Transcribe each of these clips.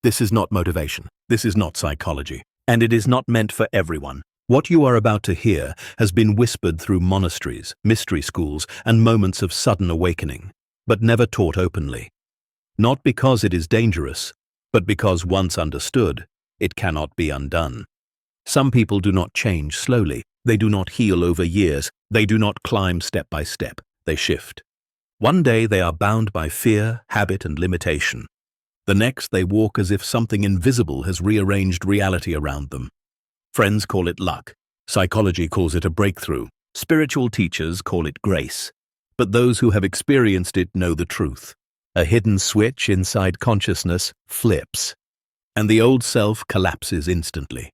This is not motivation. This is not psychology. And it is not meant for everyone. What you are about to hear has been whispered through monasteries, mystery schools, and moments of sudden awakening, but never taught openly. Not because it is dangerous, but because once understood, it cannot be undone. Some people do not change slowly. They do not heal over years. They do not climb step by step. They shift. One day they are bound by fear, habit, and limitation. The next they walk as if something invisible has rearranged reality around them. Friends call it luck. Psychology calls it a breakthrough. Spiritual teachers call it grace. But those who have experienced it know the truth. A hidden switch inside consciousness flips, and the old self collapses instantly.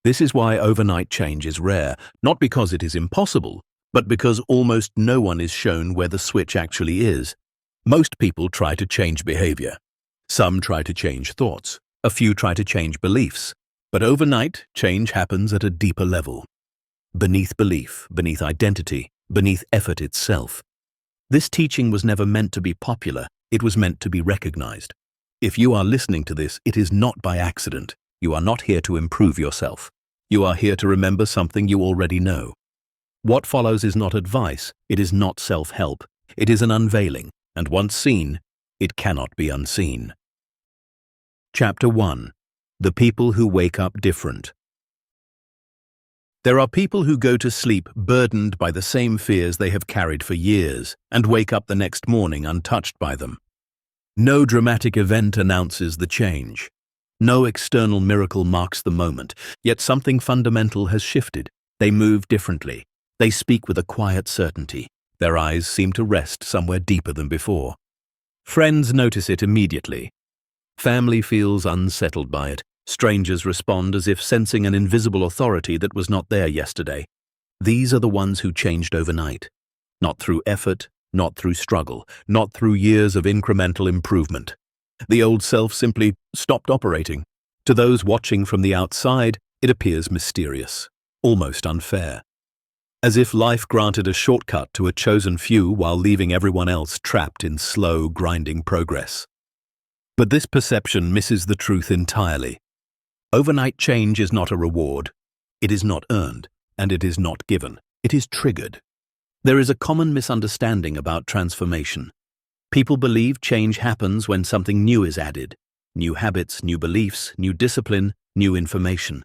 This is why overnight change is rare, not because it is impossible, but because almost no one is shown where the switch actually is. Most people try to change behavior. Some try to change thoughts. A few try to change beliefs. But overnight, change happens at a deeper level. Beneath belief, beneath identity, beneath effort itself. This teaching was never meant to be popular. It was meant to be recognized. If you are listening to this, it is not by accident. You are not here to improve yourself. You are here to remember something you already know. What follows is not advice. It is not self-help. It is an unveiling, and once seen, it cannot be unseen. Chapter 1. The People Who Wake Up Different. There are people who go to sleep burdened by the same fears they have carried for years and wake up the next morning untouched by them. No dramatic event announces the change. No external miracle marks the moment, yet something fundamental has shifted. They move differently. They speak with a quiet certainty. Their eyes seem to rest somewhere deeper than before. Friends notice it immediately. Family feels unsettled by it. Strangers respond as if sensing an invisible authority that was not there yesterday. These are the ones who changed overnight. Not through effort, not through struggle, not through years of incremental improvement. The old self simply stopped operating. To those watching from the outside, it appears mysterious, almost unfair. As if life granted a shortcut to a chosen few while leaving everyone else trapped in slow, grinding progress. But this perception misses the truth entirely. Overnight change is not a reward. It is not earned, and it is not given. It is triggered. There is a common misunderstanding about transformation. People believe change happens when something new is added. New habits, new beliefs, new discipline, new information.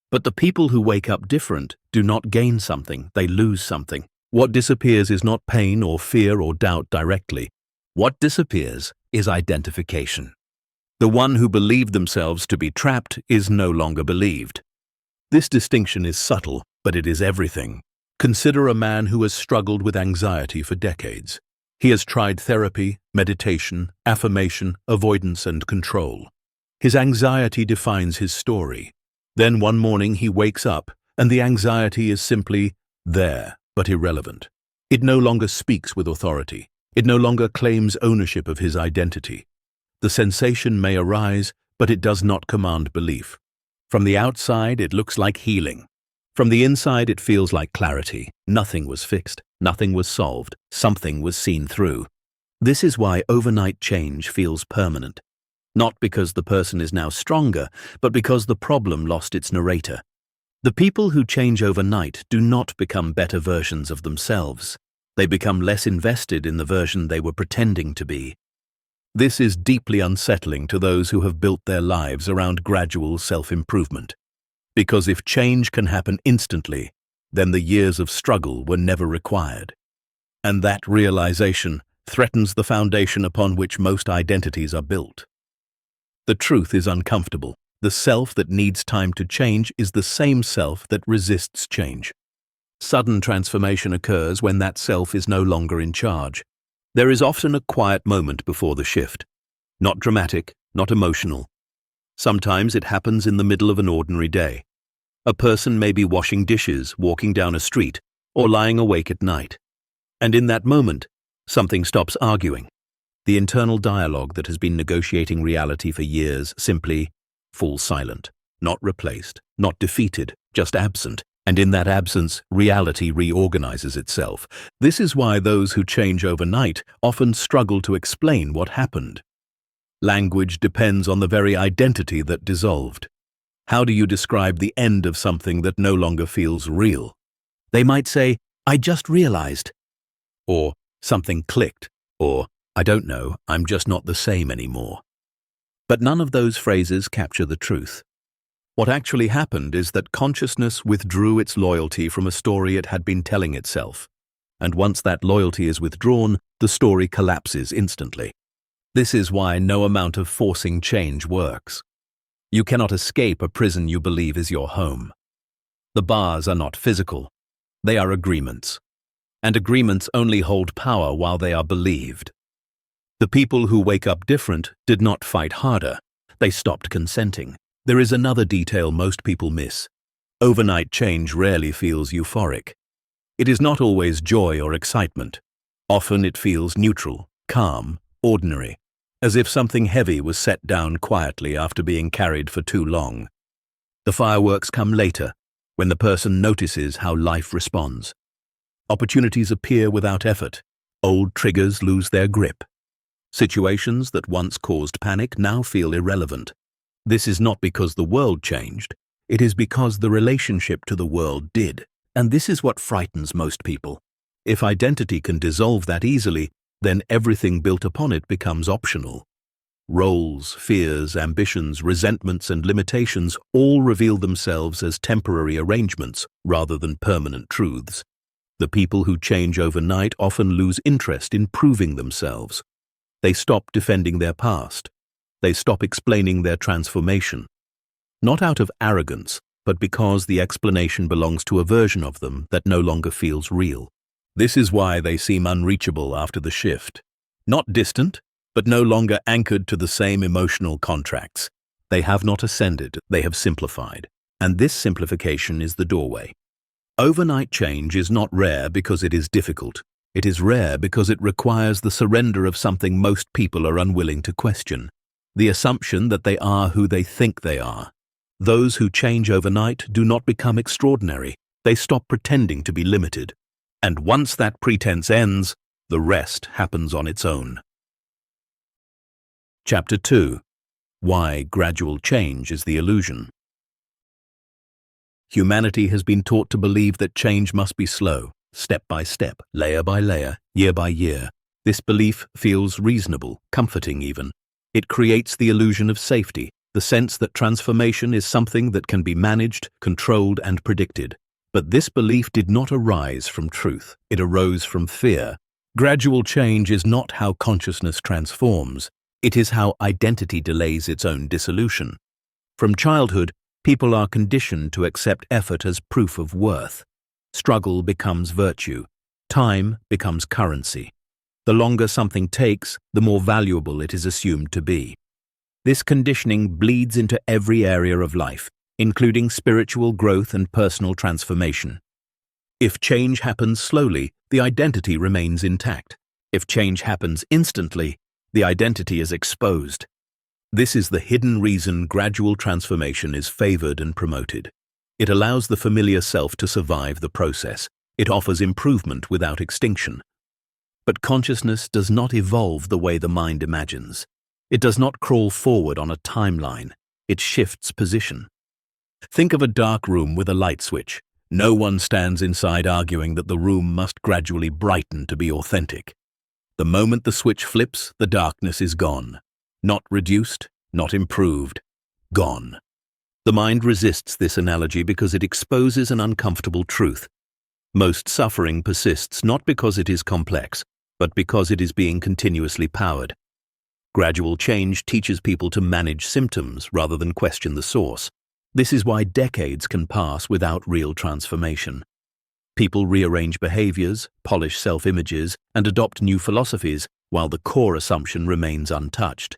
But the people who wake up different do not gain something, they lose something. What disappears is not pain or fear or doubt directly. What disappears is identification. The one who believed themselves to be trapped is no longer believed. This distinction is subtle, but it is everything. Consider a man who has struggled with anxiety for decades. He has tried therapy, meditation, affirmation, avoidance, and control. His anxiety defines his story. Then one morning he wakes up, and the anxiety is simply there, but irrelevant. It no longer speaks with authority. It no longer claims ownership of his identity. The sensation may arise, but it does not command belief. From the outside, it looks like healing. From the inside, it feels like clarity. Nothing was fixed. Nothing was solved. Something was seen through. This is why overnight change feels permanent. Not because the person is now stronger, but because the problem lost its narrator. The people who change overnight do not become better versions of themselves. They become less invested in the version they were pretending to be. This is deeply unsettling to those who have built their lives around gradual self-improvement. Because if change can happen instantly, then the years of struggle were never required. And that realization threatens the foundation upon which most identities are built. The truth is uncomfortable. The self that needs time to change is the same self that resists change. Sudden transformation occurs when that self is no longer in charge. There is often a quiet moment before the shift. Not dramatic, not emotional. Sometimes it happens in the middle of an ordinary day. A person may be washing dishes, walking down a street, or lying awake at night. And in that moment, something stops arguing. The internal dialogue that has been negotiating reality for years simply falls silent, not replaced, not defeated, just absent. And in that absence, reality reorganizes itself. This is why those who change overnight often struggle to explain what happened. Language depends on the very identity that dissolved. How do you describe the end of something that no longer feels real? They might say, "I just realized," or "something clicked," or "I don't know, I'm just not the same anymore." But none of those phrases capture the truth. What actually happened is that consciousness withdrew its loyalty from a story it had been telling itself. And once that loyalty is withdrawn, the story collapses instantly. This is why no amount of forcing change works. You cannot escape a prison you believe is your home. The bars are not physical. They are agreements. And agreements only hold power while they are believed. The people who wake up different did not fight harder. They stopped consenting. There is another detail most people miss. Overnight change rarely feels euphoric. It is not always joy or excitement. Often it feels neutral, calm, ordinary, as if something heavy was set down quietly after being carried for too long. The fireworks come later, when the person notices how life responds. Opportunities appear without effort. Old triggers lose their grip. Situations that once caused panic now feel irrelevant. This is not because the world changed. It is because the relationship to the world did. And this is what frightens most people. If identity can dissolve that easily, then everything built upon it becomes optional. Roles, fears, ambitions, resentments, and limitations all reveal themselves as temporary arrangements rather than permanent truths. The people who change overnight often lose interest in proving themselves. They stop defending their past. They stop explaining their transformation. Not out of arrogance, but because the explanation belongs to a version of them that no longer feels real. This is why they seem unreachable after the shift. Not distant, but no longer anchored to the same emotional contracts. They have not ascended, they have simplified. And this simplification is the doorway. Overnight change is not rare because it is difficult. It is rare because it requires the surrender of something most people are unwilling to question. The assumption that they are who they think they are. Those who change overnight do not become extraordinary. They stop pretending to be limited. And once that pretense ends, the rest happens on its own. Chapter 2. Why gradual change is the illusion. Humanity has been taught to believe that change must be slow, step by step, layer by layer, year by year. This belief feels reasonable, comforting even. It creates the illusion of safety, the sense that transformation is something that can be managed, controlled, and predicted. But this belief did not arise from truth. It arose from fear. Gradual change is not how consciousness transforms. It is how identity delays its own dissolution. From childhood, people are conditioned to accept effort as proof of worth. Struggle becomes virtue. Time becomes currency. The longer something takes, the more valuable it is assumed to be. This conditioning bleeds into every area of life, including spiritual growth and personal transformation. If change happens slowly, the identity remains intact. If change happens instantly, the identity is exposed. This is the hidden reason gradual transformation is favored and promoted. It allows the familiar self to survive the process. It offers improvement without extinction. But consciousness does not evolve the way the mind imagines. It does not crawl forward on a timeline. It shifts position. Think of a dark room with a light switch. No one stands inside arguing that the room must gradually brighten to be authentic. The moment the switch flips, the darkness is gone. Not reduced, not improved, gone. The mind resists this analogy because it exposes an uncomfortable truth. Most suffering persists not because it is complex, but because it is being continuously powered. Gradual change teaches people to manage symptoms rather than question the source. This is why decades can pass without real transformation. People rearrange behaviors, polish self-images, and adopt new philosophies, while the core assumption remains untouched.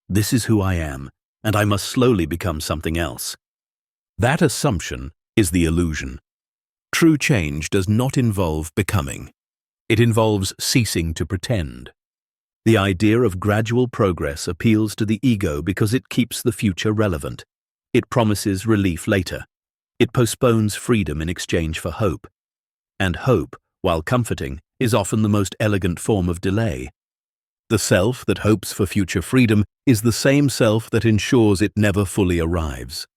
This is who I am, and I must slowly become something else. That assumption is the illusion. True change does not involve becoming. It involves ceasing to pretend. The idea of gradual progress appeals to the ego because it keeps the future relevant. It promises relief later. It postpones freedom in exchange for hope. And hope, while comforting, is often the most elegant form of delay. The self that hopes for future freedom is the same self that ensures it never fully arrives.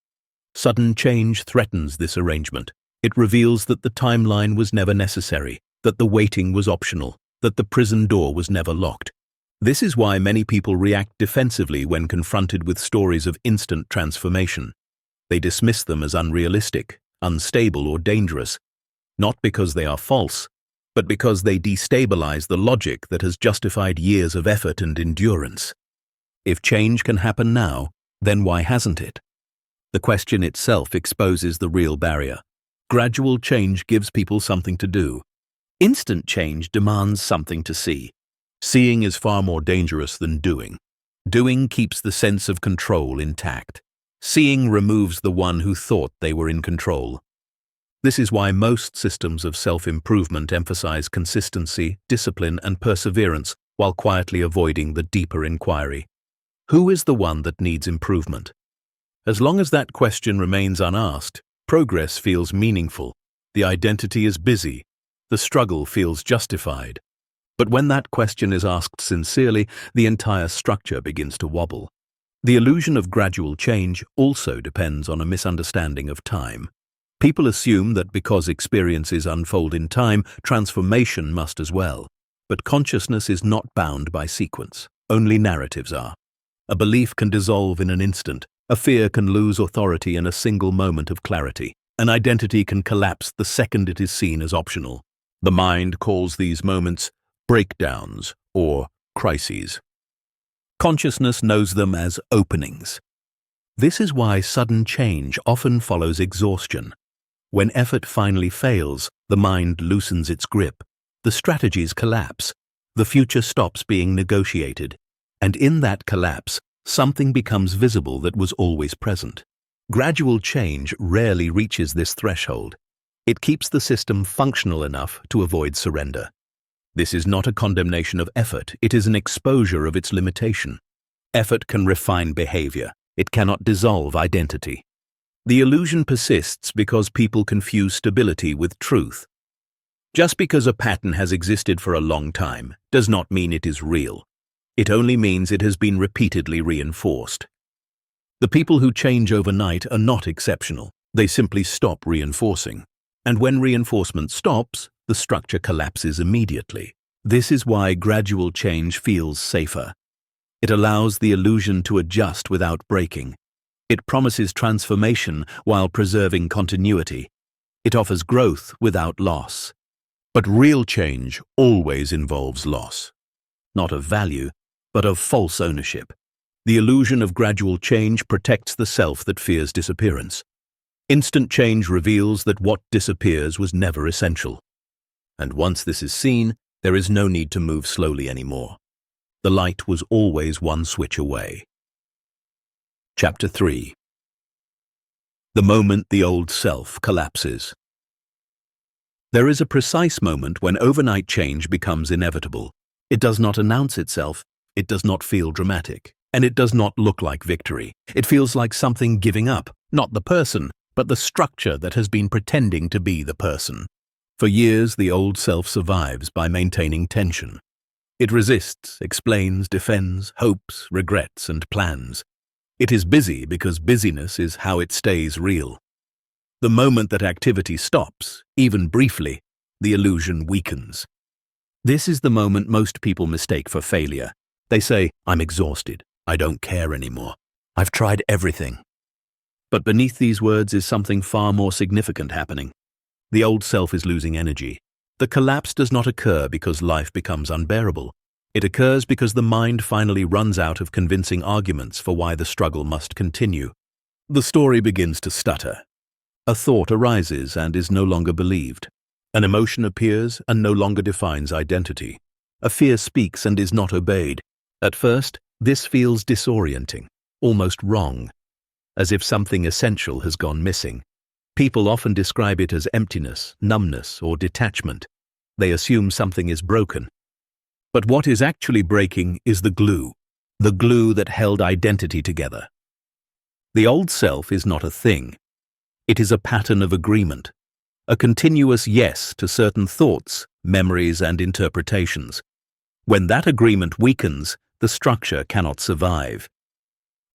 Sudden change threatens this arrangement. It reveals that the timeline was never necessary, that the waiting was optional, that the prison door was never locked. This is why many people react defensively when confronted with stories of instant transformation. They dismiss them as unrealistic, unstable, or dangerous, not because they are false, but because they destabilize the logic that has justified years of effort and endurance. If change can happen now, then why hasn't it? The question itself exposes the real barrier. Gradual change gives people something to do. Instant change demands something to see. Seeing is far more dangerous than doing. Doing keeps the sense of control intact. Seeing removes the one who thought they were in control. This is why most systems of self-improvement emphasize consistency, discipline, and perseverance while quietly avoiding the deeper inquiry. Who is the one that needs improvement? As long as that question remains unasked, progress feels meaningful, the identity is busy, the struggle feels justified. But when that question is asked sincerely, the entire structure begins to wobble. The illusion of gradual change also depends on a misunderstanding of time. People assume that because experiences unfold in time, transformation must as well. But consciousness is not bound by sequence. Only narratives are. A belief can dissolve in an instant. A fear can lose authority in a single moment of clarity. An identity can collapse the second it is seen as optional. The mind calls these moments breakdowns or crises. Consciousness knows them as openings. This is why sudden change often follows exhaustion. When effort finally fails, the mind loosens its grip. The strategies collapse. The future stops being negotiated. And in that collapse, something becomes visible that was always present. Gradual change rarely reaches this threshold. It keeps the system functional enough to avoid surrender. This is not a condemnation of effort, it is an exposure of its limitation. Effort can refine behavior. It cannot dissolve identity. The illusion persists because people confuse stability with truth. Just because a pattern has existed for a long time does not mean it is real. It only means it has been repeatedly reinforced. The people who change overnight are not exceptional. They simply stop reinforcing. And when reinforcement stops, the structure collapses immediately. This is why gradual change feels safer. It allows the illusion to adjust without breaking. It promises transformation while preserving continuity. It offers growth without loss. But real change always involves loss. Not of value, but of false ownership. The illusion of gradual change protects the self that fears disappearance. Instant change reveals that what disappears was never essential. And once this is seen, there is no need to move slowly anymore. The light was always one switch away. Chapter 3. The moment the old self collapses. There is a precise moment when overnight change becomes inevitable. It does not announce itself, it does not feel dramatic, and it does not look like victory. It feels like something giving up, not the person, but the structure that has been pretending to be the person. For years, the old self survives by maintaining tension. It resists, explains, defends, hopes, regrets, and plans. It is busy because busyness is how it stays real. The moment that activity stops, even briefly, the illusion weakens. This is the moment most people mistake for failure. They say, "I'm exhausted. I don't care anymore. I've tried everything." But beneath these words is something far more significant happening. The old self is losing energy. The collapse does not occur because life becomes unbearable. It occurs because the mind finally runs out of convincing arguments for why the struggle must continue. The story begins to stutter. A thought arises and is no longer believed. An emotion appears and no longer defines identity. A fear speaks and is not obeyed. At first, this feels disorienting, almost wrong, as if something essential has gone missing. People often describe it as emptiness, numbness, or detachment. They assume something is broken. But what is actually breaking is the glue that held identity together. The old self is not a thing. It is a pattern of agreement, a continuous yes to certain thoughts, memories, and interpretations. When that agreement weakens, the structure cannot survive.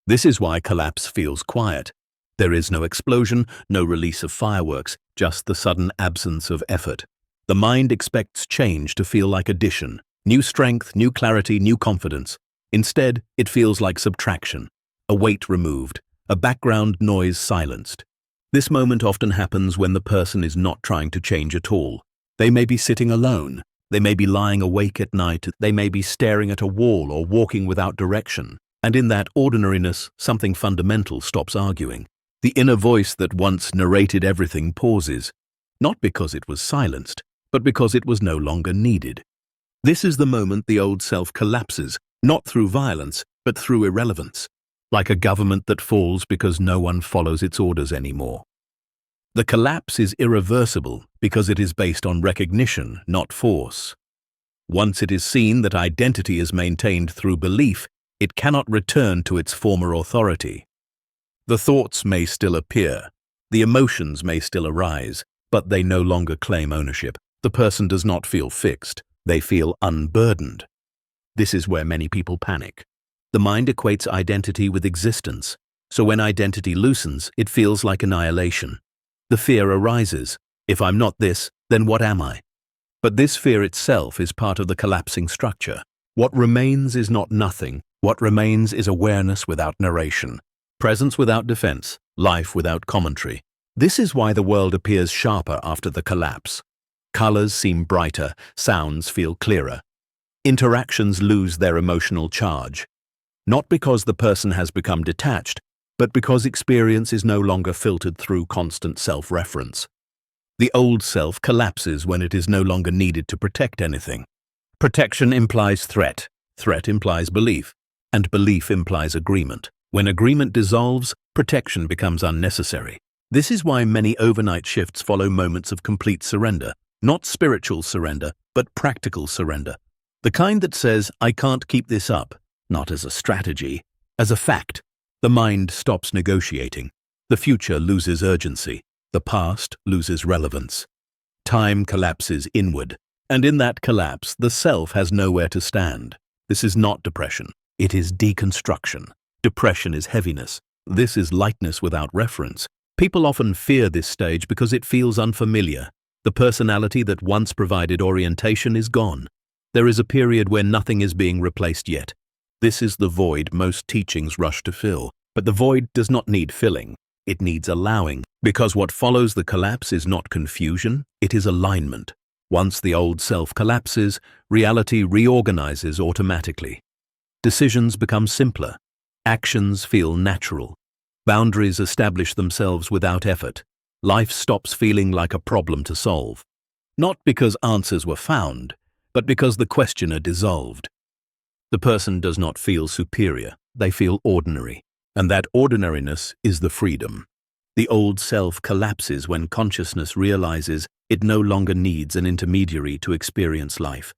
This is why collapse feels quiet. There is no explosion, no release of fireworks, just the sudden absence of effort. The mind expects change to feel like addition, new strength, new clarity, new confidence. Instead, it feels like subtraction, a weight removed, a background noise silenced. This moment often happens when the person is not trying to change at all. They may be sitting alone. They may be lying awake at night. They may be staring at a wall or walking without direction. And in that ordinariness, something fundamental stops arguing. The inner voice that once narrated everything pauses, not because it was silenced, but because it was no longer needed. This is the moment the old self collapses, not through violence, but through irrelevance, like a government that falls because no one follows its orders anymore. The collapse is irreversible because it is based on recognition, not force. Once it is seen that identity is maintained through belief, it cannot return to its former authority. The thoughts may still appear, the emotions may still arise, but they no longer claim ownership. The person does not feel fixed, they feel unburdened. This is where many people panic. The mind equates identity with existence, so when identity loosens, it feels like annihilation. The fear arises, if I'm not this, then what am I? But this fear itself is part of the collapsing structure. What remains is not nothing. What remains is awareness without narration, presence without defense, life without commentary. This is why the world appears sharper after the collapse. Colors seem brighter, sounds feel clearer. Interactions lose their emotional charge. Not because the person has become detached, but because experience is no longer filtered through constant self-reference. The old self collapses when it is no longer needed to protect anything. Protection implies threat, threat implies belief, and belief implies agreement. When agreement dissolves, protection becomes unnecessary. This is why many overnight shifts follow moments of complete surrender, not spiritual surrender, but practical surrender. The kind that says, I can't keep this up, not as a strategy, as a fact. The mind stops negotiating. The future loses urgency. The past loses relevance. Time collapses inward, and in that collapse, the self has nowhere to stand. This is not depression. It is deconstruction. Depression is heaviness. This is lightness without reference. People often fear this stage because it feels unfamiliar. The personality that once provided orientation is gone. There is a period where nothing is being replaced yet. This is the void most teachings rush to fill. But the void does not need filling. It needs allowing, because what follows the collapse is not confusion, it is alignment. Once the old self collapses, reality reorganizes automatically. Decisions become simpler. Actions feel natural. Boundaries establish themselves without effort. Life stops feeling like a problem to solve. Not because answers were found, but because the questioner dissolved. The person does not feel superior, they feel ordinary. And that ordinariness is the freedom. The old self collapses when consciousness realizes it no longer needs an intermediary to experience life.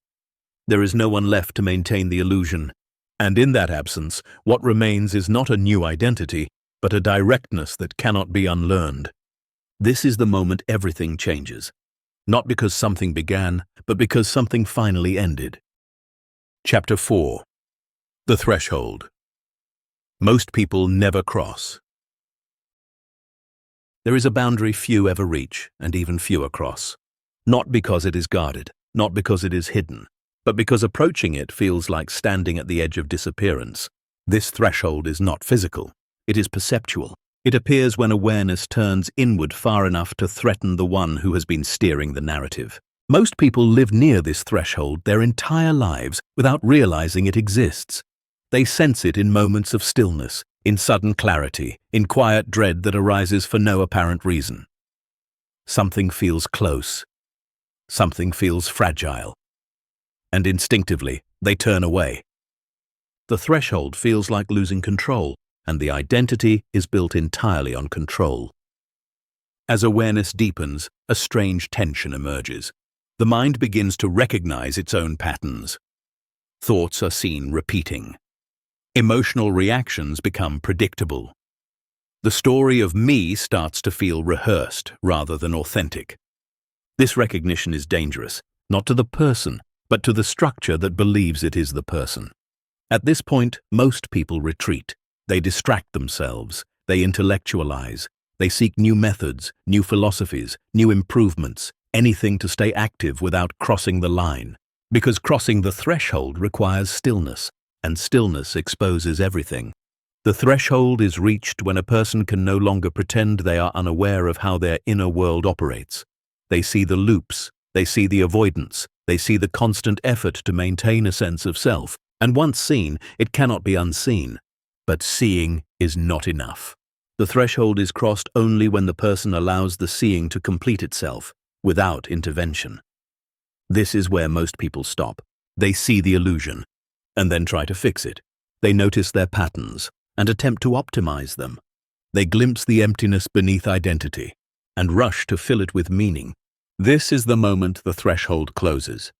There is no one left to maintain the illusion. And in that absence, what remains is not a new identity, but a directness that cannot be unlearned. This is the moment everything changes. Not because something began, but because something finally ended. Chapter 4. The Threshold. Most people never cross. There is a boundary few ever reach, and even fewer cross. Not because it is guarded, not because it is hidden, but because approaching it feels like standing at the edge of disappearance. This threshold is not physical, it is perceptual. It appears when awareness turns inward far enough to threaten the one who has been steering the narrative. Most people live near this threshold their entire lives without realizing it exists. They sense it in moments of stillness, in sudden clarity, in quiet dread that arises for no apparent reason. Something feels close. Something feels fragile. And instinctively, they turn away. The threshold feels like losing control, and the identity is built entirely on control. As awareness deepens, a strange tension emerges. The mind begins to recognize its own patterns. Thoughts are seen repeating. Emotional reactions become predictable. The story of me starts to feel rehearsed rather than authentic. This recognition is dangerous, not to the person, but to the structure that believes it is the person. At this point, most people retreat. They distract themselves. They intellectualize. They seek new methods, new philosophies, new improvements, anything to stay active without crossing the line. Because crossing the threshold requires stillness, and stillness exposes everything. The threshold is reached when a person can no longer pretend they are unaware of how their inner world operates. They see the loops, they see the avoidance, they see the constant effort to maintain a sense of self, and once seen, it cannot be unseen. But seeing is not enough. The threshold is crossed only when the person allows the seeing to complete itself, without intervention. This is where most people stop. They see the illusion, and then try to fix it. They notice their patterns, and attempt to optimize them. They glimpse the emptiness beneath identity, and rush to fill it with meaning. This is the moment the threshold closes.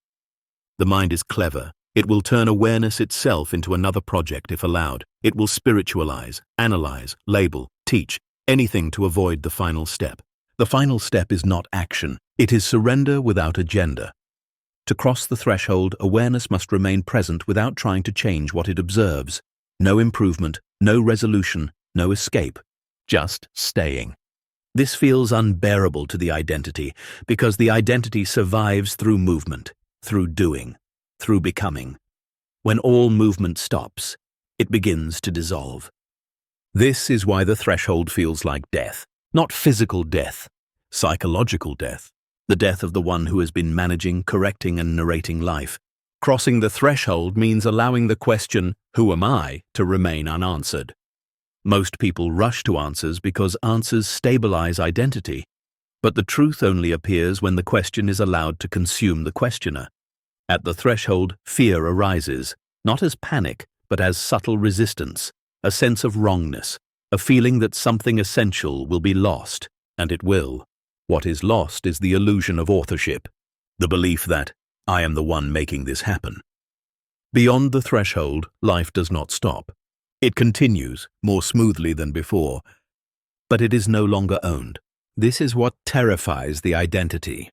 The mind is clever. It will turn awareness itself into another project if allowed. It will spiritualize, analyze, label, teach, anything to avoid the final step. The final step is not action. It is surrender without agenda. To cross the threshold, awareness must remain present without trying to change what it observes. No improvement, no resolution, no escape, just staying. This feels unbearable to the identity because the identity survives through movement, through doing, through becoming. When all movement stops, it begins to dissolve. This is why the threshold feels like death, not physical death, psychological death. The death of the one who has been managing, correcting, and narrating life. Crossing the threshold means allowing the question, "Who am I?" to remain unanswered. Most people rush to answers because answers stabilize identity, but the truth only appears when the question is allowed to consume the questioner. At the threshold, fear arises, not as panic, but as subtle resistance, a sense of wrongness, a feeling that something essential will be lost, and it will. What is lost is the illusion of authorship, the belief that I am the one making this happen. Beyond the threshold, life does not stop. It continues, more smoothly than before, but it is no longer owned. This is what terrifies the identity.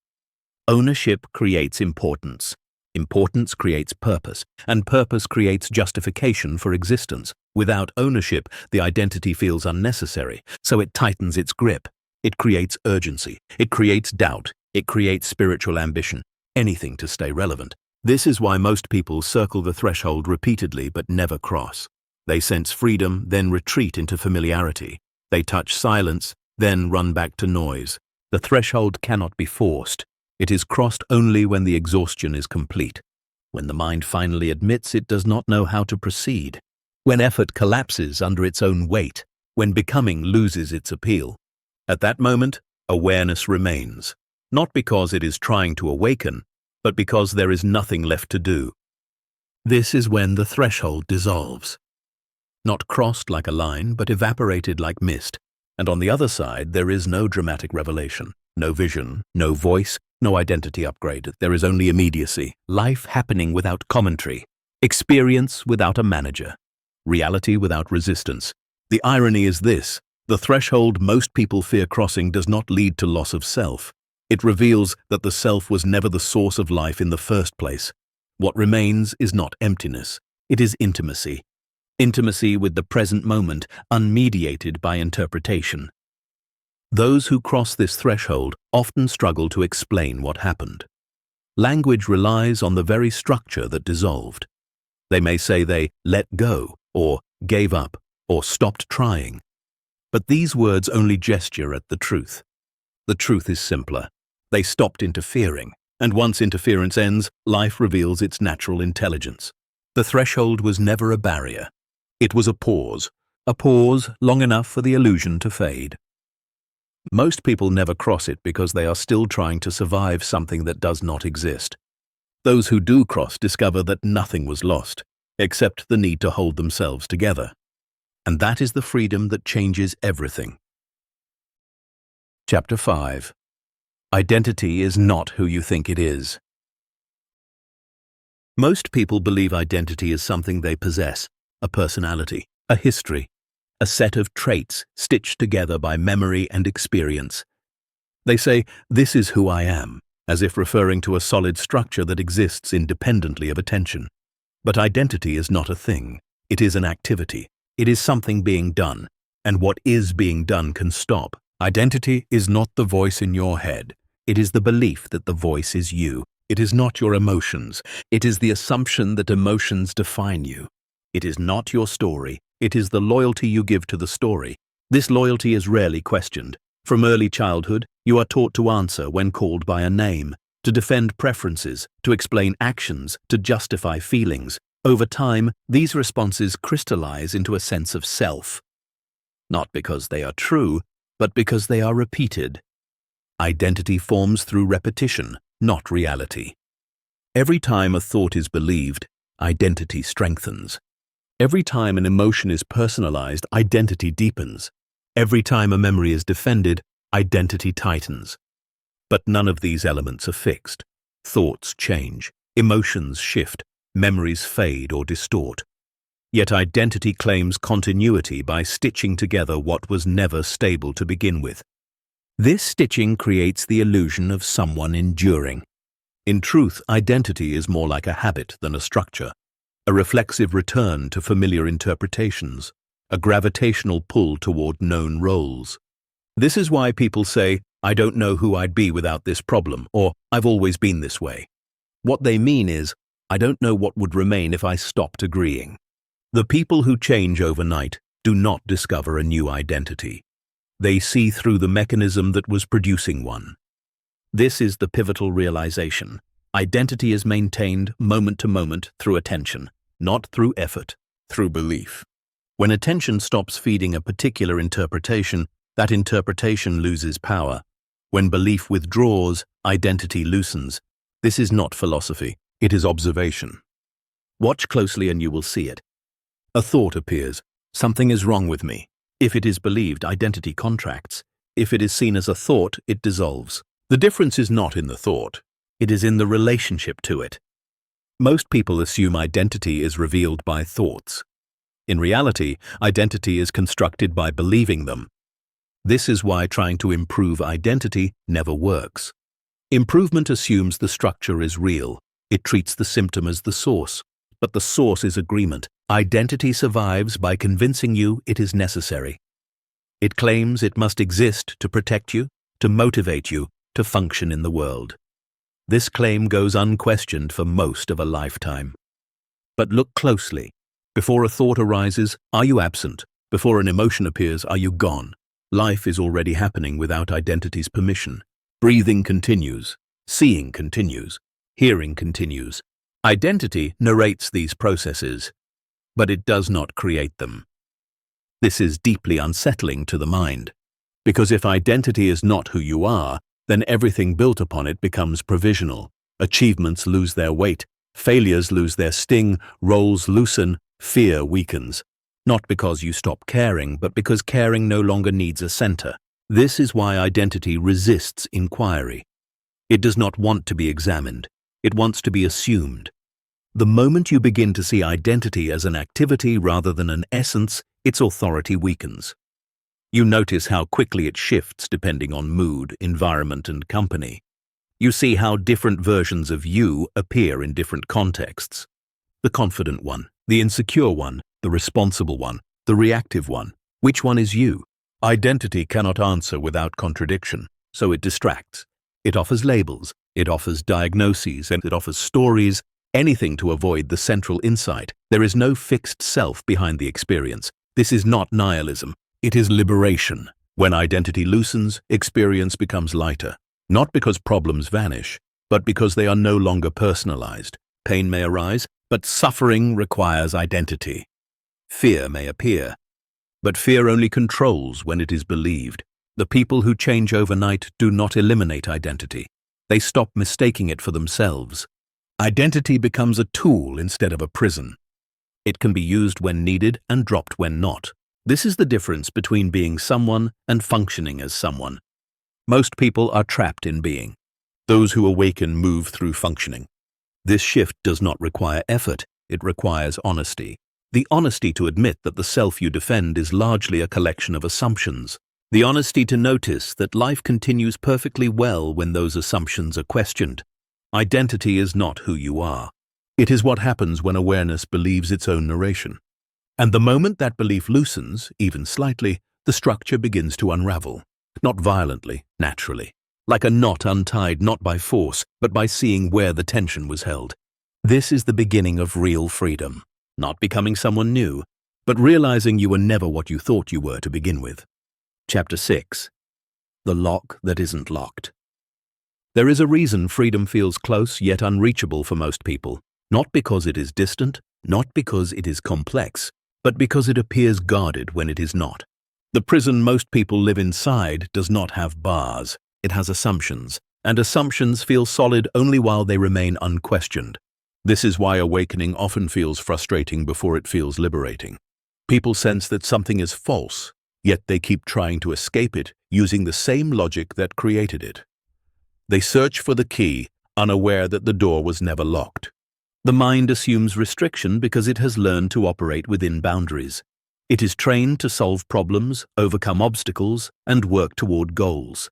Ownership creates importance. Importance creates purpose, and purpose creates justification for existence. Without ownership, the identity feels unnecessary, so it tightens its grip. It creates urgency. It creates doubt. It creates spiritual ambition. Anything to stay relevant. This is why most people circle the threshold repeatedly but never cross. They sense freedom, then retreat into familiarity. They touch silence, then run back to noise. The threshold cannot be forced. It is crossed only when the exhaustion is complete. When the mind finally admits it does not know how to proceed. When effort collapses under its own weight. When becoming loses its appeal. At that moment, awareness remains, not because it is trying to awaken, but because there is nothing left to do. This is when the threshold dissolves. Not crossed like a line, but evaporated like mist. And on the other side, there is no dramatic revelation, no vision, no voice, no identity upgrade. There is only immediacy, life happening without commentary, experience without a manager, reality without resistance. The irony is this. The threshold most people fear crossing does not lead to loss of self. It reveals that the self was never the source of life in the first place. What remains is not emptiness. It is intimacy. Intimacy with the present moment, unmediated by interpretation. Those who cross this threshold often struggle to explain what happened. Language relies on the very structure that dissolved. They may say they let go, or gave up, or stopped trying. But these words only gesture at the truth. The truth is simpler. They stopped interfering, and once interference ends, life reveals its natural intelligence. The threshold was never a barrier. It was a pause long enough for the illusion to fade. Most people never cross it because they are still trying to survive something that does not exist. Those who do cross discover that nothing was lost, except the need to hold themselves together. And that is the freedom that changes everything. Chapter 5. Identity is not who you think it is. Most people believe identity is something they possess, a personality, a history, a set of traits stitched together by memory and experience. They say, "This is who I am," as if referring to a solid structure that exists independently of attention. But identity is not a thing. It is an activity. It is something being done, and what is being done can stop. Identity is not the voice in your head. It is the belief that the voice is you. It is not your emotions. It is the assumption that emotions define you. It is not your story. It is the loyalty you give to the story. This loyalty is rarely questioned. From early childhood, you are taught to answer when called by a name, to defend preferences, to explain actions, to justify feelings. Over time, these responses crystallize into a sense of self. Not because they are true, but because they are repeated. Identity forms through repetition, not reality. Every time a thought is believed, identity strengthens. Every time an emotion is personalized, identity deepens. Every time a memory is defended, identity tightens. But none of these elements are fixed. Thoughts change, emotions shift, memories fade or distort. Yet identity claims continuity by stitching together what was never stable to begin with. This stitching creates the illusion of someone enduring. In truth, identity is more like a habit than a structure, a reflexive return to familiar interpretations, a gravitational pull toward known roles. This is why people say, "I don't know who I'd be without this problem," or "I've always been this way." What they mean is, "I don't know what would remain if I stopped agreeing." The people who change overnight do not discover a new identity. They see through the mechanism that was producing one. This is the pivotal realization. Identity is maintained moment to moment through attention, not through effort, through belief. When attention stops feeding a particular interpretation, that interpretation loses power. When belief withdraws, identity loosens. This is not philosophy, it is observation. Watch closely and you will see it. A thought appears, "Something is wrong with me." If it is believed, identity contracts. If it is seen as a thought, it dissolves. The difference is not in the thought, it is in the relationship to it. Most people assume identity is revealed by thoughts. In reality, identity is constructed by believing them. This is why trying to improve identity never works. Improvement assumes the structure is real. It treats the symptom as the source. But the source is agreement. Identity survives by convincing you it is necessary. It claims it must exist to protect you, to motivate you, to function in the world. This claim goes unquestioned for most of a lifetime. But look closely. Before a thought arises, are you absent? Before an emotion appears, are you gone? Life is already happening without identity's permission. Breathing continues, seeing continues, hearing continues. Identity narrates these processes, but it does not create them. This is deeply unsettling to the mind, because if identity is not who you are, then everything built upon it becomes provisional. Achievements lose their weight, failures lose their sting, roles loosen, fear weakens. Not because you stop caring, but because caring no longer needs a center. This is why identity resists inquiry. It does not want to be examined. It wants to be assumed. The moment you begin to see identity as an activity rather than an essence, its authority weakens. You notice how quickly it shifts depending on mood, environment, and company. You see how different versions of you appear in different contexts. The confident one, the insecure one, the responsible one, the reactive one. Which one is you? Identity cannot answer without contradiction, so it distracts. It offers labels, it offers diagnoses, and it offers stories, anything to avoid the central insight. There is no fixed self behind the experience. This is not nihilism. It is liberation. When identity loosens, experience becomes lighter. Not because problems vanish, but because they are no longer personalized. Pain may arise, but suffering requires identity. Fear may appear, but fear only controls when it is believed. The people who change overnight do not eliminate identity. They stop mistaking it for themselves. Identity becomes a tool instead of a prison. It can be used when needed and dropped when not. This is the difference between being someone and functioning as someone. Most people are trapped in being. Those who awaken move through functioning. This shift does not require effort, it requires honesty. The honesty to admit that the self you defend is largely a collection of assumptions. The honesty to notice that life continues perfectly well when those assumptions are questioned. Identity is not who you are. It is what happens when awareness believes its own narration. And the moment that belief loosens, even slightly, the structure begins to unravel. Not violently, naturally. Like a knot untied not by force, but by seeing where the tension was held. This is the beginning of real freedom. Not becoming someone new, but realizing you were never what you thought you were to begin with. Chapter 6. The Lock That Isn't Locked. There is a reason freedom feels close yet unreachable for most people. Not because it is distant, not because it is complex, but because it appears guarded when it is not. The prison most people live inside does not have bars. It has assumptions, and assumptions feel solid only while they remain unquestioned. This is why awakening often feels frustrating before it feels liberating. People sense that something is false, yet they keep trying to escape it using the same logic that created it. They search for the key, unaware that the door was never locked. The mind assumes restriction because it has learned to operate within boundaries. It is trained to solve problems, overcome obstacles, and work toward goals.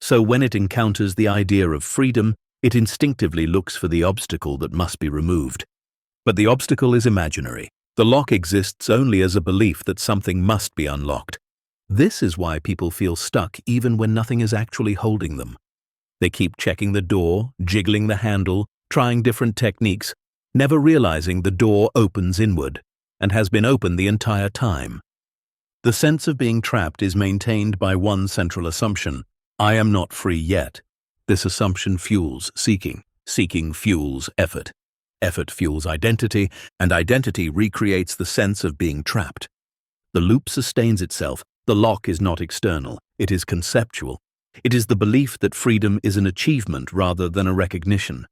So when it encounters the idea of freedom, it instinctively looks for the obstacle that must be removed. But the obstacle is imaginary. The lock exists only as a belief that something must be unlocked. This is why people feel stuck even when nothing is actually holding them. They keep checking the door, jiggling the handle, trying different techniques, never realizing the door opens inward, and has been open the entire time. The sense of being trapped is maintained by one central assumption: I am not free yet. This assumption fuels seeking. Seeking fuels effort. Effort fuels identity, and identity recreates the sense of being trapped. The loop sustains itself. The lock is not external. It is conceptual. It is the belief that freedom is an achievement rather than a recognition.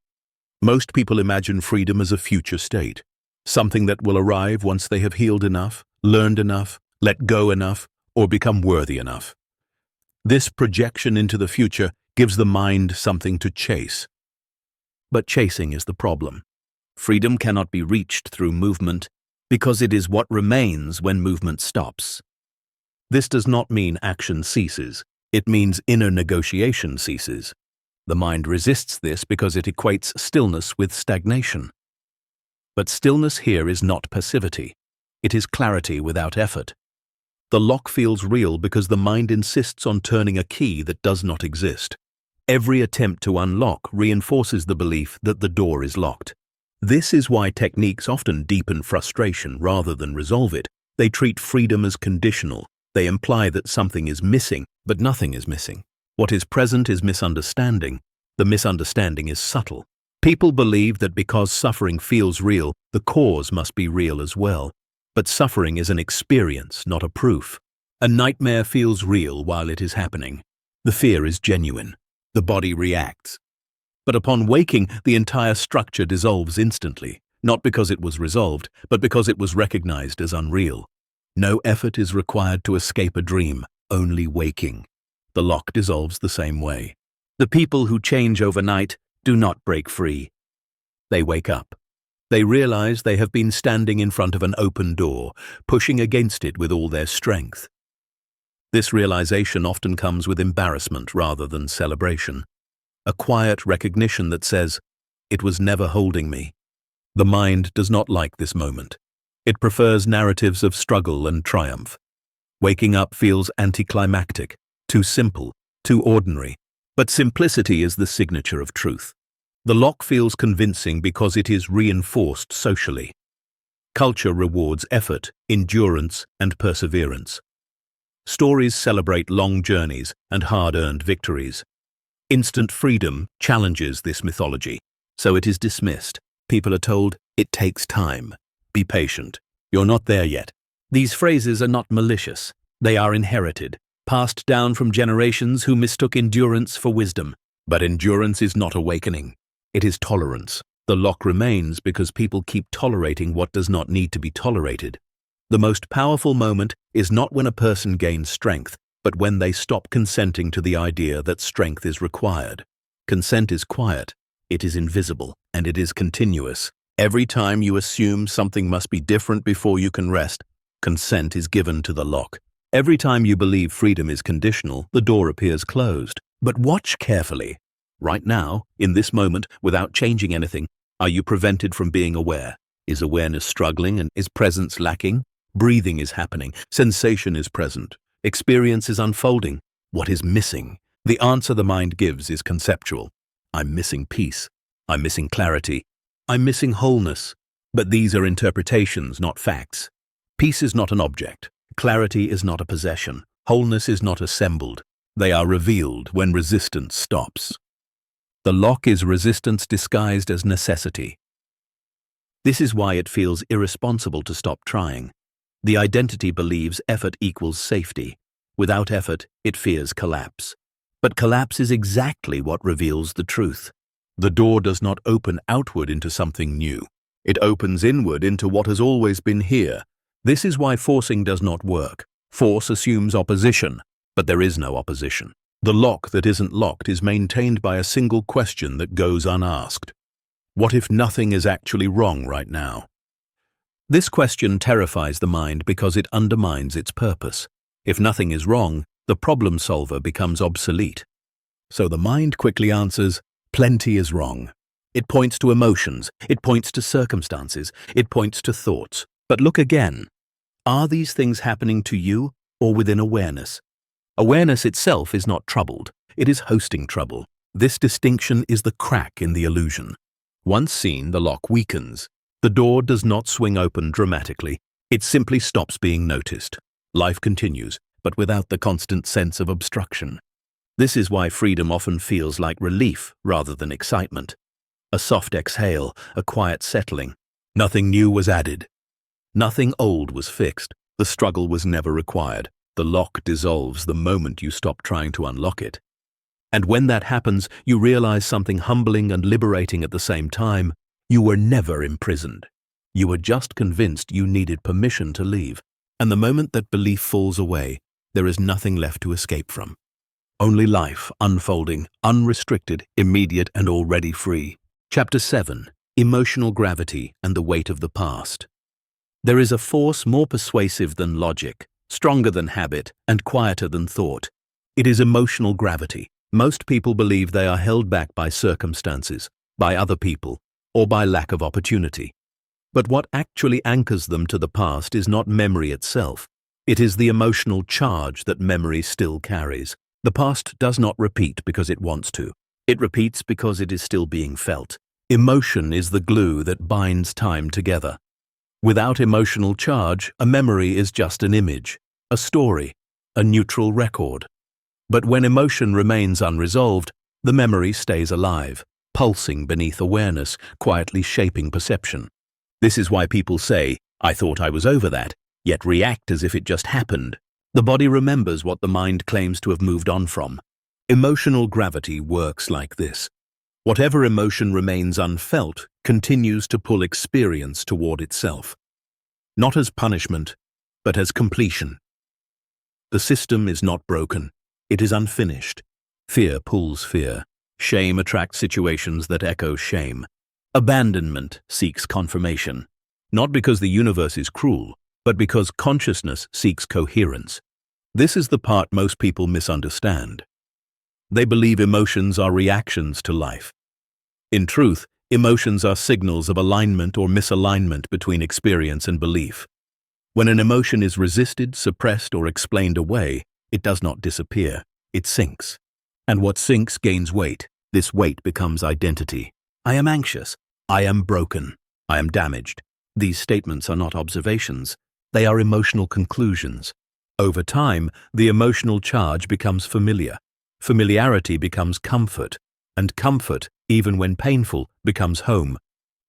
Most people imagine freedom as a future state, something that will arrive once they have healed enough, learned enough, let go enough, or become worthy enough. This projection into the future gives the mind something to chase. But chasing is the problem. Freedom cannot be reached through movement because it is what remains when movement stops. This does not mean action ceases. It means inner negotiation ceases. The mind resists this because it equates stillness with stagnation. But stillness here is not passivity. It is clarity without effort. The lock feels real because the mind insists on turning a key that does not exist. Every attempt to unlock reinforces the belief that the door is locked. This is why techniques often deepen frustration rather than resolve it. They treat freedom as conditional. They imply that something is missing, but nothing is missing. What is present is misunderstanding. The misunderstanding is subtle. People believe that because suffering feels real, the cause must be real as well. But suffering is an experience, not a proof. A nightmare feels real while it is happening. The fear is genuine. The body reacts. But upon waking, the entire structure dissolves instantly, not because it was resolved, but because it was recognized as unreal. No effort is required to escape a dream, only waking. The lock dissolves the same way. The people who change overnight do not break free. They wake up. They realize they have been standing in front of an open door, pushing against it with all their strength. This realization often comes with embarrassment rather than celebration. A quiet recognition that says, "It was never holding me." The mind does not like this moment. It prefers narratives of struggle and triumph. Waking up feels anticlimactic, too simple, too ordinary. But simplicity is the signature of truth. The lock feels convincing because it is reinforced socially. Culture rewards effort, endurance, and perseverance. Stories celebrate long journeys and hard-earned victories. Instant freedom challenges this mythology, so it is dismissed. People are told, "It takes time. Be patient. You're not there yet." These phrases are not malicious. They are inherited, passed down from generations who mistook endurance for wisdom. But endurance is not awakening. It is tolerance. The lock remains because people keep tolerating what does not need to be tolerated. The most powerful moment is not when a person gains strength, but when they stop consenting to the idea that strength is required. Consent is quiet, it is invisible, and it is continuous. Every time you assume something must be different before you can rest, consent is given to the lock. Every time you believe freedom is conditional, the door appears closed. But watch carefully. Right now, in this moment, without changing anything, are you prevented from being aware? Is awareness struggling and is presence lacking? Breathing is happening. Sensation is present. Experience is unfolding. What is missing? The answer the mind gives is conceptual. I'm missing peace. I'm missing clarity. I'm missing wholeness. But these are interpretations, not facts. Peace is not an object. Clarity is not a possession. Wholeness is not assembled. They are revealed when resistance stops. The lock is resistance disguised as necessity. This is why it feels irresponsible to stop trying. The identity believes effort equals safety. Without effort, it fears collapse. But collapse is exactly what reveals the truth. The door does not open outward into something new. It opens inward into what has always been here. This is why forcing does not work. Force assumes opposition, but there is no opposition. The lock that isn't locked is maintained by a single question that goes unasked. What if nothing is actually wrong right now? This question terrifies the mind because it undermines its purpose. If nothing is wrong, the problem solver becomes obsolete. So the mind quickly answers, plenty is wrong. It points to emotions, it points to circumstances, it points to thoughts. But look again. Are these things happening to you or within awareness? Awareness itself is not troubled. It is hosting trouble. This distinction is the crack in the illusion. Once seen, the lock weakens. The door does not swing open dramatically. It simply stops being noticed. Life continues, but without the constant sense of obstruction. This is why freedom often feels like relief rather than excitement. A soft exhale, a quiet settling. Nothing new was added. Nothing old was fixed. The struggle was never required. The lock dissolves the moment you stop trying to unlock it. And when that happens, you realize something humbling and liberating at the same time. You were never imprisoned. You were just convinced you needed permission to leave. And the moment that belief falls away, there is nothing left to escape from. Only life, unfolding, unrestricted, immediate, and already free. Chapter 7. Emotional Gravity and the Weight of the Past. There is a force more persuasive than logic, stronger than habit, and quieter than thought. It is emotional gravity. Most people believe they are held back by circumstances, by other people, or by lack of opportunity. But what actually anchors them to the past is not memory itself. It is the emotional charge that memory still carries. The past does not repeat because it wants to. It repeats because it is still being felt. Emotion is the glue that binds time together. Without emotional charge, a memory is just an image, a story, a neutral record. But when emotion remains unresolved, the memory stays alive, pulsing beneath awareness, quietly shaping perception. This is why people say, "I thought I was over that," yet react as if it just happened. The body remembers what the mind claims to have moved on from. Emotional gravity works like this. Whatever emotion remains unfelt continues to pull experience toward itself. Not as punishment, but as completion. The system is not broken. It is unfinished. Fear pulls fear. Shame attracts situations that echo shame. Abandonment seeks confirmation. Not because the universe is cruel, but because consciousness seeks coherence. This is the part most people misunderstand. They believe emotions are reactions to life. In truth, emotions are signals of alignment or misalignment between experience and belief. When an emotion is resisted, suppressed, or explained away, it does not disappear. It sinks. And what sinks gains weight. This weight becomes identity. I am anxious. I am broken. I am damaged. These statements are not observations. They are emotional conclusions. Over time, the emotional charge becomes familiar. Familiarity becomes comfort, and comfort, even when painful, becomes home.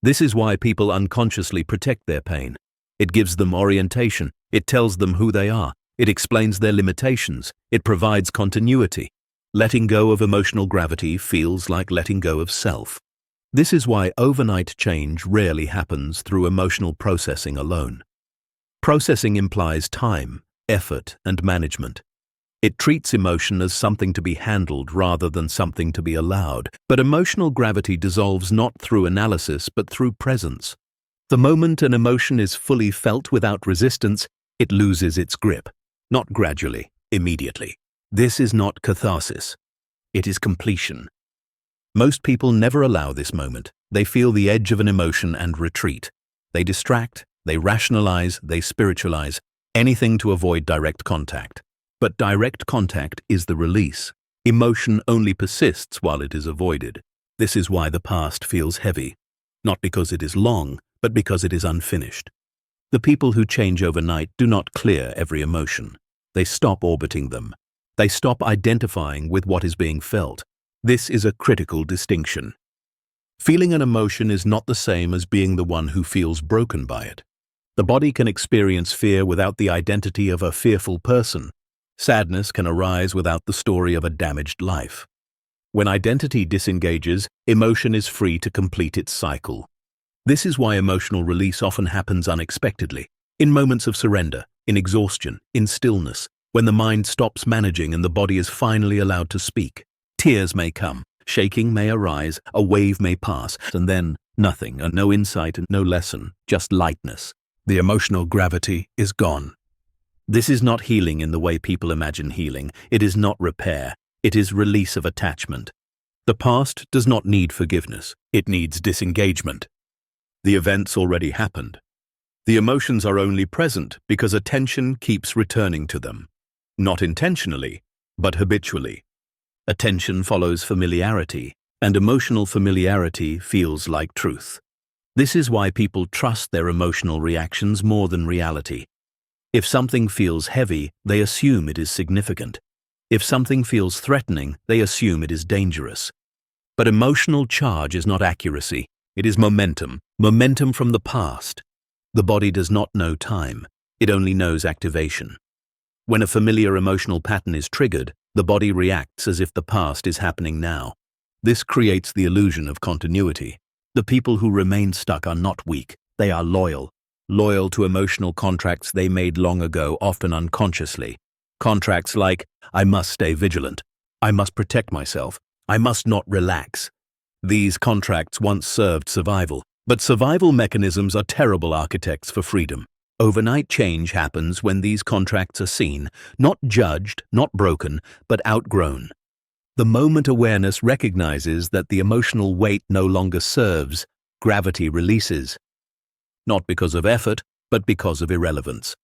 This is why people unconsciously protect their pain. It gives them orientation. It tells them who they are. It explains their limitations. It provides continuity. Letting go of emotional gravity feels like letting go of self. This is why overnight change rarely happens through emotional processing alone. Processing implies time, effort, and management. It treats emotion as something to be handled rather than something to be allowed. But emotional gravity dissolves not through analysis but through presence. The moment an emotion is fully felt without resistance, it loses its grip. not gradually, immediately. This is not catharsis. It is completion. Most people never allow this moment. They feel the edge of an emotion and retreat. They distract, they rationalize, they spiritualize, anything to avoid direct contact. But direct contact is the release. Emotion only persists while it is avoided. This is why the past feels heavy. Not because it is long, but because it is unfinished. The people who change overnight do not clear every emotion. They stop orbiting them. They stop identifying with what is being felt. This is a critical distinction. Feeling an emotion is not the same as being the one who feels broken by it. The body can experience fear without the identity of a fearful person. Sadness can arise without the story of a damaged life. When identity disengages, emotion is free to complete its cycle. This is why emotional release often happens unexpectedly, in moments of surrender, in exhaustion, in stillness, when the mind stops managing and the body is finally allowed to speak. Tears may come, shaking may arise, a wave may pass, and then nothing, and no insight and no lesson, just lightness. The emotional gravity is gone. This is not healing in the way people imagine healing. It is not repair. It is release of attachment. The past does not need forgiveness. It needs disengagement. The events already happened. The emotions are only present because attention keeps returning to them. Not intentionally, but habitually. Attention follows familiarity, and emotional familiarity feels like truth. This is why people trust their emotional reactions more than reality. If something feels heavy, they assume it is significant. If something feels threatening, they assume it is dangerous. But emotional charge is not accuracy. It is momentum, momentum from the past. The body does not know time. It only knows activation. When a familiar emotional pattern is triggered, the body reacts as if the past is happening now. This creates the illusion of continuity. The people who remain stuck are not weak. They are loyal. Loyal to emotional contracts they made long ago, often unconsciously. Contracts like, I must stay vigilant. I must protect myself. I must not relax. These contracts once served survival, but survival mechanisms are terrible architects for freedom. Overnight change happens when these contracts are seen, not judged, not broken, but outgrown. The moment awareness recognizes that the emotional weight no longer serves, gravity releases. Not because of effort, but because of irrelevance.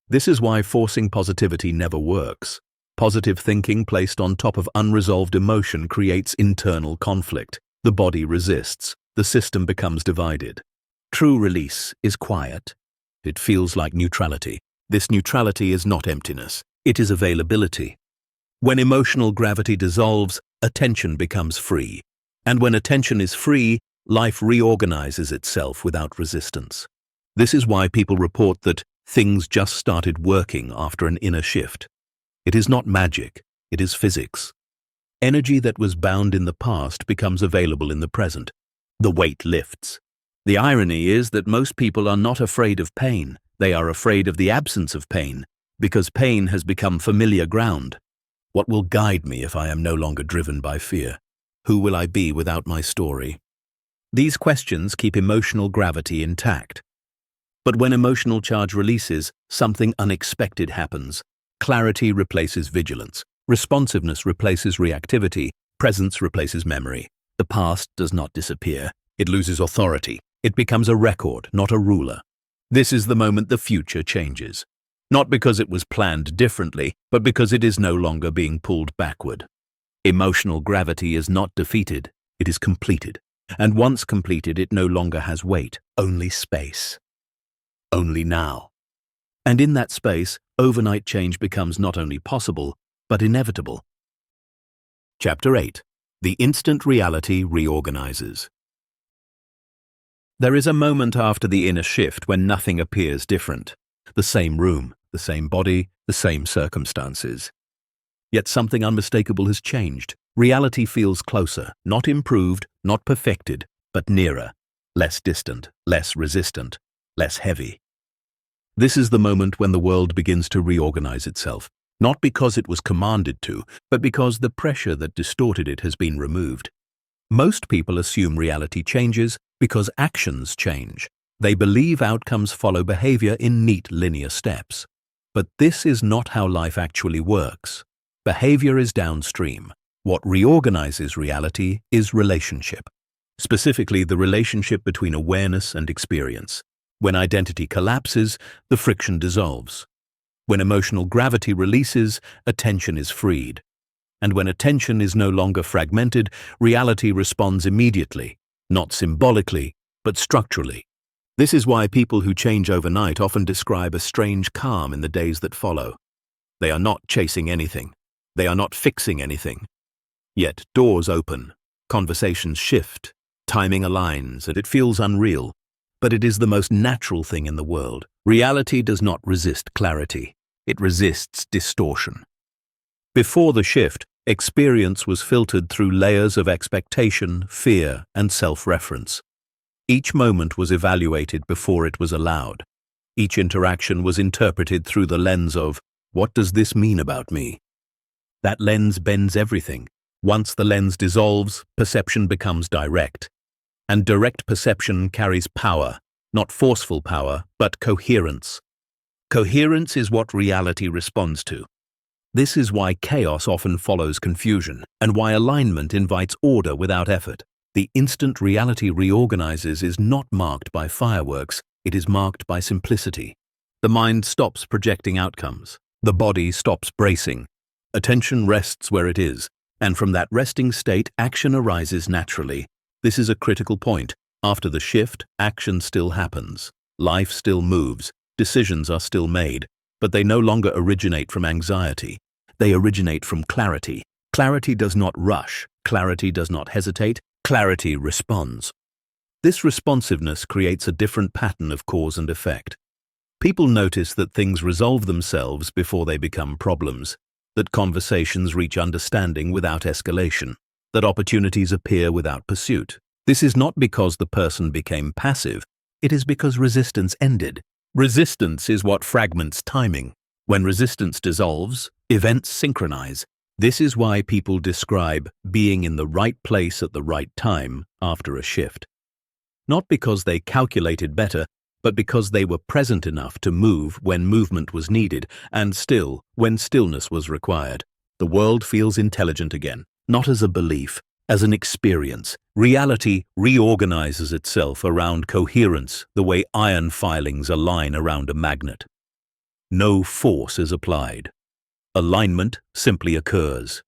This is why forcing positivity never works. Positive thinking placed on top of unresolved emotion creates internal conflict. The body resists. The system becomes divided. True release is quiet. It feels like neutrality. This neutrality is not emptiness. It is availability. When emotional gravity dissolves, attention becomes free. And when attention is free, life reorganizes itself without resistance. This is why people report that things just started working after an inner shift. It is not magic, it is physics. Energy that was bound in the past becomes available in the present. The weight lifts. The irony is that most people are not afraid of pain. They are afraid of the absence of pain, because pain has become familiar ground. What will guide me if I am no longer driven by fear? Who will I be without my story? These questions keep emotional gravity intact. But when emotional charge releases, something unexpected happens. Clarity replaces vigilance. Responsiveness replaces reactivity. Presence replaces memory. The past does not disappear. It loses authority. It becomes a record, not a ruler. This is the moment the future changes. Not because it was planned differently, but because it is no longer being pulled backward. Emotional gravity is not defeated. It is completed. And once completed, it no longer has weight, only space. Only now. And in that space, overnight change becomes not only possible, but inevitable. Chapter 8. The instant reality reorganizes. There is a moment after the inner shift when nothing appears different. The same room, the same body, the same circumstances. Yet something unmistakable has changed. Reality feels closer, not improved, not perfected, but nearer, less distant, less resistant, less heavy. This is the moment when the world begins to reorganize itself, not because it was commanded to, but because the pressure that distorted it has been removed. Most people assume reality changes because actions change. They believe outcomes follow behavior in neat linear steps. But this is not how life actually works. Behavior is downstream. What reorganizes reality is relationship. Specifically, the relationship between awareness and experience. When identity collapses, the friction dissolves. When emotional gravity releases, attention is freed. And when attention is no longer fragmented, reality responds immediately, not symbolically, but structurally. This is why people who change overnight often describe a strange calm in the days that follow. They are not chasing anything. They are not fixing anything. Yet doors open, conversations shift, timing aligns, and it feels unreal. But it is the most natural thing in the world. Reality does not resist clarity. It resists distortion. Before the shift, experience was filtered through layers of expectation, fear, and self-reference. Each moment was evaluated before it was allowed. Each interaction was interpreted through the lens of, what does this mean about me? That lens bends everything. Once the lens dissolves, perception becomes direct. And direct perception carries power, not forceful power, but coherence. Coherence is what reality responds to. This is why chaos often follows confusion, and why alignment invites order without effort. The instant reality reorganizes is not marked by fireworks, it is marked by simplicity. The mind stops projecting outcomes. The body stops bracing. Attention rests where it is, and from that resting state, action arises naturally. This is a critical point. After the shift, action still happens. Life still moves. Decisions are still made, but they no longer originate from anxiety. They originate from clarity. Clarity does not rush. Clarity does not hesitate. Clarity responds. This responsiveness creates a different pattern of cause and effect. People notice that things resolve themselves before they become problems, that conversations reach understanding without escalation, that opportunities appear without pursuit. This is not because the person became passive, it is because resistance ended. Resistance is what fragments timing. When resistance dissolves, events synchronize. This is why people describe being in the right place at the right time after a shift. Not because they calculated better, but because they were present enough to move when movement was needed, and still when stillness was required. The world feels intelligent again, not as a belief, as an experience. Reality reorganizes itself around coherence the way iron filings align around a magnet. No force is applied. Alignment simply occurs.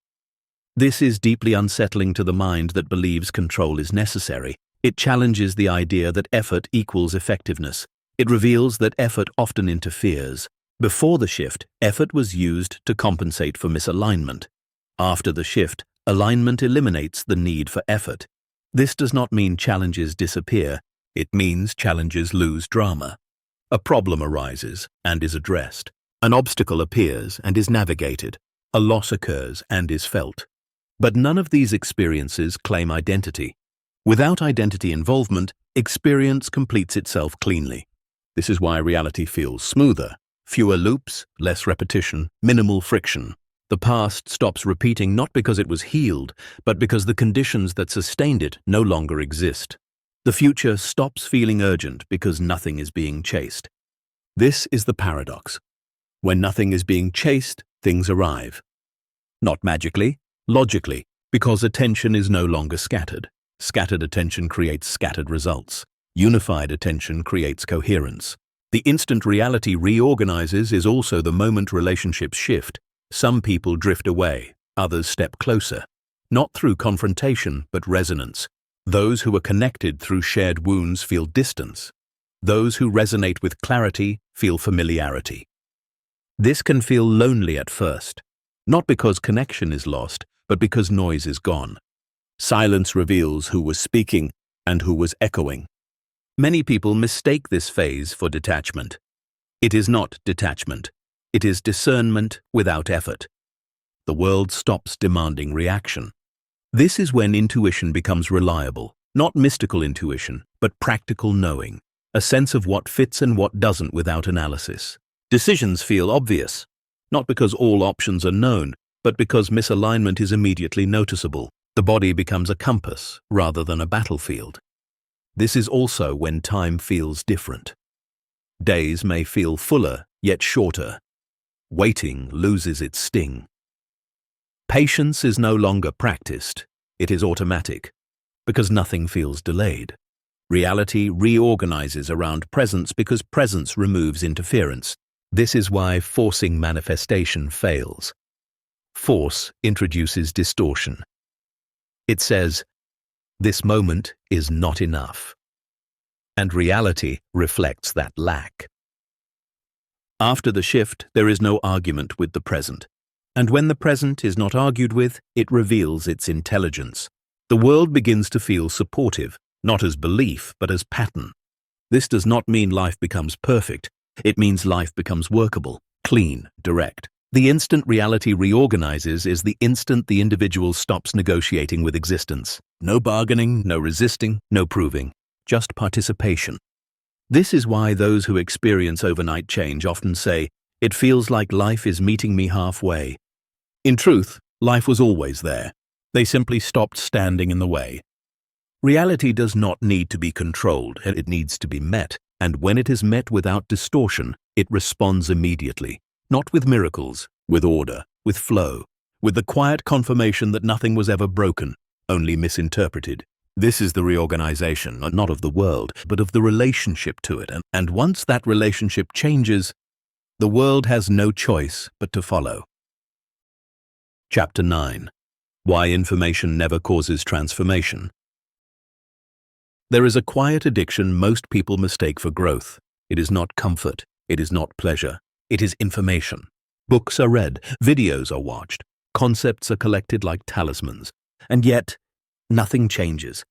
This is deeply unsettling to the mind that believes control is necessary. It challenges the idea that effort equals effectiveness. It reveals that effort often interferes. Before the shift, effort was used to compensate for misalignment. After the shift, alignment eliminates the need for effort. This does not mean challenges disappear. It means challenges lose drama. A problem arises and is addressed. An obstacle appears and is navigated. A loss occurs and is felt. But none of these experiences claim identity. Without identity involvement, experience completes itself cleanly. This is why reality feels smoother. Fewer loops, less repetition, minimal friction. The past stops repeating not because it was healed, but because the conditions that sustained it no longer exist. The future stops feeling urgent because nothing is being chased. This is the paradox. When nothing is being chased, things arrive. Not magically, logically, because attention is no longer scattered. Scattered attention creates scattered results. Unified attention creates coherence. The instant reality reorganizes is also the moment relationships shift. Some people drift away, others step closer. Not through confrontation, but resonance. Those who are connected through shared wounds feel distance. Those who resonate with clarity feel familiarity. This can feel lonely at first, not because connection is lost, but because noise is gone. Silence reveals who was speaking and who was echoing. Many people mistake this phase for detachment. It is not detachment. It is discernment without effort. The world stops demanding reaction. This is when intuition becomes reliable, not mystical intuition, but practical knowing, a sense of what fits and what doesn't without analysis. Decisions feel obvious, not because all options are known, but because misalignment is immediately noticeable. The body becomes a compass rather than a battlefield. This is also when time feels different. Days may feel fuller, yet shorter. Waiting loses its sting. Patience is no longer practiced, it is automatic, because nothing feels delayed. Reality reorganizes around presence because presence removes interference. This is why forcing manifestation fails. Force introduces distortion. It says, "This moment is not enough." And reality reflects that lack. After the shift, there is no argument with the present. And when the present is not argued with, it reveals its intelligence. The world begins to feel supportive, not as belief, but as pattern. This does not mean life becomes perfect. It means life becomes workable, clean, direct. The instant reality reorganizes is the instant the individual stops negotiating with existence. No bargaining, no resisting, no proving, just participation. This is why those who experience overnight change often say, "It feels like life is meeting me halfway." In truth, life was always there. They simply stopped standing in the way. Reality does not need to be controlled, it needs to be met. And when it is met without distortion, it responds immediately. Not with miracles, with order, with flow, with the quiet confirmation that nothing was ever broken, only misinterpreted. This is the reorganization, not of the world, but of the relationship to it. And once that relationship changes, the world has no choice but to follow. Chapter 9. Why information never causes transformation. There is a quiet addiction most people mistake for growth. It is not comfort. It is not pleasure. It is information. Books are read, videos are watched, concepts are collected like talismans, and yet nothing changes.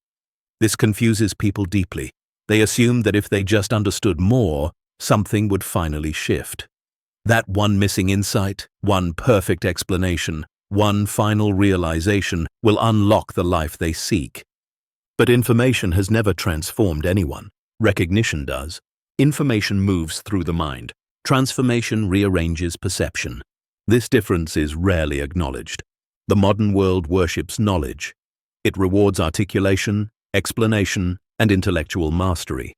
This confuses people deeply. They assume that if they just understood more, something would finally shift. That one missing insight, one perfect explanation, one final realization will unlock the life they seek. But information has never transformed anyone. Recognition does. Information moves through the mind. Transformation rearranges perception. This difference is rarely acknowledged. The modern world worships knowledge. It rewards articulation, explanation, and intellectual mastery.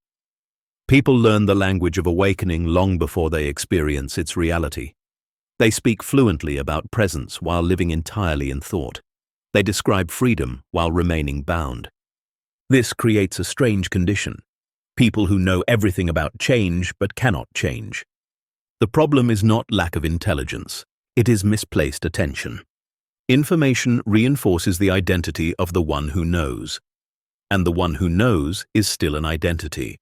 People learn the language of awakening long before they experience its reality. They speak fluently about presence while living entirely in thought. They describe freedom while remaining bound. This creates a strange condition. People who know everything about change but cannot change. The problem is not lack of intelligence. It is misplaced attention. Information reinforces the identity of the one who knows. And the one who knows is still an identity.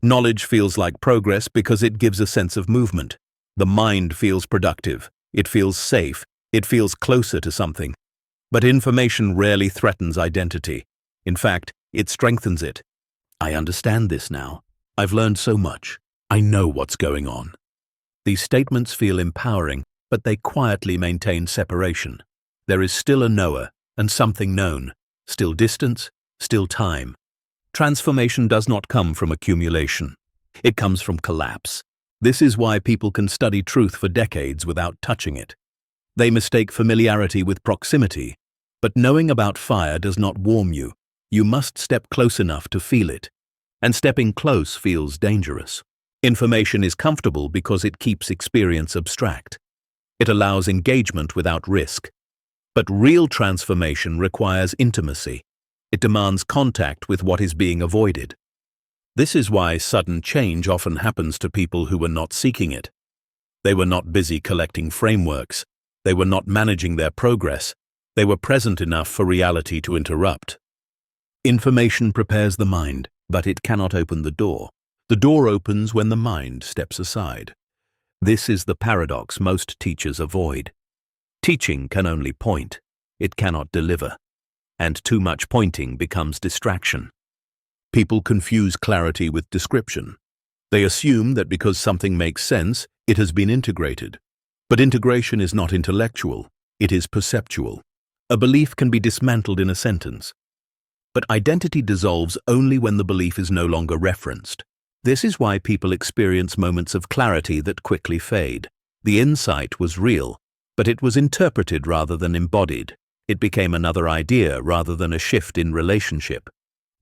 Knowledge feels like progress because it gives a sense of movement. The mind feels productive. It feels safe. It feels closer to something. But information rarely threatens identity. In fact, it strengthens it. I understand this now. I've learned so much. I know what's going on. These statements feel empowering, but they quietly maintain separation. There is still a knower and something known, still distance, still time. Transformation does not come from accumulation. It comes from collapse. This is why people can study truth for decades without touching it. They mistake familiarity with proximity, but knowing about fire does not warm you. You must step close enough to feel it, and stepping close feels dangerous. Information is comfortable because it keeps experience abstract. It allows engagement without risk. But real transformation requires intimacy. It demands contact with what is being avoided. This is why sudden change often happens to people who were not seeking it. They were not busy collecting frameworks. They were not managing their progress. They were present enough for reality to interrupt. Information prepares the mind, but it cannot open the door. The door opens when the mind steps aside. This is the paradox most teachers avoid. Teaching can only point. It cannot deliver. And too much pointing becomes distraction. People confuse clarity with description. They assume that because something makes sense, it has been integrated. But integration is not intellectual. It is perceptual. A belief can be dismantled in a sentence. But identity dissolves only when the belief is no longer referenced. This is why people experience moments of clarity that quickly fade. The insight was real, but it was interpreted rather than embodied. It became another idea rather than a shift in relationship.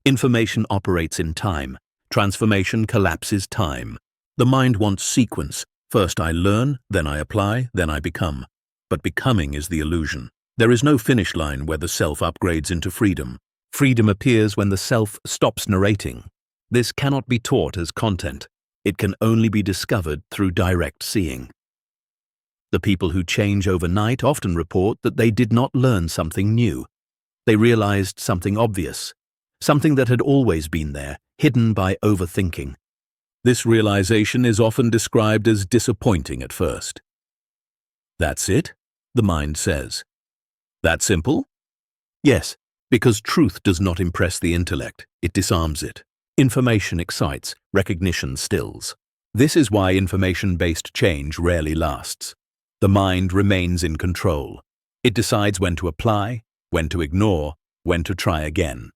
Information operates in time. Transformation collapses time. The mind wants sequence, First I learn, then I apply, then I become. But becoming is the illusion. There is no finish line where the self upgrades into freedom. Freedom appears when the self stops narrating. This cannot be taught as content. It can only be discovered through direct seeing. The people who change overnight often report that they did not learn something new. They realized something obvious, something that had always been there, hidden by overthinking. This realization is often described as disappointing at first. That's it, the mind says. That simple? Yes, because truth does not impress the intellect, it disarms it. Information excites, recognition stills. This is why information-based change rarely lasts. The mind remains in control. It decides when to apply, when to ignore, when to try again.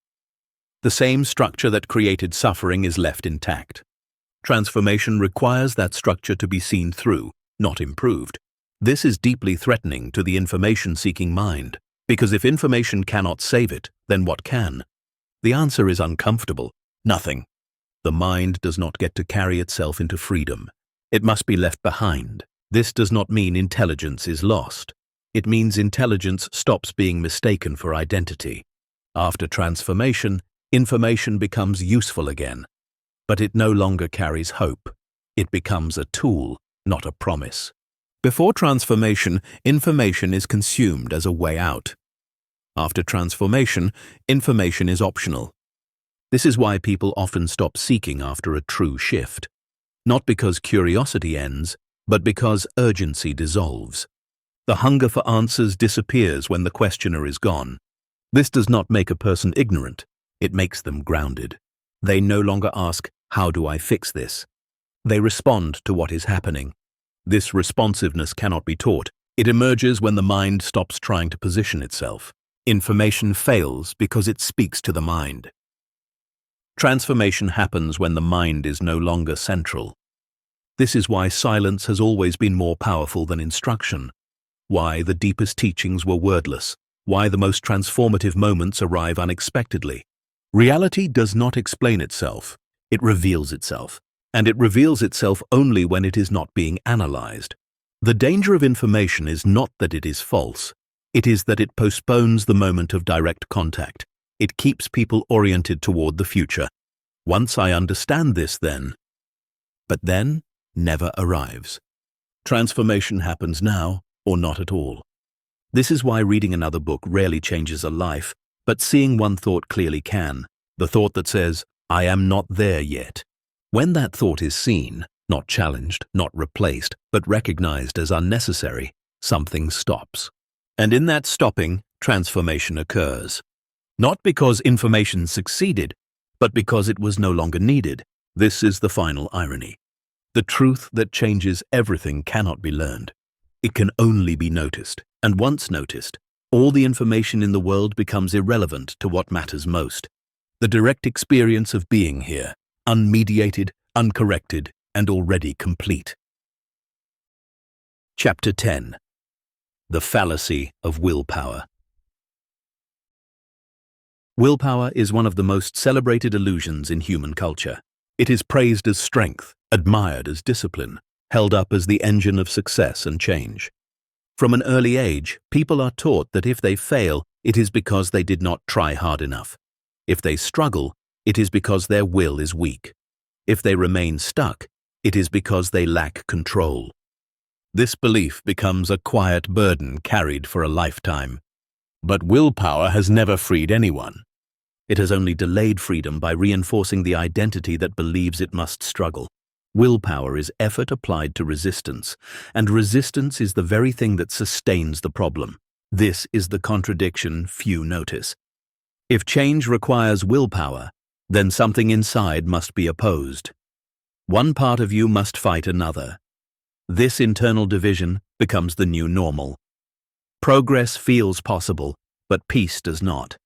The same structure that created suffering is left intact. Transformation requires that structure to be seen through, not improved. This is deeply threatening to the information-seeking mind, because if information cannot save it, then what can? The answer is uncomfortable. Nothing. The mind does not get to carry itself into freedom. It must be left behind. This does not mean intelligence is lost. It means intelligence stops being mistaken for identity. After transformation, information becomes useful again. But it no longer carries hope. It becomes a tool, not a promise. Before transformation, information is consumed as a way out. After transformation, information is optional. This is why people often stop seeking after a true shift. Not because curiosity ends, but because urgency dissolves. The hunger for answers disappears when the questioner is gone. This does not make a person ignorant. It makes them grounded. They no longer ask, "How do I fix this?" They respond to what is happening. This responsiveness cannot be taught. It emerges when the mind stops trying to position itself. Information fails because it speaks to the mind. Transformation happens when the mind is no longer central. This is why silence has always been more powerful than instruction, why the deepest teachings were wordless, why the most transformative moments arrive unexpectedly. Reality does not explain itself, it reveals itself, and it reveals itself only when it is not being analyzed. The danger of information is not that it is false, it is that it postpones the moment of direct contact. It keeps people oriented toward the future. Once I understand this, then never arrives. Transformation happens now or not at all. This is why reading another book rarely changes a life, but seeing one thought clearly can, the thought that says, "I am not there yet." When that thought is seen, not challenged, not replaced, but recognized as unnecessary, something stops. And in that stopping, transformation occurs. Not because information succeeded, but because it was no longer needed. This is the final irony. The truth that changes everything cannot be learned. It can only be noticed, and once noticed, all the information in the world becomes irrelevant to what matters most. The direct experience of being here, unmediated, uncorrected, and already complete. Chapter 10. The Fallacy of Willpower. Willpower is one of the most celebrated illusions in human culture. It is praised as strength, admired as discipline, held up as the engine of success and change. From an early age, people are taught that if they fail, it is because they did not try hard enough. If they struggle, it is because their will is weak. If they remain stuck, it is because they lack control. This belief becomes a quiet burden carried for a lifetime. But willpower has never freed anyone. It has only delayed freedom by reinforcing the identity that believes it must struggle. Willpower is effort applied to resistance, and resistance is the very thing that sustains the problem. This is the contradiction few notice. If change requires willpower, then something inside must be opposed. One part of you must fight another. This internal division becomes the new normal. Progress feels possible, but peace does not.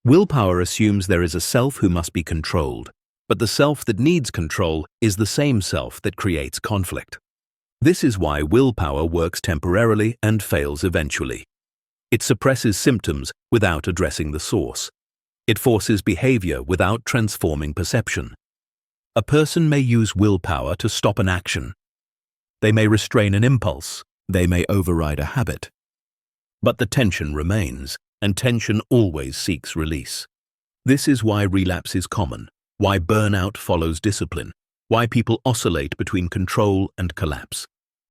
Willpower assumes there is a self who must be controlled, but the self that needs control is the same self that creates conflict. This is why willpower works temporarily and fails eventually. It suppresses symptoms without addressing the source. It forces behavior without transforming perception. A person may use willpower to stop an action. They may restrain an impulse. They may override a habit. But the tension remains, and tension always seeks release. This is why relapse is common, why burnout follows discipline, why people oscillate between control and collapse.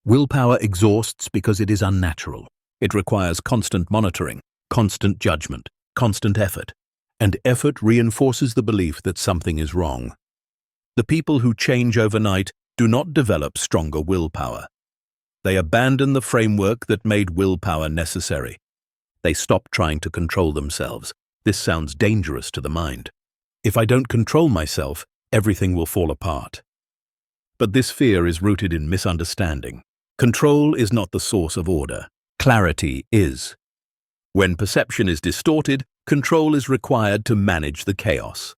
Willpower exhausts because it is unnatural. It requires constant monitoring, constant judgment, constant effort, and effort reinforces the belief that something is wrong. The people who change overnight do not develop stronger willpower. They abandon the framework that made willpower necessary. They stop trying to control themselves. This sounds dangerous to the mind. If I don't control myself, everything will fall apart. But this fear is rooted in misunderstanding. Control is not the source of order. Clarity is. When perception is distorted, control is required to manage the chaos.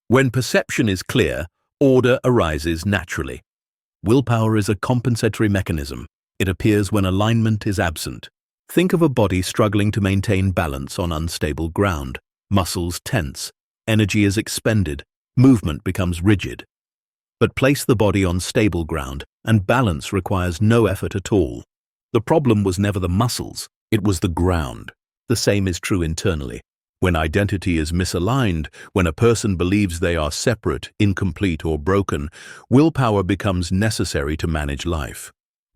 When perception is clear, order arises naturally. Willpower is a compensatory mechanism. It appears when alignment is absent. Think of a body struggling to maintain balance on unstable ground. Muscles tense, energy is expended, movement becomes rigid. But place the body on stable ground, and balance requires no effort at all. The problem was never the muscles, it was the ground. The same is true internally. When identity is misaligned, when a person believes they are separate, incomplete, or broken, willpower becomes necessary to manage life.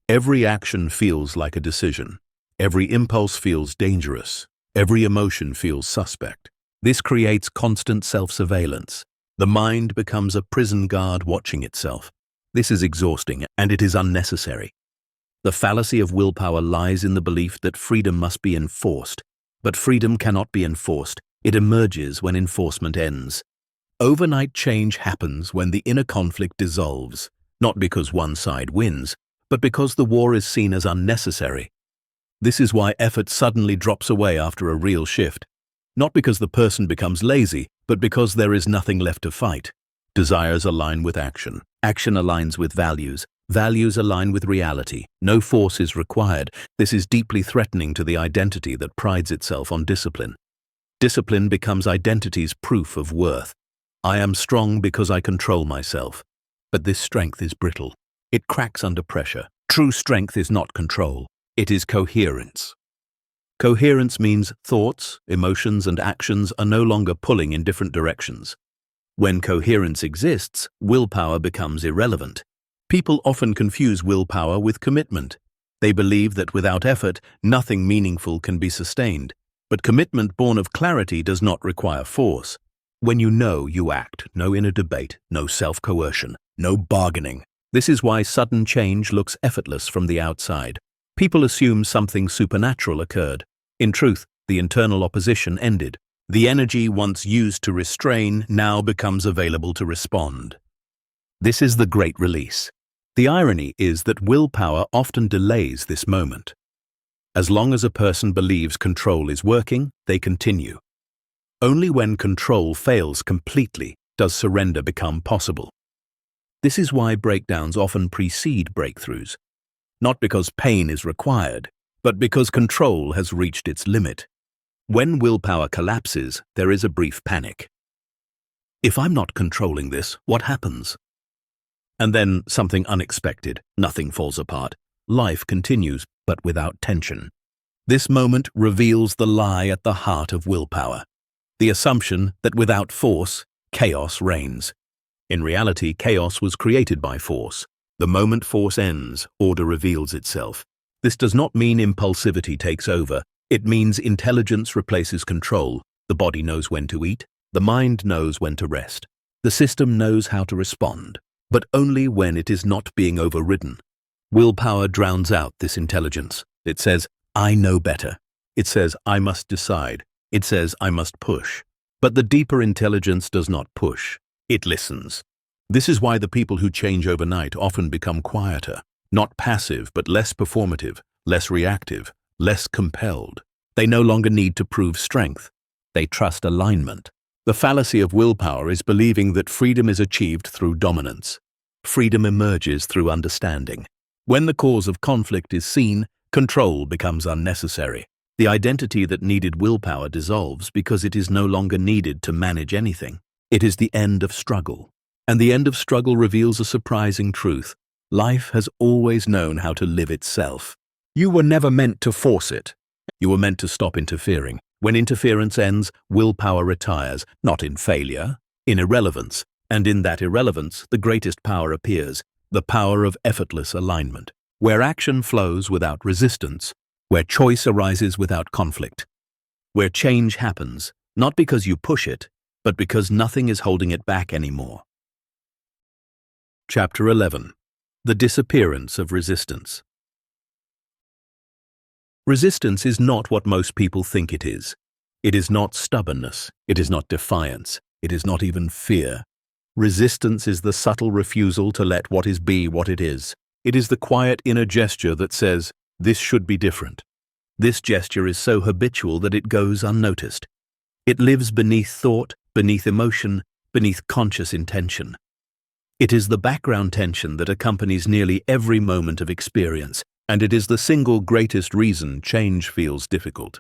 Every action feels like a decision. Every impulse feels dangerous. Every emotion feels suspect. This creates constant self-surveillance. The mind becomes a prison guard watching itself. This is exhausting, and it is unnecessary. The fallacy of willpower lies in the belief that freedom must be enforced. But freedom cannot be enforced. It emerges when enforcement ends. Overnight change happens when the inner conflict dissolves, not because one side wins, but because the war is seen as unnecessary. This is why effort suddenly drops away after a real shift. Not because the person becomes lazy, but because there is nothing left to fight. Desires align with action. Action aligns with values. Values align with reality. No force is required. This is deeply threatening to the identity that prides itself on discipline. Discipline becomes identity's proof of worth. I am strong because I control myself. But this strength is brittle. It cracks under pressure. True strength is not control. It is coherence. Coherence means thoughts, emotions, and actions are no longer pulling in different directions. When coherence exists, willpower becomes irrelevant. People often confuse willpower with commitment. They believe that without effort, nothing meaningful can be sustained. But commitment born of clarity does not require force. When you know, you act. No inner debate, no self-coercion, no bargaining. This is why sudden change looks effortless from the outside. People assume something supernatural occurred. In truth, the internal opposition ended. The energy once used to restrain now becomes available to respond. This is the great release. The irony is that willpower often delays this moment. As long as a person believes control is working, they continue. Only when control fails completely does surrender become possible. This is why breakdowns often precede breakthroughs. Not because pain is required, but because control has reached its limit. When willpower collapses, there is a brief panic. If I'm not controlling this, what happens? And then something unexpected. Nothing falls apart. Life continues, but without tension. This moment reveals the lie at the heart of willpower. The assumption that without force, chaos reigns. In reality, chaos was created by force. The moment force ends, order reveals itself. This does not mean impulsivity takes over. It means intelligence replaces control. The body knows when to eat. The mind knows when to rest. The system knows how to respond, but only when it is not being overridden. Willpower drowns out this intelligence. It says, I know better. It says, I must decide. It says, I must push. But the deeper intelligence does not push. It listens. This is why the people who change overnight often become quieter, not passive, but less performative, less reactive, less compelled. They no longer need to prove strength. They trust alignment. The fallacy of willpower is believing that freedom is achieved through dominance. Freedom emerges through understanding. When the cause of conflict is seen, control becomes unnecessary. The identity that needed willpower dissolves because it is no longer needed to manage anything. It is the end of struggle. And the end of struggle reveals a surprising truth. Life has always known how to live itself. You were never meant to force it. You were meant to stop interfering. When interference ends, willpower retires, not in failure, in irrelevance. And in that irrelevance, the greatest power appears, the power of effortless alignment, where action flows without resistance, where choice arises without conflict, where change happens, not because you push it, but because nothing is holding it back anymore. Chapter 11. The disappearance of resistance. Resistance is not what most people think it is. It is not stubbornness. It is not defiance. It is not even fear. Resistance is the subtle refusal to let what is be what it is. It is the quiet inner gesture that says, this should be different. This gesture is so habitual that it goes unnoticed. It lives beneath thought, beneath emotion, beneath conscious intention. It is the background tension that accompanies nearly every moment of experience, and it is the single greatest reason change feels difficult.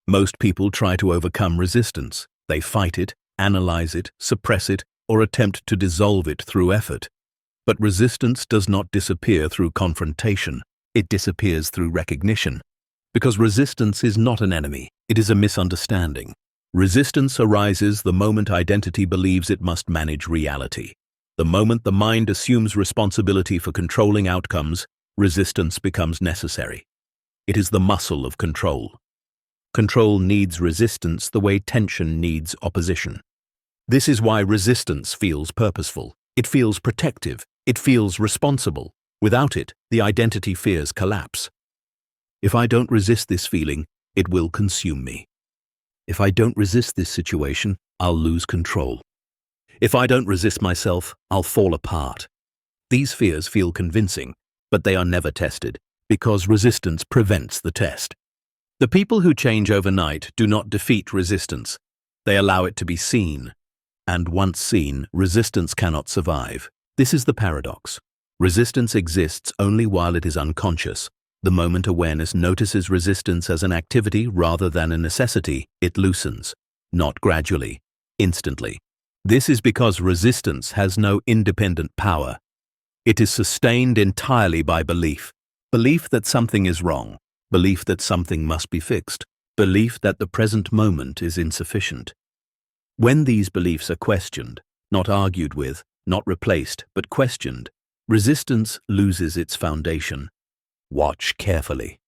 Most people try to overcome resistance. They fight it, analyze it, suppress it, or attempt to dissolve it through effort. But resistance does not disappear through confrontation. It disappears through recognition. Because resistance is not an enemy, it is a misunderstanding. Resistance arises the moment identity believes it must manage reality. The moment the mind assumes responsibility for controlling outcomes, resistance becomes necessary. It is the muscle of control. Control needs resistance the way tension needs opposition. This is why resistance feels purposeful. It feels protective. It feels responsible. Without it, the identity fears collapse. If I don't resist this feeling, it will consume me. If I don't resist this situation, I'll lose control. If I don't resist myself, I'll fall apart. These fears feel convincing, but they are never tested, because resistance prevents the test. The people who change overnight do not defeat resistance. They allow it to be seen. And once seen, resistance cannot survive. This is the paradox. Resistance exists only while it is unconscious. The moment awareness notices resistance as an activity rather than a necessity, it loosens. Not gradually, instantly. This is because resistance has no independent power. It is sustained entirely by belief. Belief that something is wrong. Belief that something must be fixed. Belief that the present moment is insufficient. When these beliefs are questioned, not argued with, not replaced, but questioned, resistance loses its foundation. Watch carefully.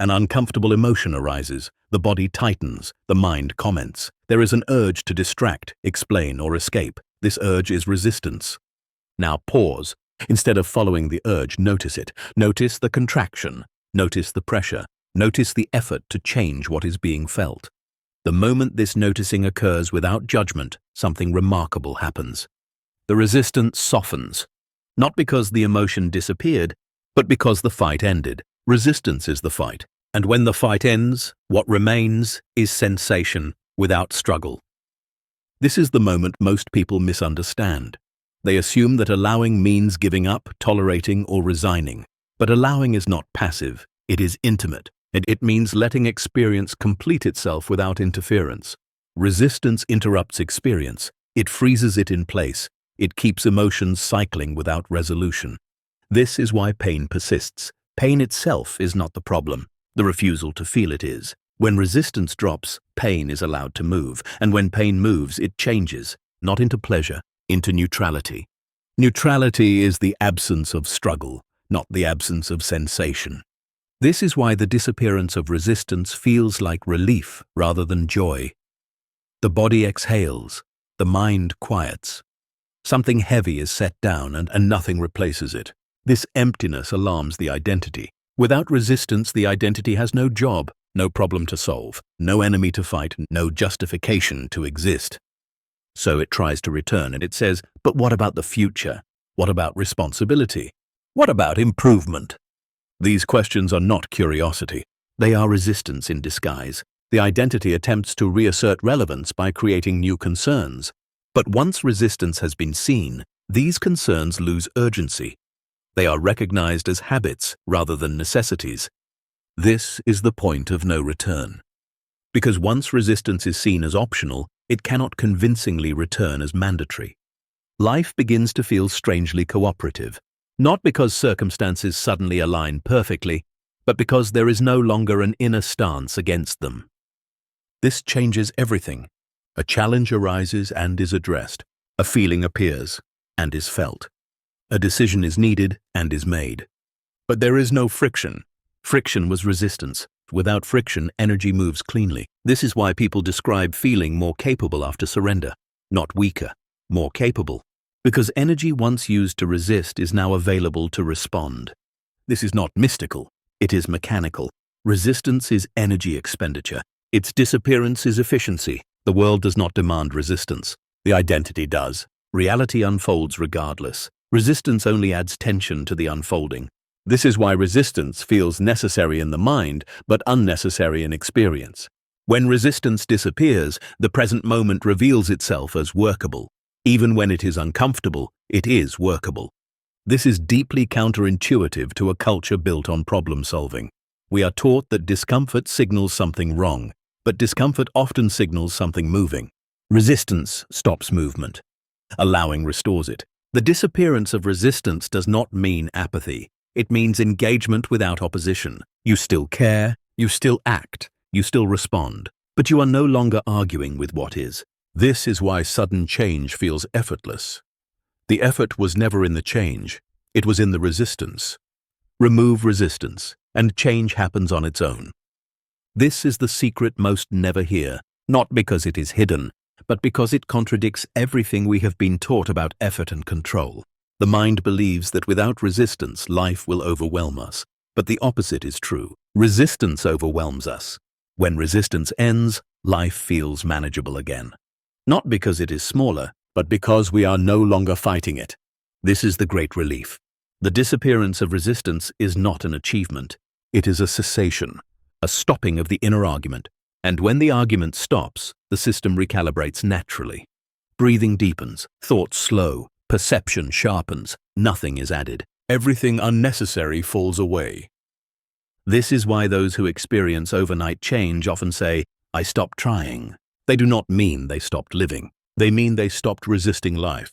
An uncomfortable emotion arises, the body tightens, the mind comments. There is an urge to distract, explain, or escape. This urge is resistance. Now pause. Instead of following the urge, notice it. Notice the contraction. Notice the pressure. Notice the effort to change what is being felt. The moment this noticing occurs without judgment, something remarkable happens. The resistance softens. Not because the emotion disappeared, but because the fight ended. Resistance is the fight. And when the fight ends, what remains is sensation without struggle. This is the moment most people misunderstand. They assume that allowing means giving up, tolerating, or resigning. But allowing is not passive. It is intimate. It means letting experience complete itself without interference. Resistance interrupts experience. It freezes it in place. It keeps emotions cycling without resolution. This is why pain persists. Pain itself is not the problem. The refusal to feel it is. When resistance drops, pain is allowed to move. And when pain moves, it changes, not into pleasure, into neutrality. Neutrality is the absence of struggle, not the absence of sensation. This is why the disappearance of resistance feels like relief rather than joy. The body exhales, the mind quiets. Something heavy is set down and nothing replaces it. This emptiness alarms the identity. Without resistance, the identity has no job, no problem to solve, no enemy to fight, no justification to exist. So it tries to return and it says, but what about the future? What about responsibility? What about improvement? These questions are not curiosity. They are resistance in disguise. The identity attempts to reassert relevance by creating new concerns. But once resistance has been seen, these concerns lose urgency. They are recognized as habits rather than necessities. This is the point of no return. Because once resistance is seen as optional, it cannot convincingly return as mandatory. Life begins to feel strangely cooperative. Not because circumstances suddenly align perfectly, but because there is no longer an inner stance against them. This changes everything. A challenge arises and is addressed. A feeling appears and is felt. A decision is needed and is made. But there is no friction. Friction was resistance. Without friction, energy moves cleanly. This is why people describe feeling more capable after surrender, not weaker, more capable. Because energy once used to resist is now available to respond. This is not mystical, it is mechanical. Resistance is energy expenditure. Its disappearance is efficiency. The world does not demand resistance. The identity does. Reality unfolds regardless. Resistance only adds tension to the unfolding. This is why resistance feels necessary in the mind, but unnecessary in experience. When resistance disappears, the present moment reveals itself as workable. Even when it is uncomfortable, it is workable. This is deeply counterintuitive to a culture built on problem solving. We are taught that discomfort signals something wrong, but discomfort often signals something moving. Resistance stops movement. Allowing restores it. The disappearance of resistance does not mean apathy. It means engagement without opposition. You still care, you still act, you still respond, but you are no longer arguing with what is. This is why sudden change feels effortless. The effort was never in the change, it was in the resistance. Remove resistance, and change happens on its own. This is the secret most never hear, not because it is hidden, but because it contradicts everything we have been taught about effort and control. The mind believes that without resistance, life will overwhelm us. But the opposite is true. Resistance overwhelms us. When resistance ends, life feels manageable again. Not because it is smaller, but because we are no longer fighting it. This is the great relief. The disappearance of resistance is not an achievement. It is a cessation, a stopping of the inner argument. And when the argument stops, the system recalibrates naturally. Breathing deepens, thoughts slow, perception sharpens, nothing is added. Everything unnecessary falls away. This is why those who experience overnight change often say, "I stopped trying." They do not mean they stopped living. They mean they stopped resisting life.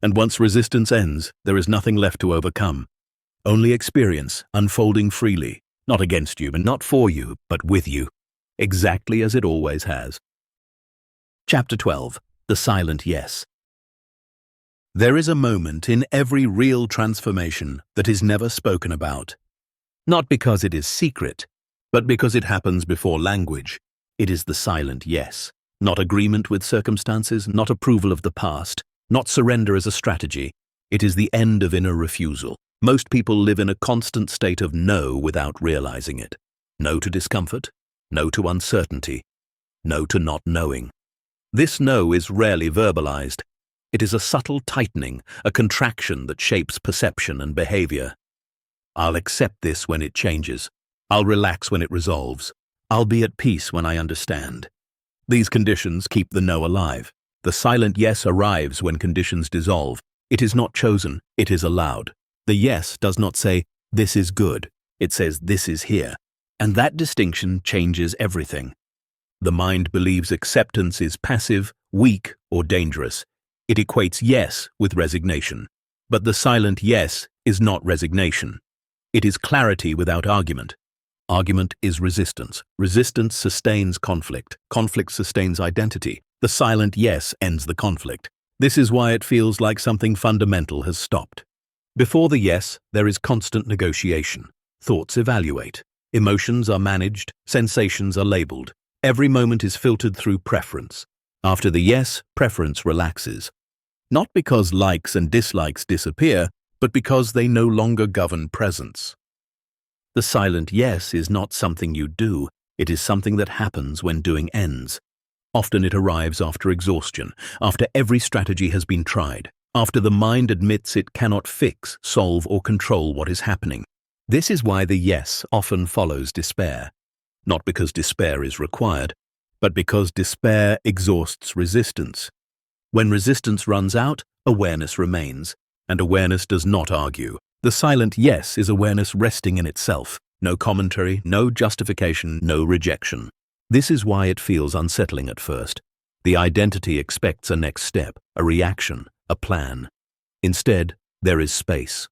And once resistance ends, there is nothing left to overcome. Only experience unfolding freely, not against you and not for you, but with you, exactly as it always has. Chapter 12. The Silent Yes. There is a moment in every real transformation that is never spoken about. Not because it is secret, but because it happens before language. It is the silent yes. Not agreement with circumstances, not approval of the past, not surrender as a strategy. It is the end of inner refusal. Most people live in a constant state of no without realizing it. No to discomfort, no to uncertainty, no to not knowing. This no is rarely verbalized. It is a subtle tightening, a contraction that shapes perception and behavior. I'll accept this when it changes. I'll relax when it resolves. I'll be at peace when I understand. These conditions keep the no alive. The silent yes arrives when conditions dissolve. It is not chosen, it is allowed. The yes does not say, "This is good." It says, "This is here." And that distinction changes everything. The mind believes acceptance is passive, weak, or dangerous. It equates yes with resignation. But the silent yes is not resignation. It is clarity without argument. Argument is resistance. Resistance sustains conflict. Conflict sustains identity. The silent yes ends the conflict. This is why it feels like something fundamental has stopped. Before the yes, there is constant negotiation. Thoughts evaluate. Emotions are managed. Sensations are labeled. Every moment is filtered through preference. After the yes, preference relaxes. Not because likes and dislikes disappear, but because they no longer govern presence. The silent yes is not something you do, it is something that happens when doing ends. Often it arrives after exhaustion, after every strategy has been tried, after the mind admits it cannot fix, solve, or control what is happening. This is why the yes often follows despair. Not because despair is required, but because despair exhausts resistance. When resistance runs out, awareness remains, and awareness does not argue. The silent yes is awareness resting in itself. No commentary, no justification, no rejection. This is why it feels unsettling at first. The identity expects a next step, a reaction, a plan. Instead, there is space.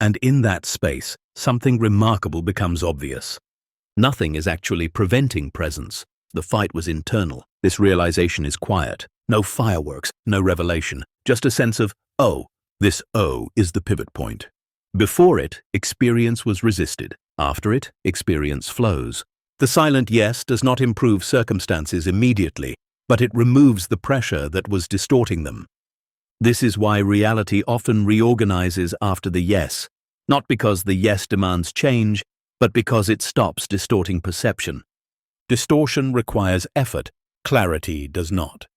And in that space, something remarkable becomes obvious. Nothing is actually preventing presence. The fight was internal. This realization is quiet. No fireworks, no revelation, just a sense of, oh, this oh is the pivot point. Before it, experience was resisted. After it, experience flows. The silent yes does not improve circumstances immediately, but it removes the pressure that was distorting them. This is why reality often reorganizes after the yes, not because the yes demands change, but because it stops distorting perception. Distortion requires effort, clarity does not.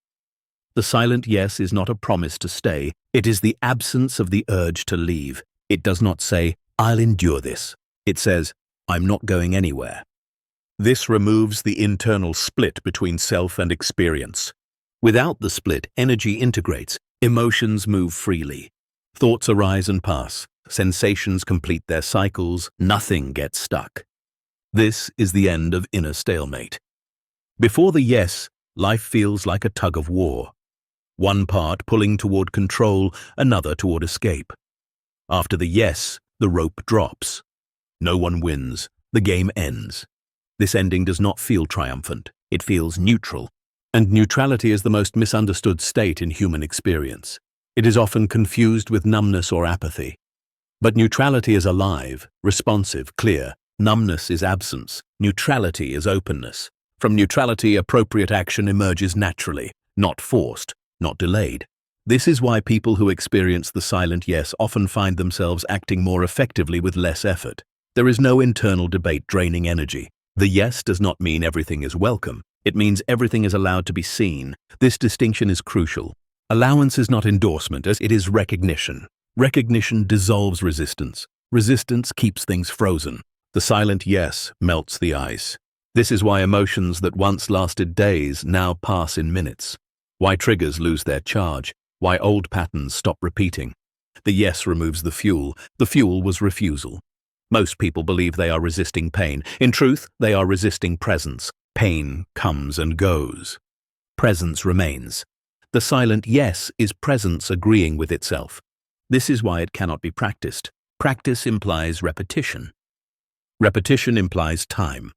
The silent yes is not a promise to stay, it is the absence of the urge to leave. It does not say, I'll endure this. It says, I'm not going anywhere. This removes the internal split between self and experience. Without the split, energy integrates, emotions move freely. Thoughts arise and pass, sensations complete their cycles, nothing gets stuck. This is the end of inner stalemate. Before the yes, life feels like a tug of war. One part pulling toward control, another toward escape. After the yes, the rope drops. No one wins. The game ends. This ending does not feel triumphant. It feels neutral. And neutrality is the most misunderstood state in human experience. It is often confused with numbness or apathy. But neutrality is alive, responsive, clear. Numbness is absence. Neutrality is openness. From neutrality, appropriate action emerges naturally, not forced, not delayed. This is why people who experience the silent yes often find themselves acting more effectively with less effort. There is no internal debate draining energy. The yes does not mean everything is welcome. It means everything is allowed to be seen. This distinction is crucial. Allowance is not endorsement, as it is recognition. Recognition dissolves resistance. Resistance keeps things frozen. The silent yes melts the ice. This is why emotions that once lasted days now pass in minutes. Why triggers lose their charge. Why old patterns stop repeating. The yes removes the fuel. The fuel was refusal. Most people believe they are resisting pain. In truth, they are resisting presence. Pain comes and goes. Presence remains. The silent yes is presence agreeing with itself. This is why it cannot be practiced. Practice implies repetition. Repetition implies time.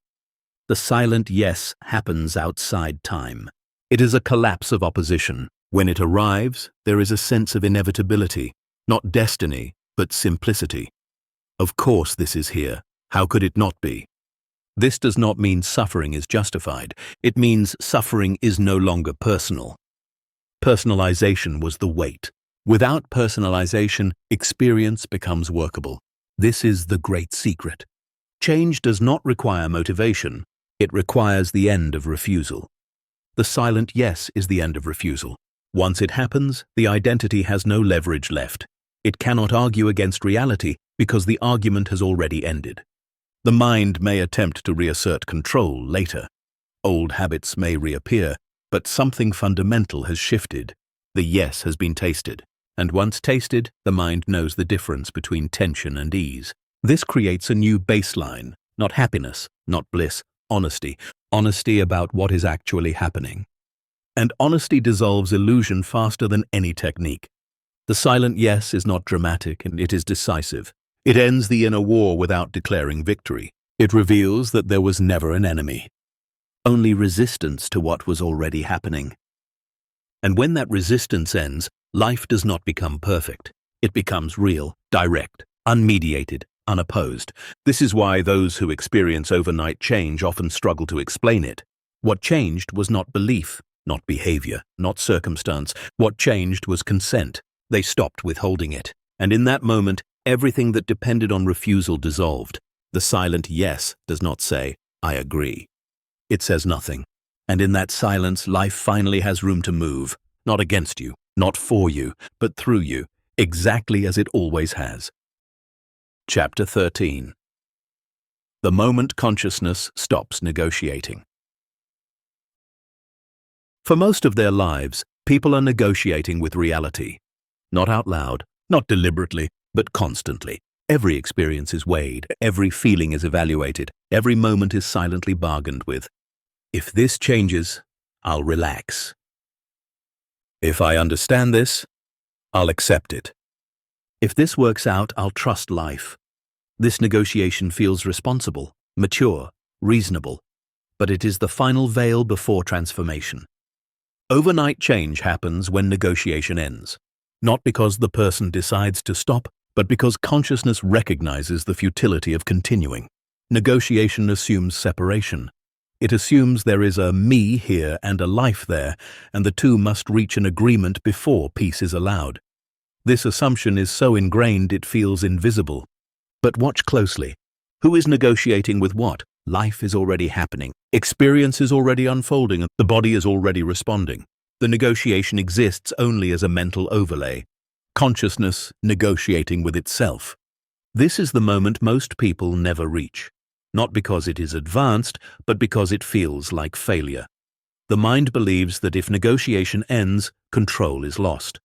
The silent yes happens outside time. It is a collapse of opposition. When it arrives, there is a sense of inevitability, not destiny, but simplicity. Of course this is here. How could it not be? This does not mean suffering is justified. It means suffering is no longer personal. Personalization was the weight. Without personalization, experience becomes workable. This is the great secret. Change does not require motivation. It requires the end of refusal. The silent yes is the end of refusal. Once it happens, the identity has no leverage left. It cannot argue against reality because the argument has already ended. The mind may attempt to reassert control later. Old habits may reappear, but something fundamental has shifted. The yes has been tasted. And once tasted, the mind knows the difference between tension and ease. This creates a new baseline, not happiness, not bliss, honesty. Honesty about what is actually happening. And honesty dissolves illusion faster than any technique. The silent yes is not dramatic, and it is decisive. It ends the inner war without declaring victory. It reveals that there was never an enemy, only resistance to what was already happening. And when that resistance ends, life does not become perfect. It becomes real, direct, unmediated, unopposed. This is why those who experience overnight change often struggle to explain it. What changed was not belief, not behavior, not circumstance. What changed was consent. They stopped withholding it. And in that moment, everything that depended on refusal dissolved. The silent yes does not say, I agree. It says nothing. And in that silence, life finally has room to move, not against you, not for you, but through you, exactly as it always has. Chapter 13. The moment consciousness stops negotiating. For most of their lives, people are negotiating with reality. Not out loud, not deliberately, but constantly. Every experience is weighed, every feeling is evaluated, every moment is silently bargained with. If this changes, I'll relax. If I understand this, I'll accept it. If this works out, I'll trust life. This negotiation feels responsible, mature, reasonable, but it is the final veil before transformation. Overnight change happens when negotiation ends, not because the person decides to stop, but because consciousness recognizes the futility of continuing. Negotiation assumes separation. It assumes there is a me here and a life there, and the two must reach an agreement before peace is allowed. This assumption is so ingrained it feels invisible. But watch closely. Who is negotiating with what? Life is already happening. Experience is already unfolding, and the body is already responding. The negotiation exists only as a mental overlay. Consciousness negotiating with itself. This is the moment most people never reach. Not because it is advanced, but because it feels like failure. The mind believes that if negotiation ends, control is lost.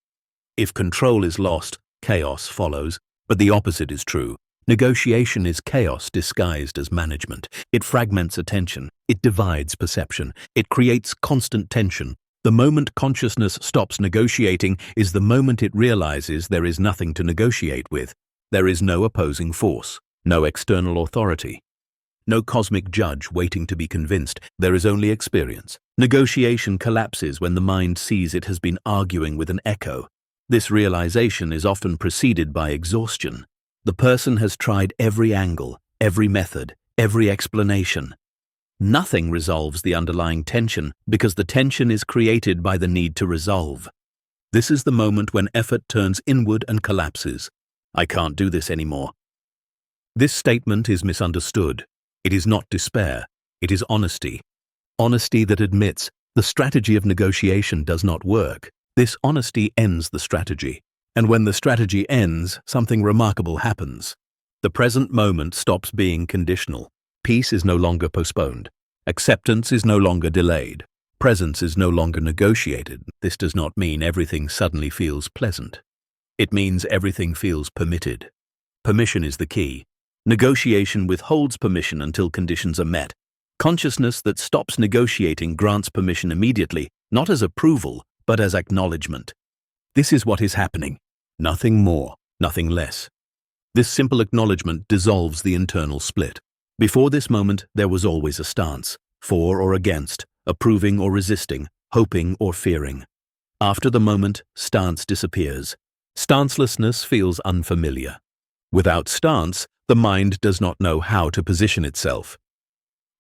If control is lost, chaos follows, but the opposite is true. Negotiation is chaos disguised as management. It fragments attention. It divides perception. It creates constant tension. The moment consciousness stops negotiating is the moment it realizes there is nothing to negotiate with. There is no opposing force, no external authority, no cosmic judge waiting to be convinced. There is only experience. Negotiation collapses when the mind sees it has been arguing with an echo. This realization is often preceded by exhaustion. The person has tried every angle, every method, every explanation. Nothing resolves the underlying tension because the tension is created by the need to resolve. This is the moment when effort turns inward and collapses. I can't do this anymore. This statement is misunderstood. It is not despair. It is honesty. Honesty that admits the strategy of negotiation does not work. This honesty ends the strategy. And when the strategy ends, something remarkable happens. The present moment stops being conditional. Peace is no longer postponed. Acceptance is no longer delayed. Presence is no longer negotiated. This does not mean everything suddenly feels pleasant. It means everything feels permitted. Permission is the key. Negotiation withholds permission until conditions are met. Consciousness that stops negotiating grants permission immediately, not as approval, but as acknowledgement. This is what is happening. Nothing more, nothing less. This simple acknowledgement dissolves the internal split. Before this moment, there was always a stance, for or against, approving or resisting, hoping or fearing. After the moment, stance disappears. Stancelessness feels unfamiliar. Without stance, the mind does not know how to position itself.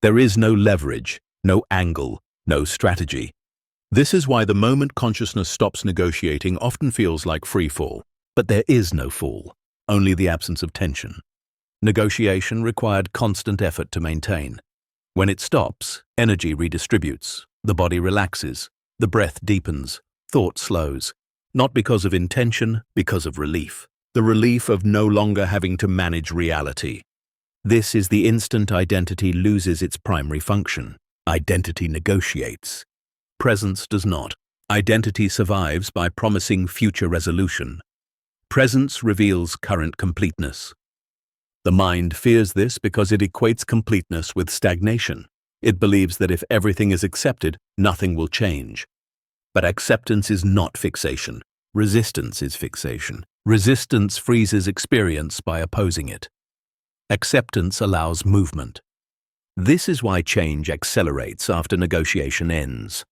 There is no leverage, no angle, no strategy. This is why the moment consciousness stops negotiating often feels like free fall. But there is no fall, only the absence of tension. Negotiation required constant effort to maintain. When it stops, energy redistributes, the body relaxes, the breath deepens, thought slows. Not because of intention, because of relief. The relief of no longer having to manage reality. This is the instant identity loses its primary function. Identity negotiates. Presence does not. Identity survives by promising future resolution. Presence reveals current completeness. The mind fears this because it equates completeness with stagnation. It believes that if everything is accepted, nothing will change. But acceptance is not fixation. Resistance is fixation. Resistance freezes experience by opposing it. Acceptance allows movement. This is why change accelerates after negotiation ends.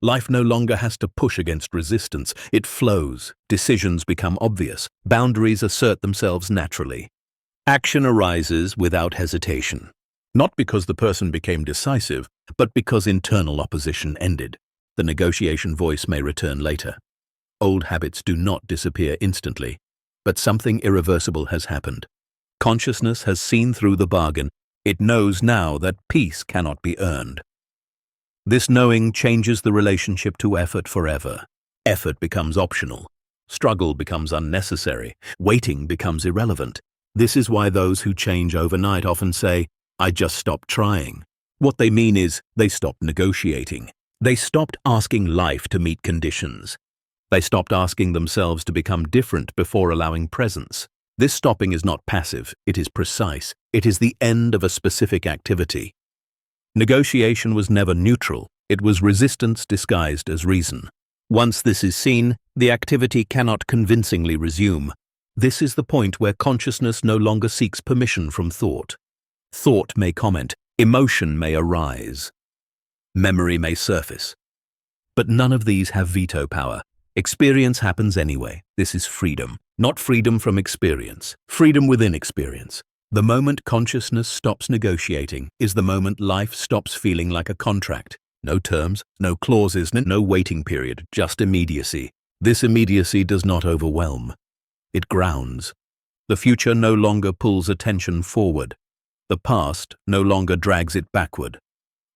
Life no longer has to push against resistance. It flows. Decisions become obvious. Boundaries assert themselves naturally. Action arises without hesitation. Not because the person became decisive, but because internal opposition ended. The negotiation voice may return later. Old habits do not disappear instantly, but something irreversible has happened. Consciousness has seen through the bargain. It knows now that peace cannot be earned. This knowing changes the relationship to effort forever. Effort becomes optional. Struggle becomes unnecessary. Waiting becomes irrelevant. This is why those who change overnight often say, "I just stopped trying." What they mean is they stopped negotiating. They stopped asking life to meet conditions. They stopped asking themselves to become different before allowing presence. This stopping is not passive, it is precise. It is the end of a specific activity. Negotiation was never neutral, it was resistance disguised as reason. Once this is seen, the activity cannot convincingly resume. This is the point where consciousness no longer seeks permission from thought. Thought may comment, emotion may arise, memory may surface. But none of these have veto power. Experience happens anyway. This is freedom, not freedom from experience, freedom within experience. The moment consciousness stops negotiating is the moment life stops feeling like a contract. No terms, no clauses, no waiting period, just immediacy. This immediacy does not overwhelm. It grounds. The future no longer pulls attention forward. The past no longer drags it backward.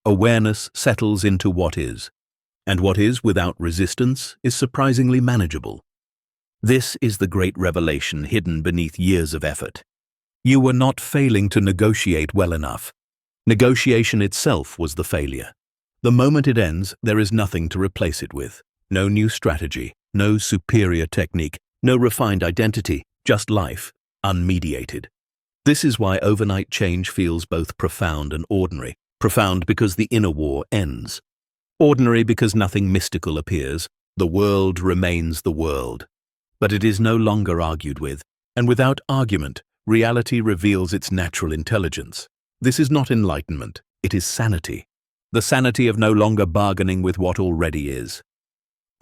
Awareness settles into what is. And what is without resistance is surprisingly manageable. This is the great revelation hidden beneath years of effort. You were not failing to negotiate well enough. Negotiation itself was the failure. The moment it ends, there is nothing to replace it with. No new strategy, no superior technique, no refined identity, just life, unmediated. This is why overnight change feels both profound and ordinary. Profound because the inner war ends. Ordinary because nothing mystical appears. The world remains the world. But it is no longer argued with, and without argument, reality reveals its natural intelligence. This is not enlightenment, it is sanity. The sanity of no longer bargaining with what already is.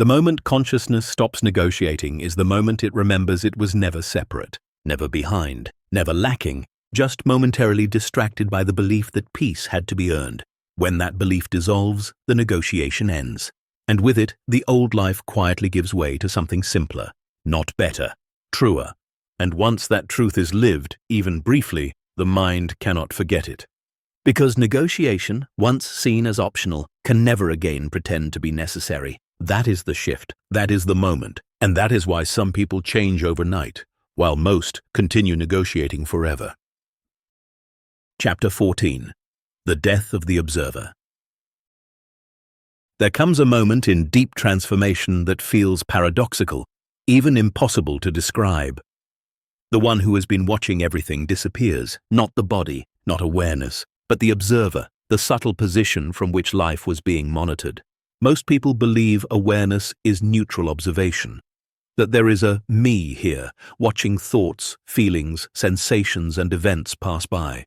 The moment consciousness stops negotiating is the moment it remembers it was never separate, never behind, never lacking, just momentarily distracted by the belief that peace had to be earned. When that belief dissolves, the negotiation ends. And with it, the old life quietly gives way to something simpler, not better, truer. And once that truth is lived, even briefly, the mind cannot forget it. Because negotiation, once seen as optional, can never again pretend to be necessary. That is the shift, that is the moment, and that is why some people change overnight, while most continue negotiating forever. Chapter 14. The Death of the Observer. There comes a moment in deep transformation that feels paradoxical, even impossible to describe. The one who has been watching everything disappears, not the body, not awareness, but the observer, the subtle position from which life was being monitored. Most people believe awareness is neutral observation, that there is a me here, watching thoughts, feelings, sensations, and events pass by.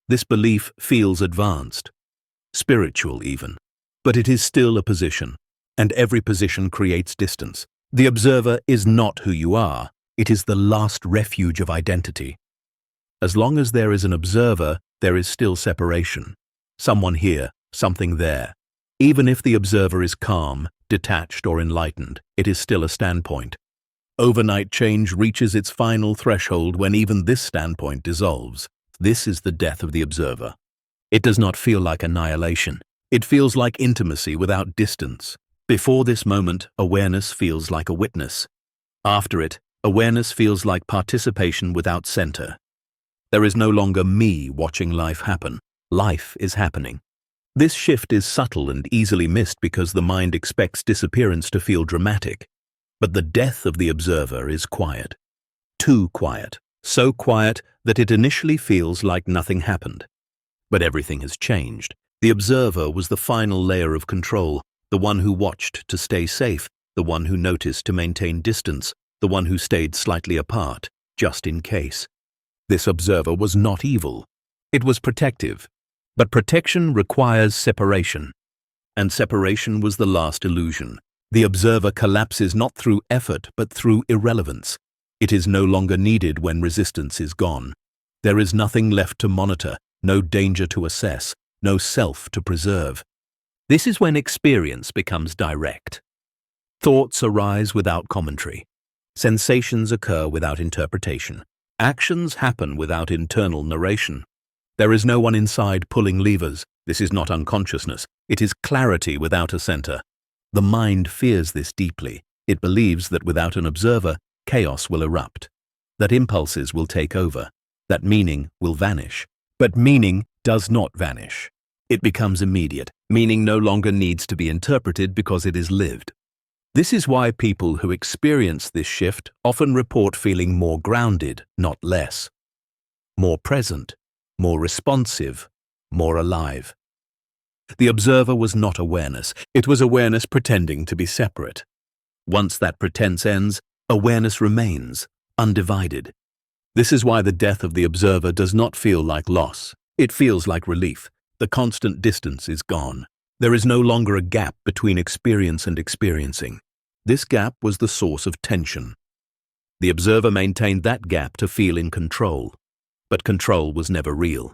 This belief feels advanced, spiritual even, but it is still a position, and every position creates distance. The observer is not who you are, it is the last refuge of identity. As long as there is an observer, there is still separation. Someone here, something there. Even if the observer is calm, detached, or enlightened, it is still a standpoint. Overnight change reaches its final threshold when even this standpoint dissolves. This is the death of the observer. It does not feel like annihilation. It feels like intimacy without distance. Before this moment, awareness feels like a witness. After it, awareness feels like participation without center. There is no longer me watching life happen. Life is happening. This shift is subtle and easily missed because the mind expects disappearance to feel dramatic. But the death of the observer is quiet. Too quiet. So quiet that it initially feels like nothing happened. But everything has changed. The observer was the final layer of control, the one who watched to stay safe, the one who noticed to maintain distance, the one who stayed slightly apart, just in case. This observer was not evil. It was protective. But protection requires separation. And separation was the last illusion. The observer collapses not through effort but through irrelevance. It is no longer needed when resistance is gone. There is nothing left to monitor, no danger to assess, no self to preserve. This is when experience becomes direct. Thoughts arise without commentary. Sensations occur without interpretation. Actions happen without internal narration. There is no one inside pulling levers. This is not unconsciousness. It is clarity without a center. The mind fears this deeply. It believes that without an observer, chaos will erupt, that impulses will take over, that meaning will vanish. But meaning does not vanish. It becomes immediate. Meaning no longer needs to be interpreted because it is lived. This is why people who experience this shift often report feeling more grounded, not less. More present, more responsive, more alive. The observer was not awareness. It was awareness pretending to be separate. Once that pretense ends, awareness remains, undivided. This is why the death of the observer does not feel like loss. It feels like relief. The constant distance is gone. There is no longer a gap between experience and experiencing. This gap was the source of tension. The observer maintained that gap to feel in control. But control was never real.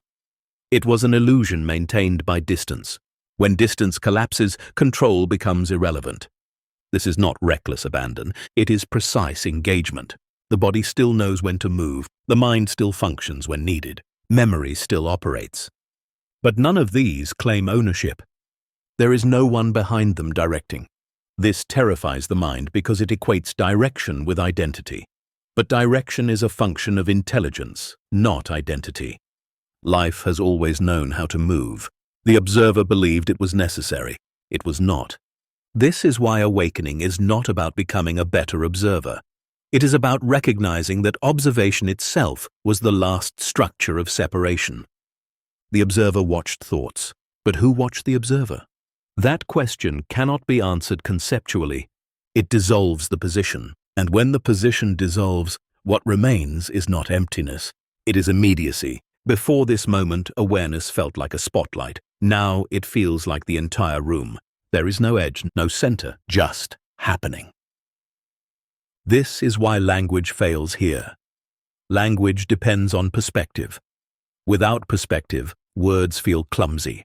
It was an illusion maintained by distance. When distance collapses, control becomes irrelevant. This is not reckless abandon. It is precise engagement. The body still knows when to move. The mind still functions when needed. Memory still operates. But none of these claim ownership. There is no one behind them directing. This terrifies the mind because it equates direction with identity. But direction is a function of intelligence, not identity. Life has always known how to move. The observer believed it was necessary. It was not. This is why awakening is not about becoming a better observer. It is about recognizing that observation itself was the last structure of separation. The observer watched thoughts, but who watched the observer? That question cannot be answered conceptually. It dissolves the position, and when the position dissolves, what remains is not emptiness. It is immediacy. Before this moment, awareness felt like a spotlight. Now it feels like the entire room. There is no edge, no center, just happening. This is why language fails here. Language depends on perspective. Without perspective, words feel clumsy.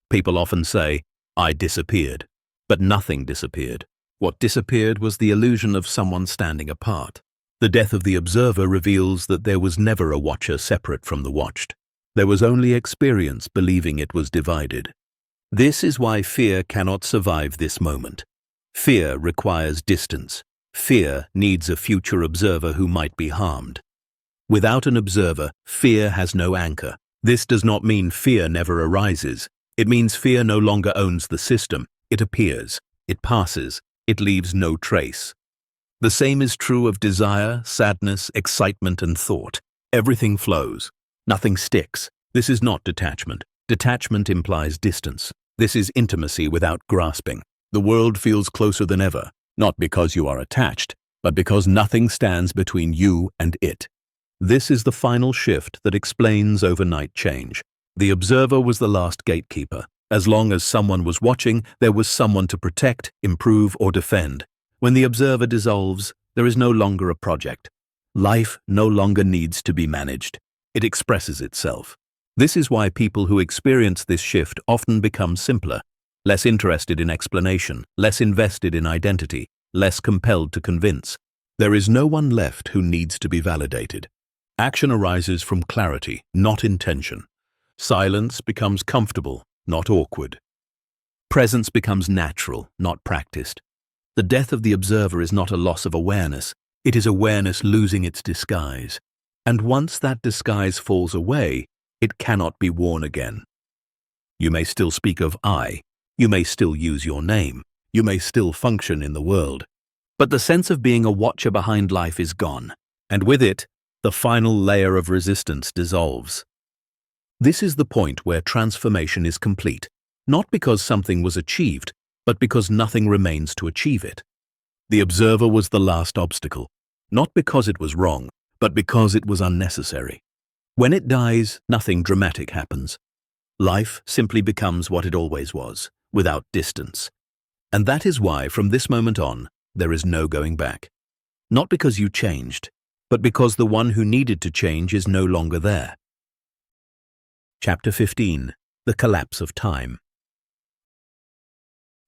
People often say, "I disappeared," but nothing disappeared. What disappeared was the illusion of someone standing apart. The death of the observer reveals that there was never a watcher separate from the watched. There was only experience believing it was divided. This is why fear cannot survive this moment. Fear requires distance. Fear needs a future observer who might be harmed. Without an observer, fear has no anchor. This does not mean fear never arises. It means fear no longer owns the system. It appears, it passes, it leaves no trace. The same is true of desire, sadness, excitement, and thought. Everything flows. Nothing sticks. This is not detachment. Detachment implies distance. This is intimacy without grasping. The world feels closer than ever, not because you are attached, but because nothing stands between you and it. This is the final shift that explains overnight change. The observer was the last gatekeeper. As long as someone was watching, there was someone to protect, improve, or defend. When the observer dissolves, there is no longer a project. Life no longer needs to be managed. It expresses itself. This is why people who experience this shift often become simpler, less interested in explanation, less invested in identity, less compelled to convince. There is no one left who needs to be validated. Action arises from clarity, not intention. Silence becomes comfortable, not awkward. Presence becomes natural, not practiced. The death of the observer is not a loss of awareness. It is awareness losing its disguise. And once that disguise falls away, it cannot be worn again. You may still speak of I. You may still use your name. You may still function in the world. But the sense of being a watcher behind life is gone. And with it, the final layer of resistance dissolves. This is the point where transformation is complete, not because something was achieved, but because nothing remains to achieve it. The observer was the last obstacle, not because it was wrong, but because it was unnecessary. When it dies, nothing dramatic happens. Life simply becomes what it always was, without distance. And that is why, from this moment on, there is no going back. Not because you changed, but because the one who needed to change is no longer there. Chapter 15. The Collapse of Time.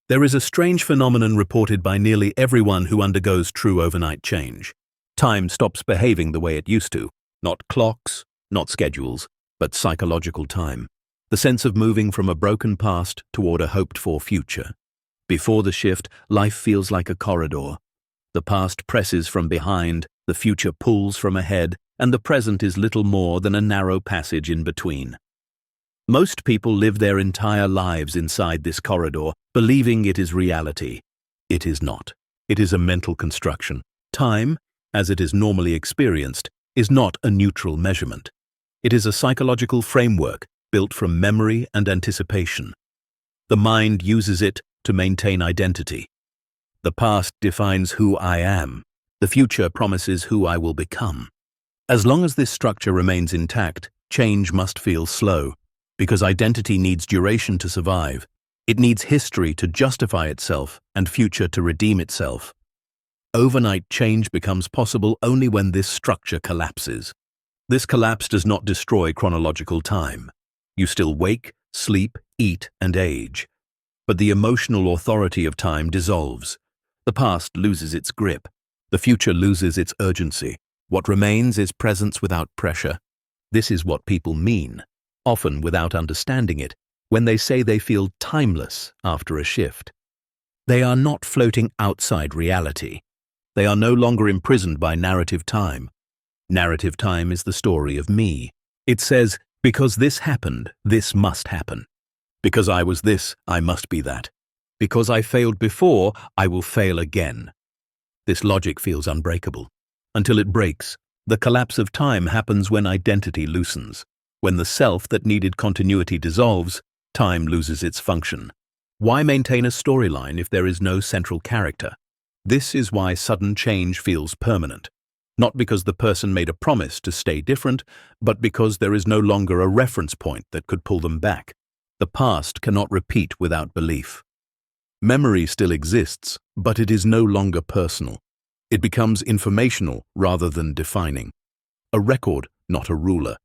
There is a strange phenomenon reported by nearly everyone who undergoes true overnight change. Time stops behaving the way it used to. Not clocks, not schedules, but psychological time. The sense of moving from a broken past toward a hoped-for future. Before the shift, life feels like a corridor. The past presses from behind, the future pulls from ahead, and the present is little more than a narrow passage in between. Most people live their entire lives inside this corridor, believing it is reality. It is not. It is a mental construction. Time, as it is normally experienced, is not a neutral measurement. It is a psychological framework built from memory and anticipation. The mind uses it to maintain identity. The past defines who I am. The future promises who I will become. As long as this structure remains intact, change must feel slow, because identity needs duration to survive. It needs history to justify itself and future to redeem itself. Overnight change becomes possible only when this structure collapses. This collapse does not destroy chronological time. You still wake, sleep, eat, and age. But the emotional authority of time dissolves. The past loses its grip. The future loses its urgency. What remains is presence without pressure. This is what people mean, often without understanding it, when they say they feel timeless after a shift. They are not floating outside reality. They are no longer imprisoned by narrative time. Narrative time is the story of me. It says, because this happened, this must happen. Because I was this, I must be that. Because I failed before, I will fail again. This logic feels unbreakable. Until it breaks, the collapse of time happens when identity loosens. When the self that needed continuity dissolves, time loses its function. Why maintain a storyline if there is no central character? This is why sudden change feels permanent. Not because the person made a promise to stay different, but because there is no longer a reference point that could pull them back. The past cannot repeat without belief. Memory still exists, but it is no longer personal. It becomes informational rather than defining. A record, not a ruler.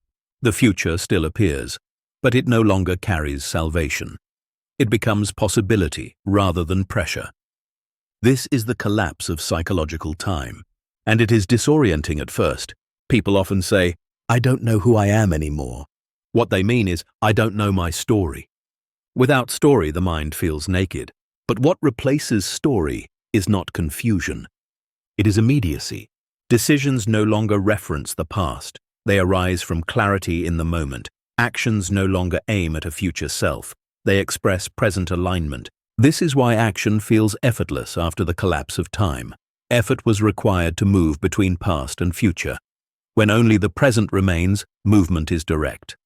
The future still appears, but it no longer carries salvation. It becomes possibility rather than pressure. This is the collapse of psychological time, and it is disorienting at first. People often say, "I don't know who I am anymore." What they mean is, "I don't know my story." Without story, the mind feels naked. But what replaces story is not confusion. It is immediacy. Decisions no longer reference the past. They arise from clarity in the moment. Actions no longer aim at a future self. They express present alignment. This is why action feels effortless after the collapse of time. Effort was required to move between past and future. When only the present remains, movement is direct.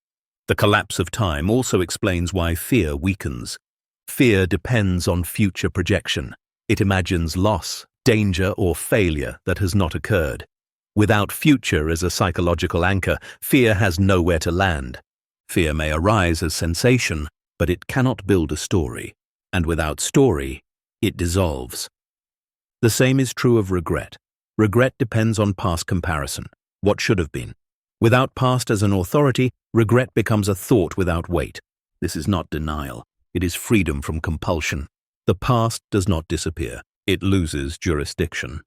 The collapse of time also explains why fear weakens. Fear depends on future projection. It imagines loss, danger, or failure that has not occurred. Without future as a psychological anchor, fear has nowhere to land. Fear may arise as sensation, but it cannot build a story. And without story, it dissolves. The same is true of regret. Regret depends on past comparison, what should have been. Without past as an authority, regret becomes a thought without weight. This is not denial. It is freedom from compulsion. The past does not disappear. It loses jurisdiction.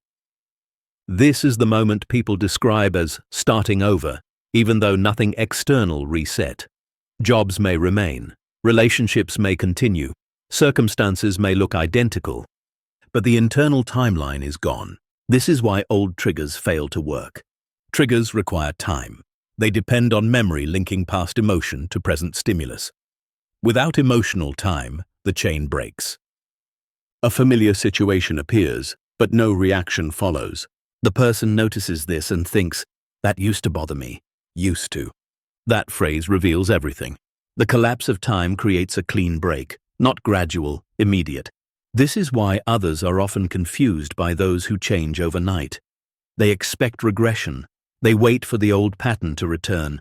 This is the moment people describe as starting over, even though nothing external reset. Jobs may remain. Relationships may continue. Circumstances may look identical. But the internal timeline is gone. This is why old triggers fail to work. Triggers require time. They depend on memory linking past emotion to present stimulus. Without emotional time, the chain breaks. A familiar situation appears, but no reaction follows. The person notices this and thinks, "That used to bother me." Used to. That phrase reveals everything. The collapse of time creates a clean break, not gradual, immediate. This is why others are often confused by those who change overnight. They expect regression. They wait for the old pattern to return.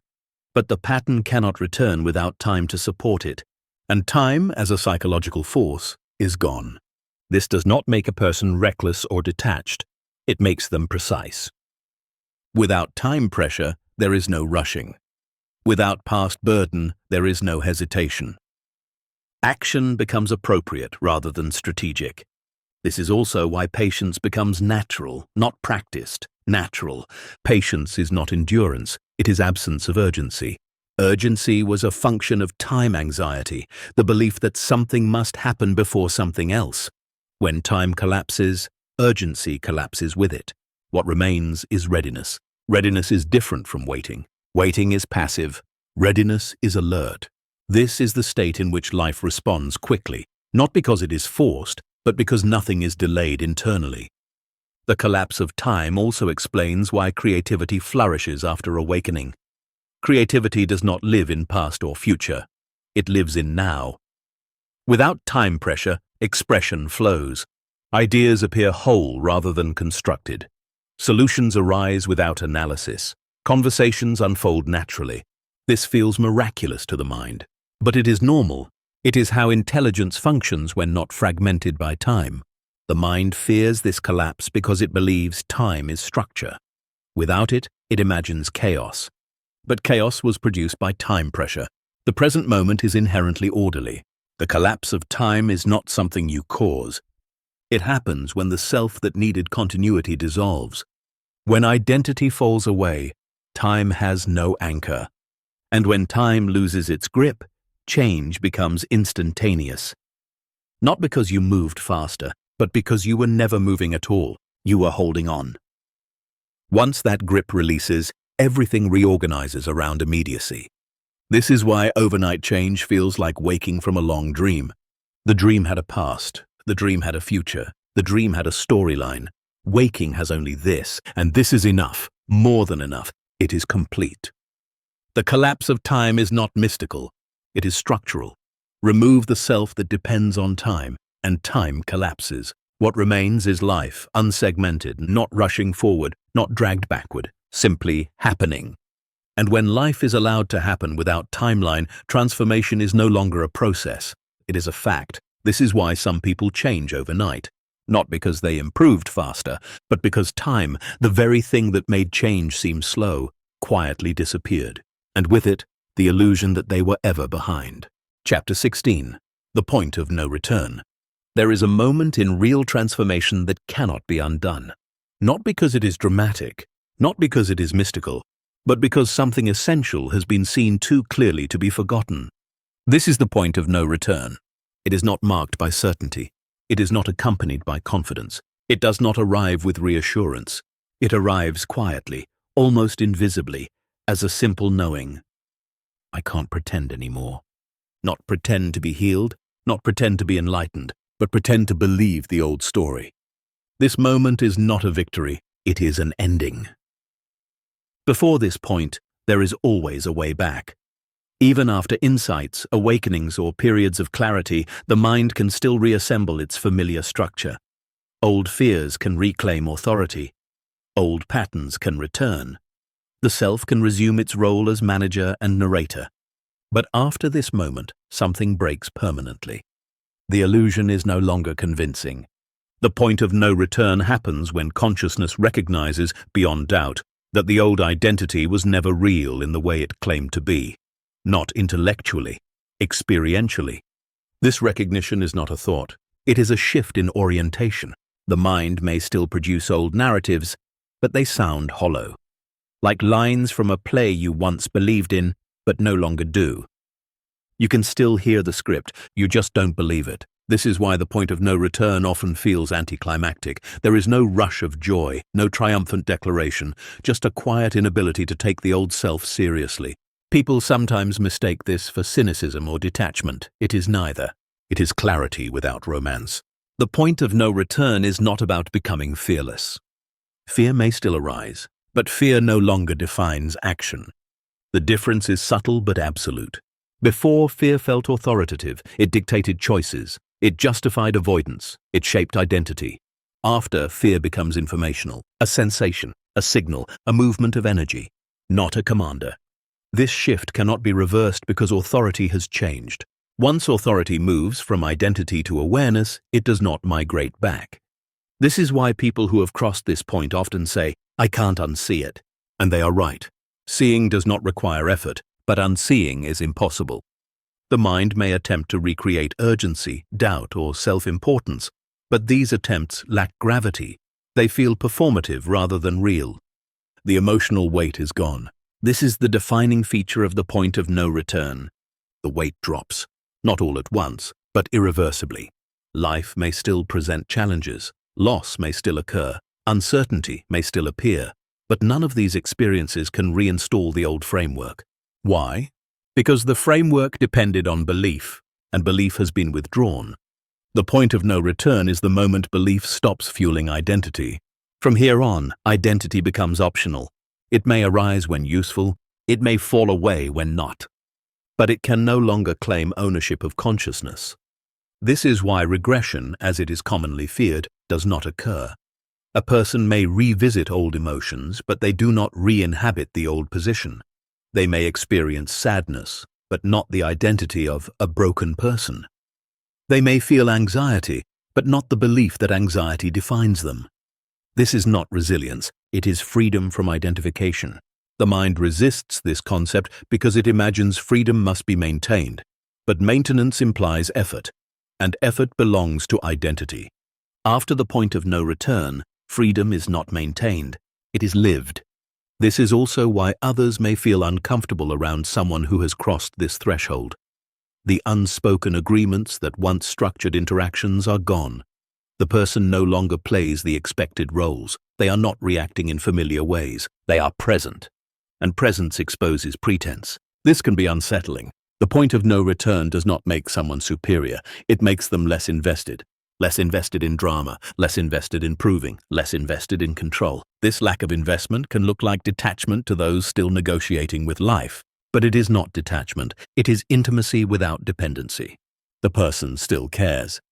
But the pattern cannot return without time to support it. And time, as a psychological force, is gone. This does not make a person reckless or detached. It makes them precise. Without time pressure, there is no rushing. Without past burden, there is no hesitation. Action becomes appropriate rather than strategic. This is also why patience becomes natural, not practiced. Natural. Patience is not endurance, it is absence of urgency. Urgency was a function of time anxiety, the belief that something must happen before something else. When time collapses, urgency collapses with it. What remains is readiness. Readiness is different from waiting. Waiting is passive. Readiness is alert. This is the state in which life responds quickly, not because it is forced, but because nothing is delayed internally. The collapse of time also explains why creativity flourishes after awakening. Creativity does not live in past or future. It lives in now. Without time pressure, expression flows. Ideas appear whole rather than constructed. Solutions arise without analysis. Conversations unfold naturally. This feels miraculous to the mind. But it is normal. It is how intelligence functions when not fragmented by time. The mind fears this collapse because it believes time is structure. Without it, it imagines chaos. But chaos was produced by time pressure. The present moment is inherently orderly. The collapse of time is not something you cause. It happens when the self that needed continuity dissolves. When identity falls away, time has no anchor. And when time loses its grip, change becomes instantaneous. Not because you moved faster, but because you were never moving at all. You were holding on. Once that grip releases, everything reorganizes around immediacy. This is why overnight change feels like waking from a long dream. The dream had a past. The dream had a future. The dream had a storyline. Waking has only this, and this is enough, more than enough. It is complete. The collapse of time is not mystical. It is structural. Remove the self that depends on time, and time collapses. What remains is life, unsegmented, not rushing forward, not dragged backward, simply happening. And when life is allowed to happen without timeline, transformation is no longer a process. It is a fact. This is why some people change overnight. Not because they improved faster, but because time, the very thing that made change seem slow, quietly disappeared. And with it, the illusion that they were ever behind. Chapter 16. The Point of No Return. There is a moment in real transformation that cannot be undone. Not because it is dramatic, not because it is mystical, but because something essential has been seen too clearly to be forgotten. This is the point of no return. It is not marked by certainty. It is not accompanied by confidence. It does not arrive with reassurance. It arrives quietly, almost invisibly, as a simple knowing. I can't pretend anymore. Not pretend to be healed, not pretend to be enlightened, but pretend to believe the old story. This moment is not a victory, it is an ending. Before this point, there is always a way back. Even after insights, awakenings, or periods of clarity, the mind can still reassemble its familiar structure. Old fears can reclaim authority. Old patterns can return. The self can resume its role as manager and narrator. But after this moment, something breaks permanently. The illusion is no longer convincing. The point of no return happens when consciousness recognizes, beyond doubt, that the old identity was never real in the way it claimed to be. Not intellectually, experientially. This recognition is not a thought. It is a shift in orientation. The mind may still produce old narratives, but they sound hollow. Like lines from a play you once believed in, but no longer do. You can still hear the script, you just don't believe it. This is why the point of no return often feels anticlimactic. There is no rush of joy, no triumphant declaration, just a quiet inability to take the old self seriously. People sometimes mistake this for cynicism or detachment. It is neither. It is clarity without romance. The point of no return is not about becoming fearless. Fear may still arise, but fear no longer defines action. The difference is subtle but absolute. Before, fear felt authoritative. It dictated choices. It justified avoidance. It shaped identity. After, fear becomes informational, a sensation, a signal, a movement of energy, not a commander. This shift cannot be reversed because authority has changed. Once authority moves from identity to awareness, it does not migrate back. This is why people who have crossed this point often say, I can't unsee it. And they are right. Seeing does not require effort, but unseeing is impossible. The mind may attempt to recreate urgency, doubt, or self-importance, but these attempts lack gravity. They feel performative rather than real. The emotional weight is gone. This is the defining feature of the point of no return. The weight drops, not all at once, but irreversibly. Life may still present challenges, loss may still occur, uncertainty may still appear, but none of these experiences can reinstall the old framework. Why? Because the framework depended on belief, and belief has been withdrawn. The point of no return is the moment belief stops fueling identity. From here on, identity becomes optional. It may arise when useful, it may fall away when not. But it can no longer claim ownership of consciousness. This is why regression, as it is commonly feared, does not occur. A person may revisit old emotions, but they do not re-inhabit the old position. They may experience sadness, but not the identity of a broken person. They may feel anxiety, but not the belief that anxiety defines them. This is not resilience, it is freedom from identification. The mind resists this concept because it imagines freedom must be maintained. But maintenance implies effort, and effort belongs to identity. After the point of no return, freedom is not maintained, it is lived. This is also why others may feel uncomfortable around someone who has crossed this threshold. The unspoken agreements that once structured interactions are gone. The person no longer plays the expected roles. They are not reacting in familiar ways. They are present. And presence exposes pretense. This can be unsettling. The point of no return does not make someone superior. It makes them less invested. Less invested in drama, less invested in proving, less invested in control. This lack of investment can look like detachment to those still negotiating with life. But it is not detachment. It is intimacy without dependency. The person still cares.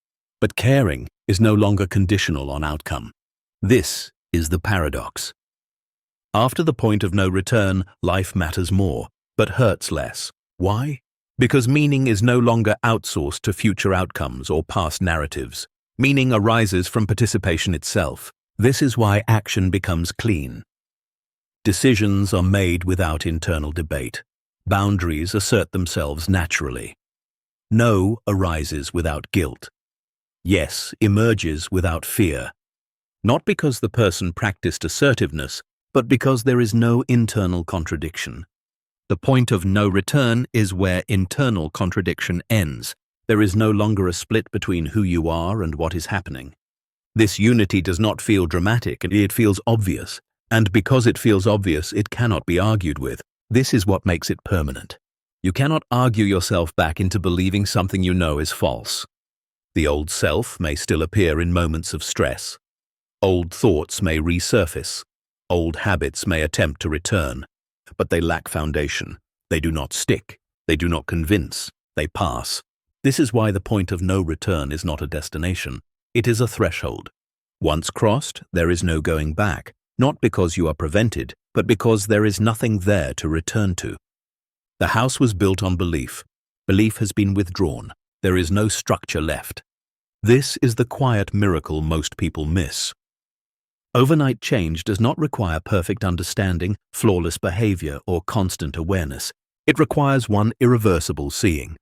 But caring is no longer conditional on outcome. This is the paradox. After the point of no return, life matters more, but hurts less. Why? Because meaning is no longer outsourced to future outcomes or past narratives. Meaning arises from participation itself. This is why action becomes clean. Decisions are made without internal debate. Boundaries assert themselves naturally. No arises without guilt. Yes emerges without fear. Not because the person practiced assertiveness, but because there is no internal contradiction. The point of no return is where internal contradiction ends. There is no longer a split between who you are and what is happening. This unity does not feel dramatic, it feels obvious. And because it feels obvious, it cannot be argued with. This is what makes it permanent. You cannot argue yourself back into believing something you know is false. The old self may still appear in moments of stress. Old thoughts may resurface. Old habits may attempt to return. But they lack foundation. They do not stick. They do not convince. They pass. This is why the point of no return is not a destination. It is a threshold. Once crossed, there is no going back, not because you are prevented, but because there is nothing there to return to. The house was built on belief. Belief has been withdrawn. There is no structure left. This is the quiet miracle most people miss. Overnight change does not require perfect understanding, flawless behavior, or constant awareness. It requires one irreversible seeing.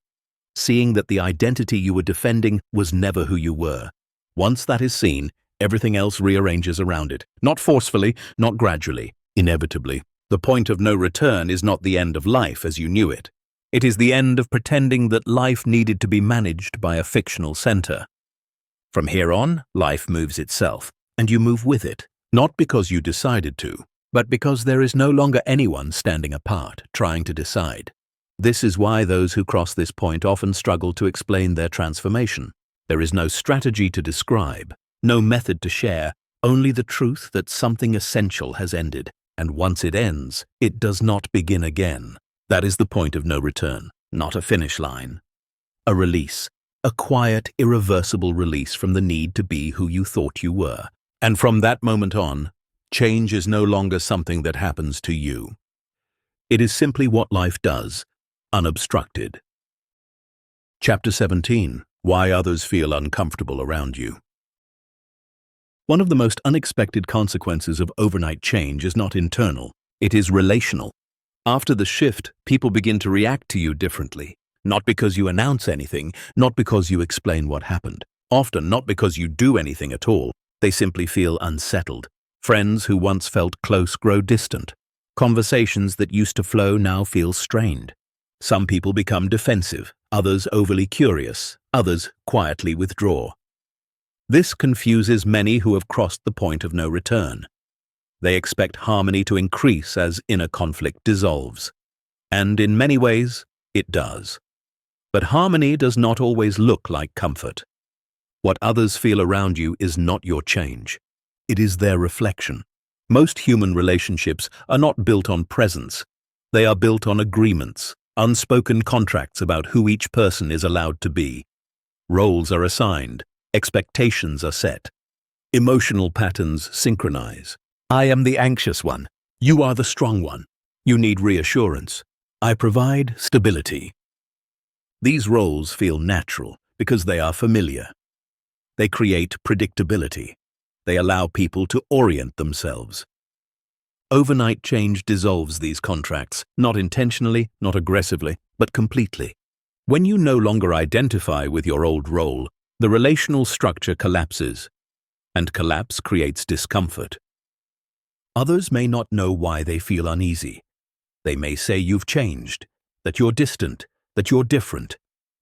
Seeing that the identity you were defending was never who you were. Once that is seen, everything else rearranges around it. Not forcefully, not gradually, inevitably. The point of no return is not the end of life as you knew it. It is the end of pretending that life needed to be managed by a fictional center. From here on, life moves itself, and you move with it, not because you decided to, but because there is no longer anyone standing apart, trying to decide. This is why those who cross this point often struggle to explain their transformation. There is no strategy to describe, no method to share, only the truth that something essential has ended, and once it ends, it does not begin again. That is the point of no return, not a finish line. A release, a quiet, irreversible release from the need to be who you thought you were. And from that moment on, change is no longer something that happens to you. It is simply what life does, unobstructed. Chapter 17. Why others feel uncomfortable around you. One of the most unexpected consequences of overnight change is not internal, it is relational. After the shift, people begin to react to you differently. Not because you announce anything, not because you explain what happened. Often not because you do anything at all. They simply feel unsettled. Friends who once felt close grow distant. Conversations that used to flow now feel strained. Some people become defensive, others overly curious, others quietly withdraw. This confuses many who have crossed the point of no return. They expect harmony to increase as inner conflict dissolves. And in many ways, it does. But harmony does not always look like comfort. What others feel around you is not your change. It is their reflection. Most human relationships are not built on presence. They are built on agreements, unspoken contracts about who each person is allowed to be. Roles are assigned, expectations are set. Emotional patterns synchronize. I am the anxious one. You are the strong one. You need reassurance. I provide stability. These roles feel natural because they are familiar. They create predictability. They allow people to orient themselves. Overnight change dissolves these contracts, not intentionally, not aggressively, but completely. When you no longer identify with your old role, the relational structure collapses, and collapse creates discomfort. Others may not know why they feel uneasy. They may say you've changed, that you're distant, that you're different,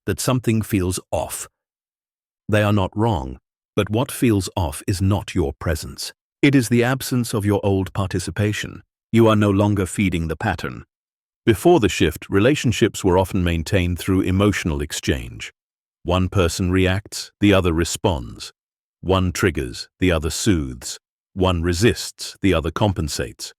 that something feels off. They are not wrong, but what feels off is not your presence. It is the absence of your old participation. You are no longer feeding the pattern. Before the shift, relationships were often maintained through emotional exchange. One person reacts, the other responds. One triggers, the other soothes. One resists, the other compensates.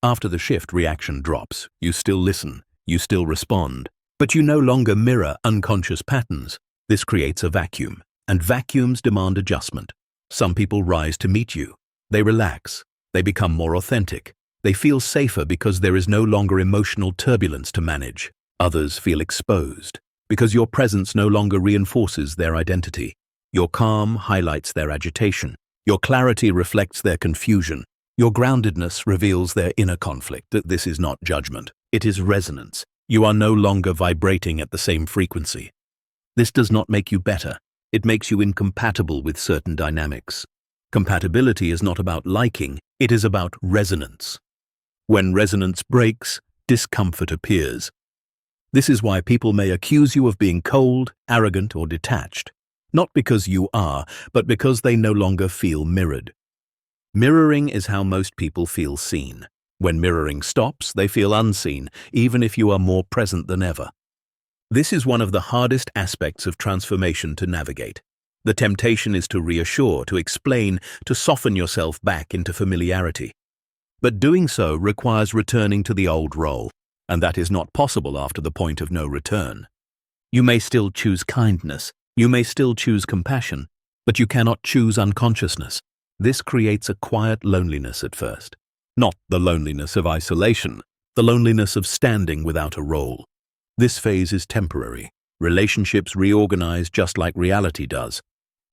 After the shift, reaction drops. You still listen, you still respond, but you no longer mirror unconscious patterns. This creates a vacuum, and vacuums demand adjustment. Some people rise to meet you. They relax. They become more authentic. They feel safer because there is no longer emotional turbulence to manage. Others feel exposed because your presence no longer reinforces their identity. Your calm highlights their agitation. Your clarity reflects their confusion. Your groundedness reveals their inner conflict. This is not judgment. It is resonance. You are no longer vibrating at the same frequency. This does not make you better. It makes you incompatible with certain dynamics. Compatibility is not about liking, it is about resonance. When resonance breaks, discomfort appears. This is why people may accuse you of being cold, arrogant, or detached. Not because you are, but because they no longer feel mirrored. Mirroring is how most people feel seen. When mirroring stops, they feel unseen, even if you are more present than ever. This is one of the hardest aspects of transformation to navigate. The temptation is to reassure, to explain, to soften yourself back into familiarity. But doing so requires returning to the old role, and that is not possible after the point of no return. You may still choose kindness, you may still choose compassion, but you cannot choose unconsciousness. This creates a quiet loneliness at first. Not the loneliness of isolation, the loneliness of standing without a role. This phase is temporary. Relationships reorganize just like reality does.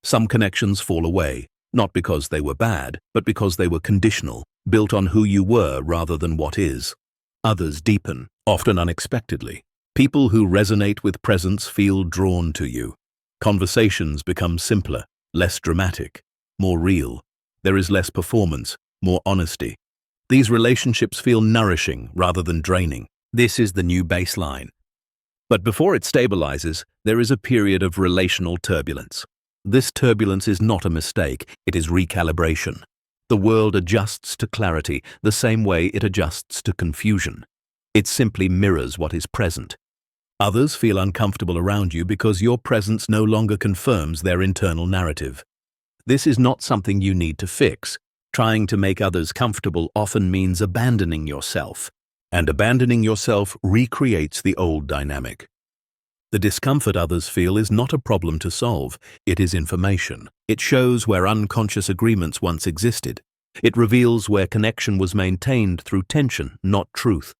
Some connections fall away, not because they were bad, but because they were conditional, built on who you were rather than what is. Others deepen, often unexpectedly. People who resonate with presence feel drawn to you. Conversations become simpler, less dramatic, more real. There is less performance, more honesty. These relationships feel nourishing rather than draining. This is the new baseline. But before it stabilizes, there is a period of relational turbulence. This turbulence is not a mistake, it is recalibration. The world adjusts to clarity the same way it adjusts to confusion. It simply mirrors what is present. Others feel uncomfortable around you because your presence no longer confirms their internal narrative. This is not something you need to fix. Trying to make others comfortable often means abandoning yourself, and abandoning yourself recreates the old dynamic. The discomfort others feel is not a problem to solve, it is information. It shows where unconscious agreements once existed. It reveals where connection was maintained through tension, not truth.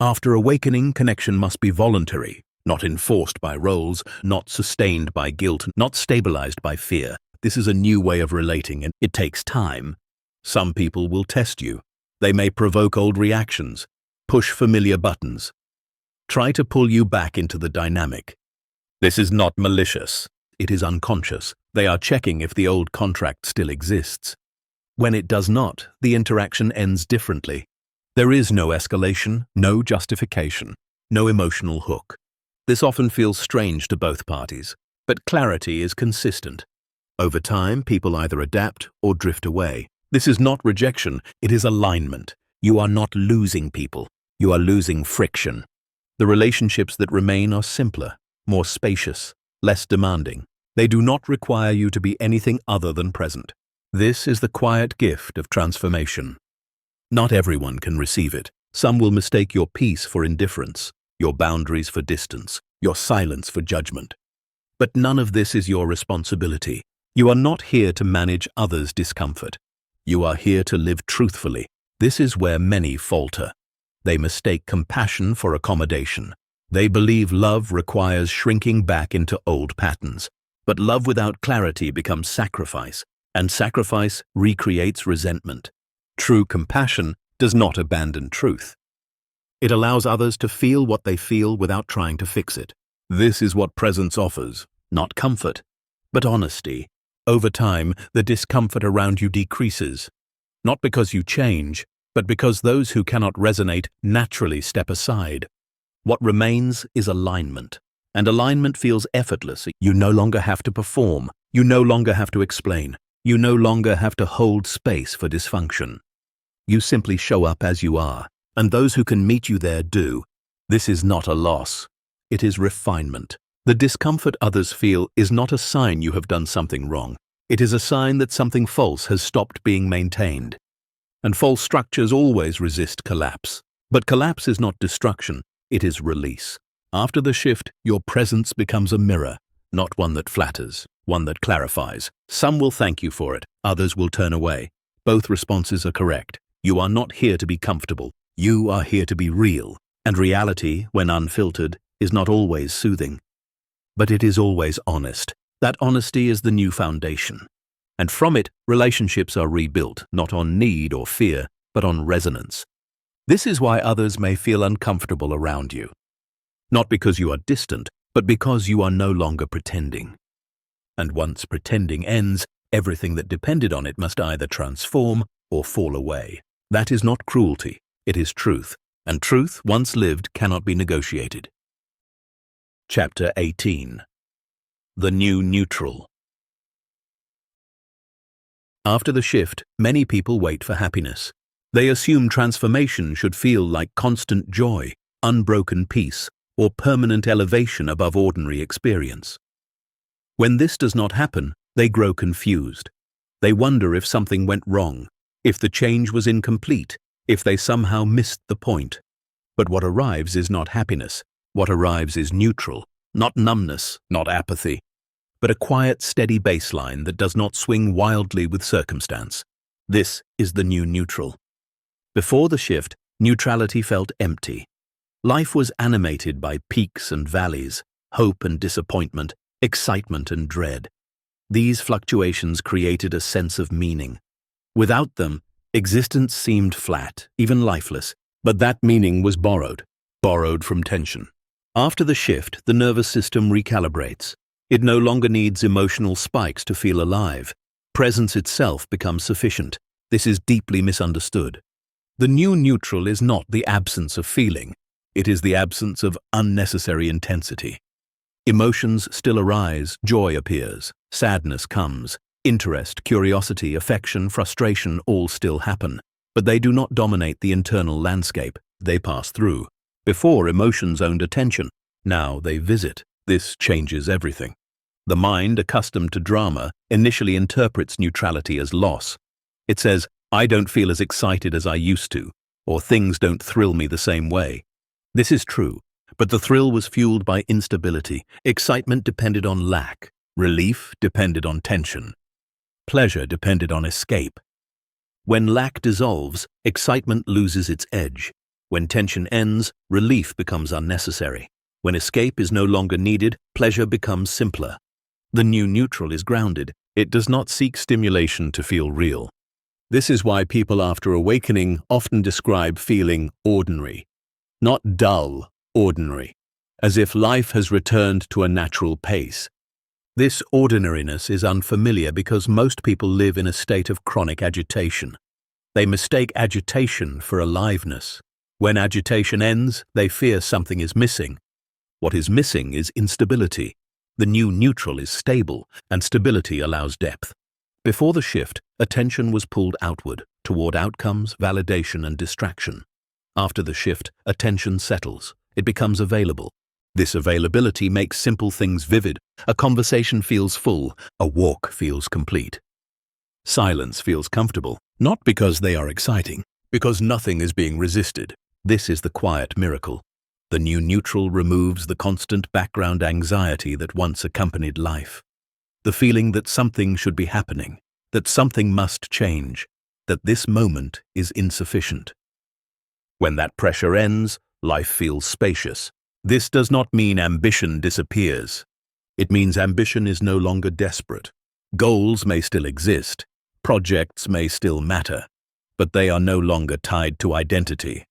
After awakening, connection must be voluntary, not enforced by roles, not sustained by guilt, not stabilized by fear. This is a new way of relating, and it takes time. Some people will test you. They may provoke old reactions, push familiar buttons, try to pull you back into the dynamic. This is not malicious. It is unconscious. They are checking if the old contract still exists. When it does not, the interaction ends differently. There is no escalation, no justification, no emotional hook. This often feels strange to both parties, but clarity is consistent. Over time, people either adapt or drift away. This is not rejection, it is alignment. You are not losing people, you are losing friction. The relationships that remain are simpler, more spacious, less demanding. They do not require you to be anything other than present. This is the quiet gift of transformation. Not everyone can receive it. Some will mistake your peace for indifference, your boundaries for distance, your silence for judgment. But none of this is your responsibility. You are not here to manage others' discomfort. You are here to live truthfully. This is where many falter. They mistake compassion for accommodation. They believe love requires shrinking back into old patterns. But love without clarity becomes sacrifice, and sacrifice recreates resentment. True compassion does not abandon truth. It allows others to feel what they feel without trying to fix it. This is what presence offers, not comfort, but honesty. Over time, the discomfort around you decreases, not because you change, but because those who cannot resonate naturally step aside. What remains is alignment, and alignment feels effortless. You no longer have to perform, you no longer have to explain, you no longer have to hold space for dysfunction. You simply show up as you are, and those who can meet you there do. This is not a loss, it is refinement. The discomfort others feel is not a sign you have done something wrong. It is a sign that something false has stopped being maintained. And false structures always resist collapse. But collapse is not destruction, it is release. After the shift, your presence becomes a mirror, not one that flatters, one that clarifies. Some will thank you for it, others will turn away. Both responses are correct. You are not here to be comfortable. You are here to be real. And reality, when unfiltered, is not always soothing. But it is always honest. That honesty is the new foundation. And from it, relationships are rebuilt, not on need or fear, but on resonance. This is why others may feel uncomfortable around you. Not because you are distant, but because you are no longer pretending. And once pretending ends, everything that depended on it must either transform or fall away. That is not cruelty, it is truth. And truth, once lived, cannot be negotiated. Chapter 18. The New Neutral. After the shift, many people wait for happiness. They assume transformation should feel like constant joy, unbroken peace, or permanent elevation above ordinary experience. When this does not happen, they grow confused. They wonder if something went wrong, if the change was incomplete, if they somehow missed the point. But what arrives is not happiness. What arrives is neutral, not numbness, not apathy, but a quiet, steady baseline that does not swing wildly with circumstance. This is the new neutral. Before the shift, neutrality felt empty. Life was animated by peaks and valleys, hope and disappointment, excitement and dread. These fluctuations created a sense of meaning. Without them, existence seemed flat, even lifeless, but that meaning was borrowed from tension. After the shift, the nervous system recalibrates. It no longer needs emotional spikes to feel alive. Presence itself becomes sufficient. This is deeply misunderstood. The new neutral is not the absence of feeling. It is the absence of unnecessary intensity. Emotions still arise, joy appears, sadness comes, interest, curiosity, affection, frustration all still happen, but they do not dominate the internal landscape. They pass through. Before, emotions owned attention. Now they visit. This changes everything. The mind, accustomed to drama, initially interprets neutrality as loss. It says, I don't feel as excited as I used to, or things don't thrill me the same way. This is true, but the thrill was fueled by instability. Excitement depended on lack. Relief depended on tension. Pleasure depended on escape. When lack dissolves, excitement loses its edge. When tension ends, relief becomes unnecessary. When escape is no longer needed, pleasure becomes simpler. The new neutral is grounded. It does not seek stimulation to feel real. This is why people after awakening often describe feeling ordinary. Not dull, ordinary, as if life has returned to a natural pace. This ordinariness is unfamiliar because most people live in a state of chronic agitation. They mistake agitation for aliveness. When agitation ends, they fear something is missing. What is missing is instability. The new neutral is stable, and stability allows depth. Before the shift, attention was pulled outward, toward outcomes, validation, and distraction. After the shift, attention settles. It becomes available. This availability makes simple things vivid. A conversation feels full. A walk feels complete. Silence feels comfortable, not because they are exciting, because nothing is being resisted. This is the quiet miracle. The new neutral removes the constant background anxiety that once accompanied life. the feeling that something should be happening, that something must change, that this moment is insufficient. When that pressure ends, life feels spacious. This does not mean ambition disappears. It means ambition is no longer desperate. Goals may still exist, projects may still matter, but they are no longer tied to identity.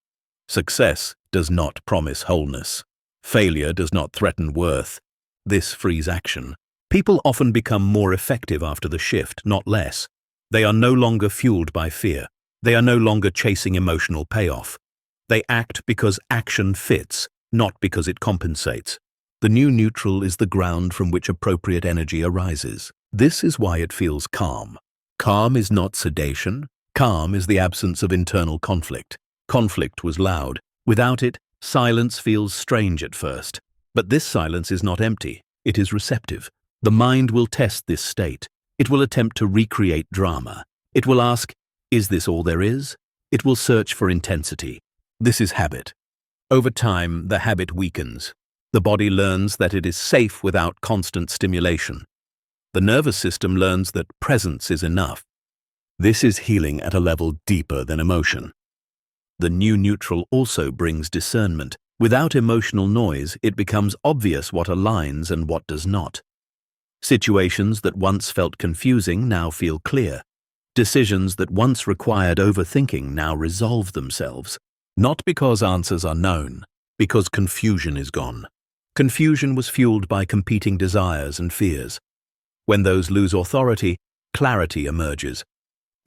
Success does not promise wholeness. Failure does not threaten worth. This frees action. People often become more effective after the shift, not less. They are no longer fueled by fear. They are no longer chasing emotional payoff. They act because action fits, not because it compensates. The new neutral is the ground from which appropriate energy arises. This is why it feels calm. Calm is not sedation. Calm is the absence of internal conflict. Conflict was loud. Without it, silence feels strange at first. But this silence is not empty. It is receptive. The mind will test this state. It will attempt to recreate drama. It will ask, is this all there is? It will search for intensity. This is habit. Over time, the habit weakens. The body learns that it is safe without constant stimulation. The nervous system learns that presence is enough. This is healing at a level deeper than emotion. The new neutral also brings discernment. Without emotional noise, it becomes obvious what aligns and what does not. Situations that once felt confusing now feel clear. Decisions that once required overthinking now resolve themselves. Not because answers are known, because confusion is gone. Confusion was fueled by competing desires and fears. When those lose authority, clarity emerges.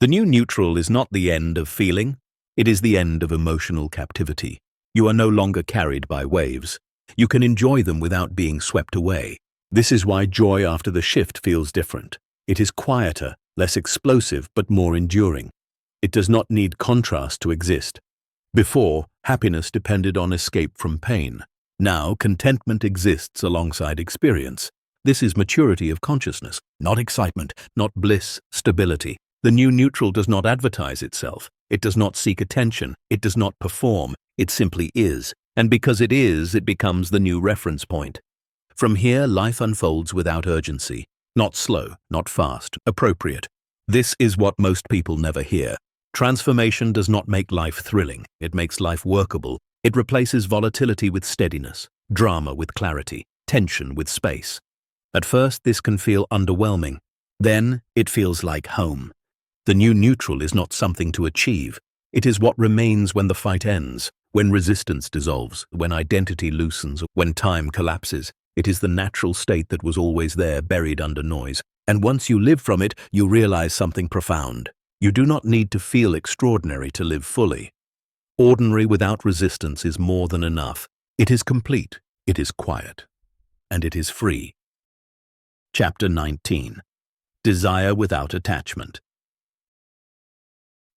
The new neutral is not the end of feeling, it is the end of emotional captivity. You are no longer carried by waves. You can enjoy them without being swept away. This is why joy after the shift feels different. It is quieter, less explosive, but more enduring. It does not need contrast to exist. Before, happiness depended on escape from pain. Now, contentment exists alongside experience. This is maturity of consciousness, not excitement, not bliss, stability. The new neutral does not advertise itself. It does not seek attention. It does not perform. It simply is. And because it is, it becomes the new reference point. From here, life unfolds without urgency. Not slow, not fast, appropriate. This is what most people never hear. Transformation does not make life thrilling. It makes life workable. It replaces volatility with steadiness, drama with clarity, tension with space. At first, this can feel underwhelming. Then, it feels like home. The new neutral is not something to achieve. It is what remains when the fight ends, when resistance dissolves, when identity loosens, when time collapses. It is the natural state that was always there, buried under noise. And once you live from it, you realize something profound. You do not need to feel extraordinary to live fully. Ordinary without resistance is more than enough. It is complete, it is quiet, and it is free. Chapter 19. Desire without attachment.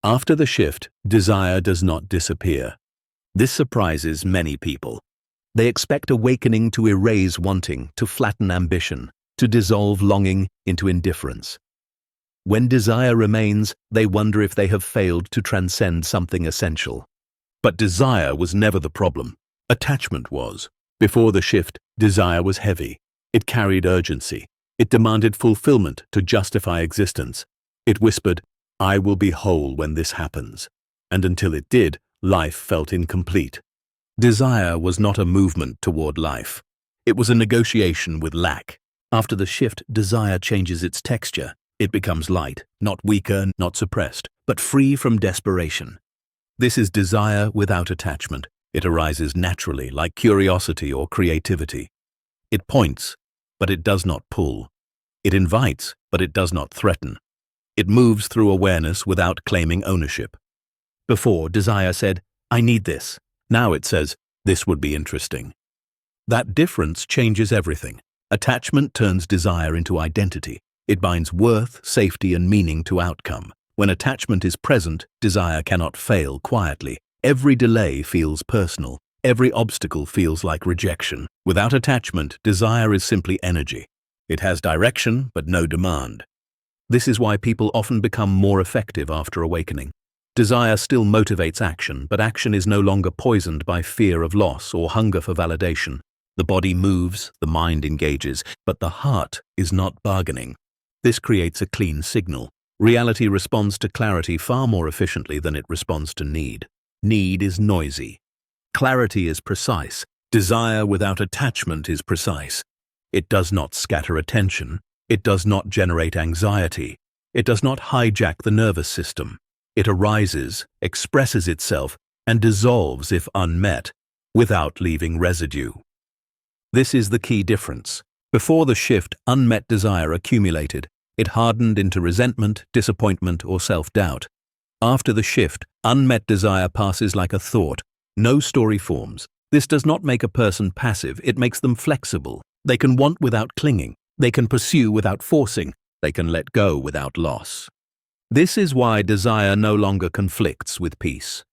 After the shift, desire does not disappear. This surprises many people. They expect awakening to erase wanting, to flatten ambition, to dissolve longing into indifference. When desire remains, they wonder if they have failed to transcend something essential. But desire was never the problem. Attachment was. Before the shift, desire was heavy. It carried urgency. It demanded fulfillment to justify existence. It whispered, "I will be whole when this happens." And until it did, life felt incomplete. Desire was not a movement toward life. It was a negotiation with lack. After the shift, desire changes its texture. It becomes light, not weaker, not suppressed, but free from desperation. This is desire without attachment. It arises naturally, like curiosity or creativity. It points, but it does not pull. It invites, but it does not threaten. It moves through awareness without claiming ownership. Before, desire said, "I need this." Now it says, "This would be interesting." That difference changes everything. Attachment turns desire into identity. It binds worth, safety, and meaning to outcome. When attachment is present, desire cannot fail quietly. Every delay feels personal. Every obstacle feels like rejection. Without attachment, desire is simply energy. It has direction, but no demand. This is why people often become more effective after awakening. Desire still motivates action, but action is no longer poisoned by fear of loss or hunger for validation. The body moves, the mind engages, but the heart is not bargaining. This creates a clean signal. Reality responds to clarity far more efficiently than it responds to need. Need is noisy. Clarity is precise. Desire without attachment is precise. It does not scatter attention. It does not generate anxiety. It does not hijack the nervous system. It arises, expresses itself, and dissolves if unmet, without leaving residue. This is the key difference. Before the shift, unmet desire accumulated. It hardened into resentment, disappointment, or self-doubt. After the shift, unmet desire passes like a thought. No story forms. This does not make a person passive, it makes them flexible. They can want without clinging. They can pursue without forcing. They can let go without loss. This is why desire no longer conflicts with peace.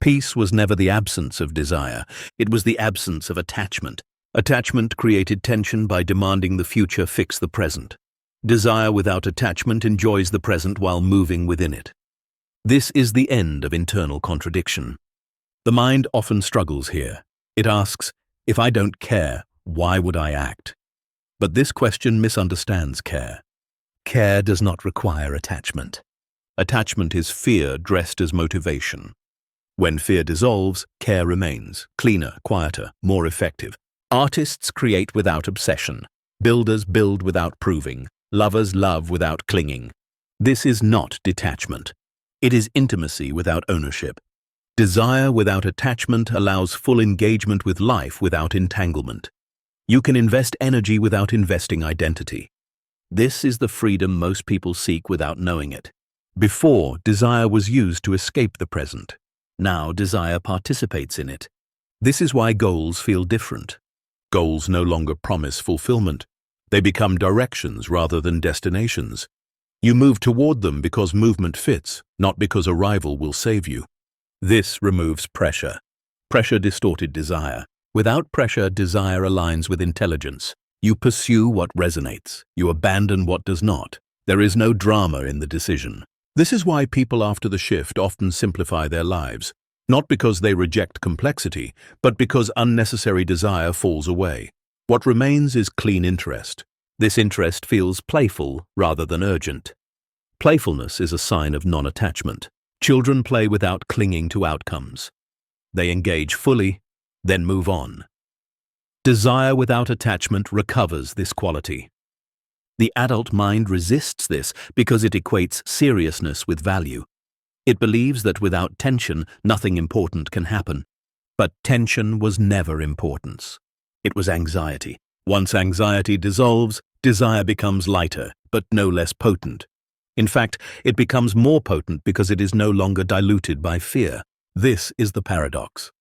Peace was never the absence of desire. It was the absence of attachment. Attachment created tension by demanding the future fix the present. Desire without attachment enjoys the present while moving within it. This is the end of internal contradiction. The mind often struggles here. It asks, if I don't care, why would I act? But this question misunderstands care. Care does not require attachment. Attachment is fear dressed as motivation. When fear dissolves, care remains, cleaner, quieter, more effective. Artists create without obsession. Builders build without proving. Lovers love without clinging. This is not detachment. It is intimacy without ownership. Desire without attachment allows full engagement with life without entanglement. You can invest energy without investing identity. This is the freedom most people seek without knowing it. Before, desire was used to escape the present. Now, desire participates in it. This is why goals feel different. Goals no longer promise fulfillment. They become directions rather than destinations. You move toward them because movement fits, not because arrival will save you. This removes pressure. Pressure distorted desire. Without pressure, desire aligns with intelligence. You pursue what resonates. You abandon what does not. There is no drama in the decision. This is why people after the shift often simplify their lives, not because they reject complexity, but because unnecessary desire falls away. What remains is clean interest. This interest feels playful rather than urgent. Playfulness is a sign of non-attachment. Children play without clinging to outcomes. They engage fully, then move on. Desire without attachment recovers this quality. The adult mind resists this because it equates seriousness with value. It believes that without tension, nothing important can happen. But tension was never importance. It was anxiety. Once anxiety dissolves, desire becomes lighter, but no less potent. In fact, it becomes more potent because it is no longer diluted by fear. This is the paradox.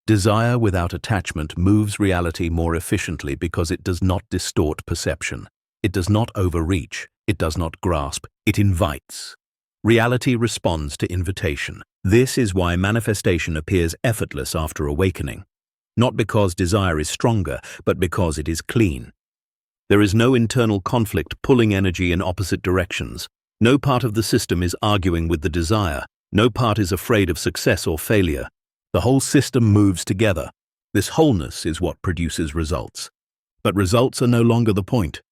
Desire without attachment moves reality more efficiently because it does not distort perception. It does not overreach. It does not grasp. It invites. Reality responds to invitation. This is why manifestation appears effortless after awakening. Not because desire is stronger, but because it is clean. There is no internal conflict pulling energy in opposite directions. No part of the system is arguing with the desire. No part is afraid of success or failure. The whole system moves together. This wholeness is what produces results. But results are no longer the point.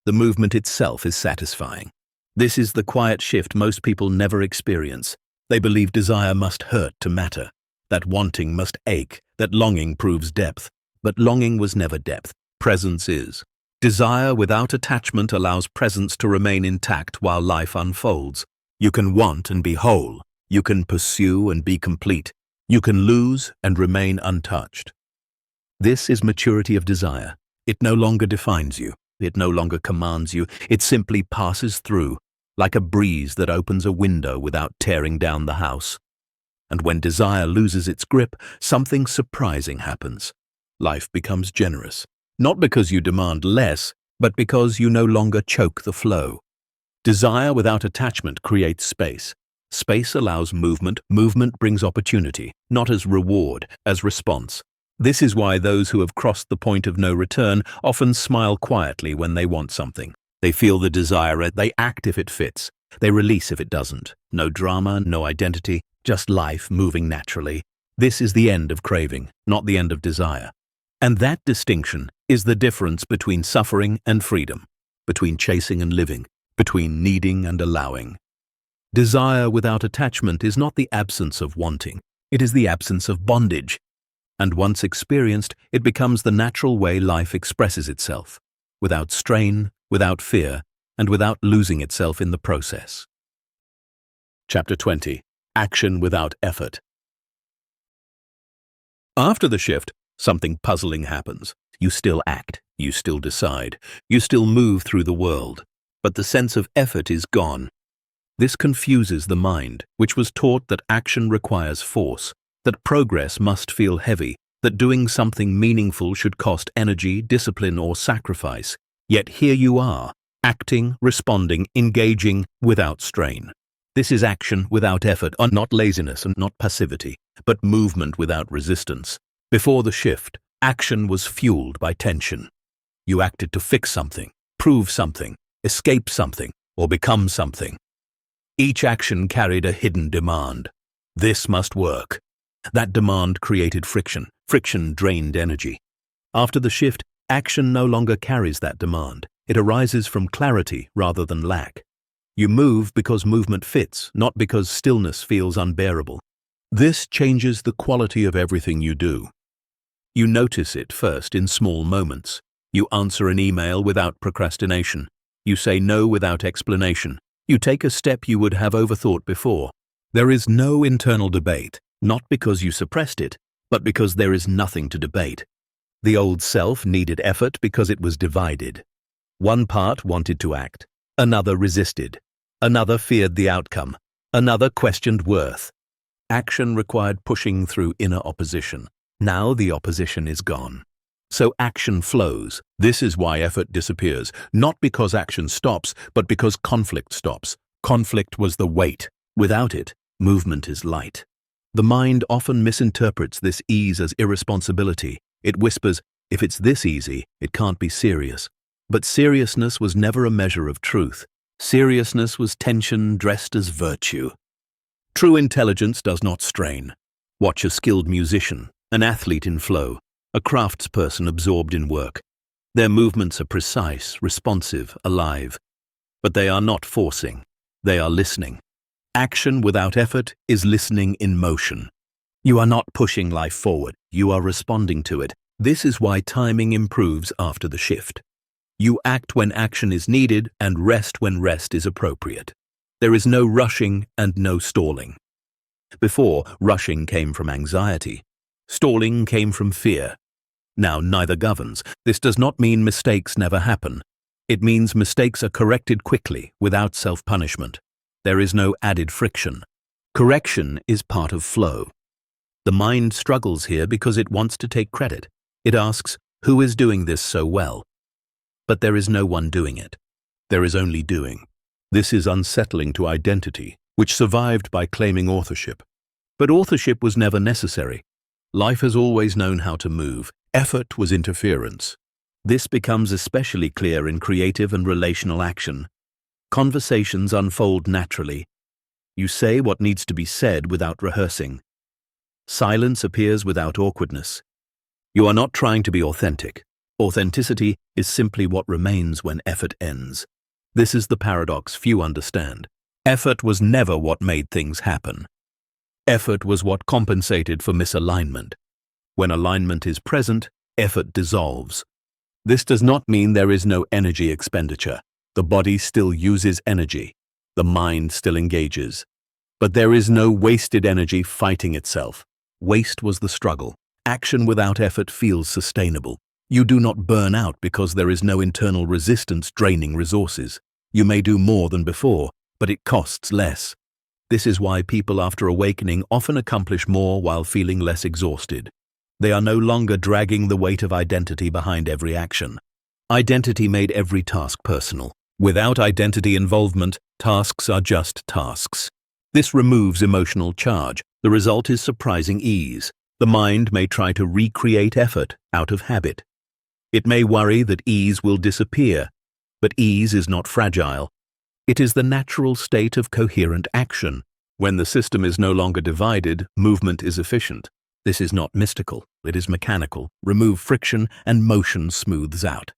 The movement itself is satisfying. This is the quiet shift most people never experience. They believe desire must hurt to matter, that wanting must ache, that longing proves depth. But longing was never depth. Presence is. Desire without attachment allows presence to remain intact while life unfolds. You can want and be whole. You can pursue and be complete. You can lose and remain untouched. This is maturity of desire. It no longer defines you. It no longer commands you. It simply passes through, like a breeze that opens a window without tearing down the house. And when desire loses its grip, something surprising happens. Life becomes generous, not because you demand less, but because you no longer choke the flow. Desire without attachment creates space. Space allows movement. Movement brings opportunity, not as reward, as response. This is why those who have crossed the point of no return often smile quietly when they want something. They feel the desire, they act if it fits, they release if it doesn't. No drama, no identity, just life moving naturally. This is the end of craving, not the end of desire. And that distinction is the difference between suffering and freedom, between chasing and living, between needing and allowing. Desire without attachment is not the absence of wanting, it is the absence of bondage. And once experienced, it becomes the natural way life expresses itself, without strain, without fear, and without losing itself in the process. Chapter 20. Action without effort. After the shift, something puzzling happens. You still act, you still decide, you still move through the world, but the sense of effort is gone. This confuses the mind, which was taught that action requires force, that progress must feel heavy, that doing something meaningful should cost energy, discipline, or sacrifice. Yet here you are, acting, responding, engaging without strain. This is action without effort, not laziness and not passivity, but movement without resistance. Before the shift, action was fueled by tension. You acted to fix something, prove something, escape something, or become something. Each action carried a hidden demand. This must work. That demand created friction. Friction drained energy. After the shift, action no longer carries that demand. It arises from clarity rather than lack. You move because movement fits, not because stillness feels unbearable. This changes the quality of everything you do. You notice it first in small moments. You answer an email without procrastination. You say no without explanation. You take a step you would have overthought before. There is no internal debate, not because you suppressed it, but because there is nothing to debate. The old self needed effort because it was divided. One part wanted to act, another resisted, another feared the outcome, another questioned worth. Action required pushing through inner opposition. Now the opposition is gone. So action flows. This is why effort disappears, not because action stops, but because conflict stops. Conflict was the weight. Without it, movement is light. The mind often misinterprets this ease as irresponsibility. It whispers, if it's this easy, it can't be serious. But seriousness was never a measure of truth. Seriousness was tension dressed as virtue. True intelligence does not strain. Watch a skilled musician, an athlete in flow, a craftsperson absorbed in work. Their movements are precise, responsive, alive. But they are not forcing. They are listening. Action without effort is listening in motion. You are not pushing life forward. You are responding to it. This is why timing improves after the shift. You act when action is needed and rest when rest is appropriate. There is no rushing and no stalling. Before, rushing came from anxiety. Stalling came from fear. Now neither governs. This does not mean mistakes never happen. It means mistakes are corrected quickly, without self-punishment. There is no added friction. Correction is part of flow. The mind struggles here because it wants to take credit. It asks, who is doing this so well? But there is no one doing it. There is only doing. This is unsettling to identity, which survived by claiming authorship. But authorship was never necessary. Life has always known how to move. Effort was interference. This becomes especially clear in creative and relational action. Conversations unfold naturally. You say what needs to be said without rehearsing. Silence appears without awkwardness. You are not trying to be authentic. Authenticity is simply what remains when effort ends. This is the paradox few understand. Effort was never what made things happen. Effort was what compensated for misalignment. When alignment is present, effort dissolves. This does not mean there is no energy expenditure. The body still uses energy. The mind still engages. But there is no wasted energy fighting itself. Waste was the struggle. Action without effort feels sustainable. You do not burn out because there is no internal resistance draining resources. You may do more than before, but it costs less. This is why people after awakening often accomplish more while feeling less exhausted. They are no longer dragging the weight of identity behind every action. Identity made every task personal. Without identity involvement, tasks are just tasks. This removes emotional charge. The result is surprising ease. The mind may try to recreate effort out of habit. It may worry that ease will disappear, but ease is not fragile. It is the natural state of coherent action. When the system is no longer divided, movement is efficient. This is not mystical, it is mechanical. Remove friction and motion smooths out.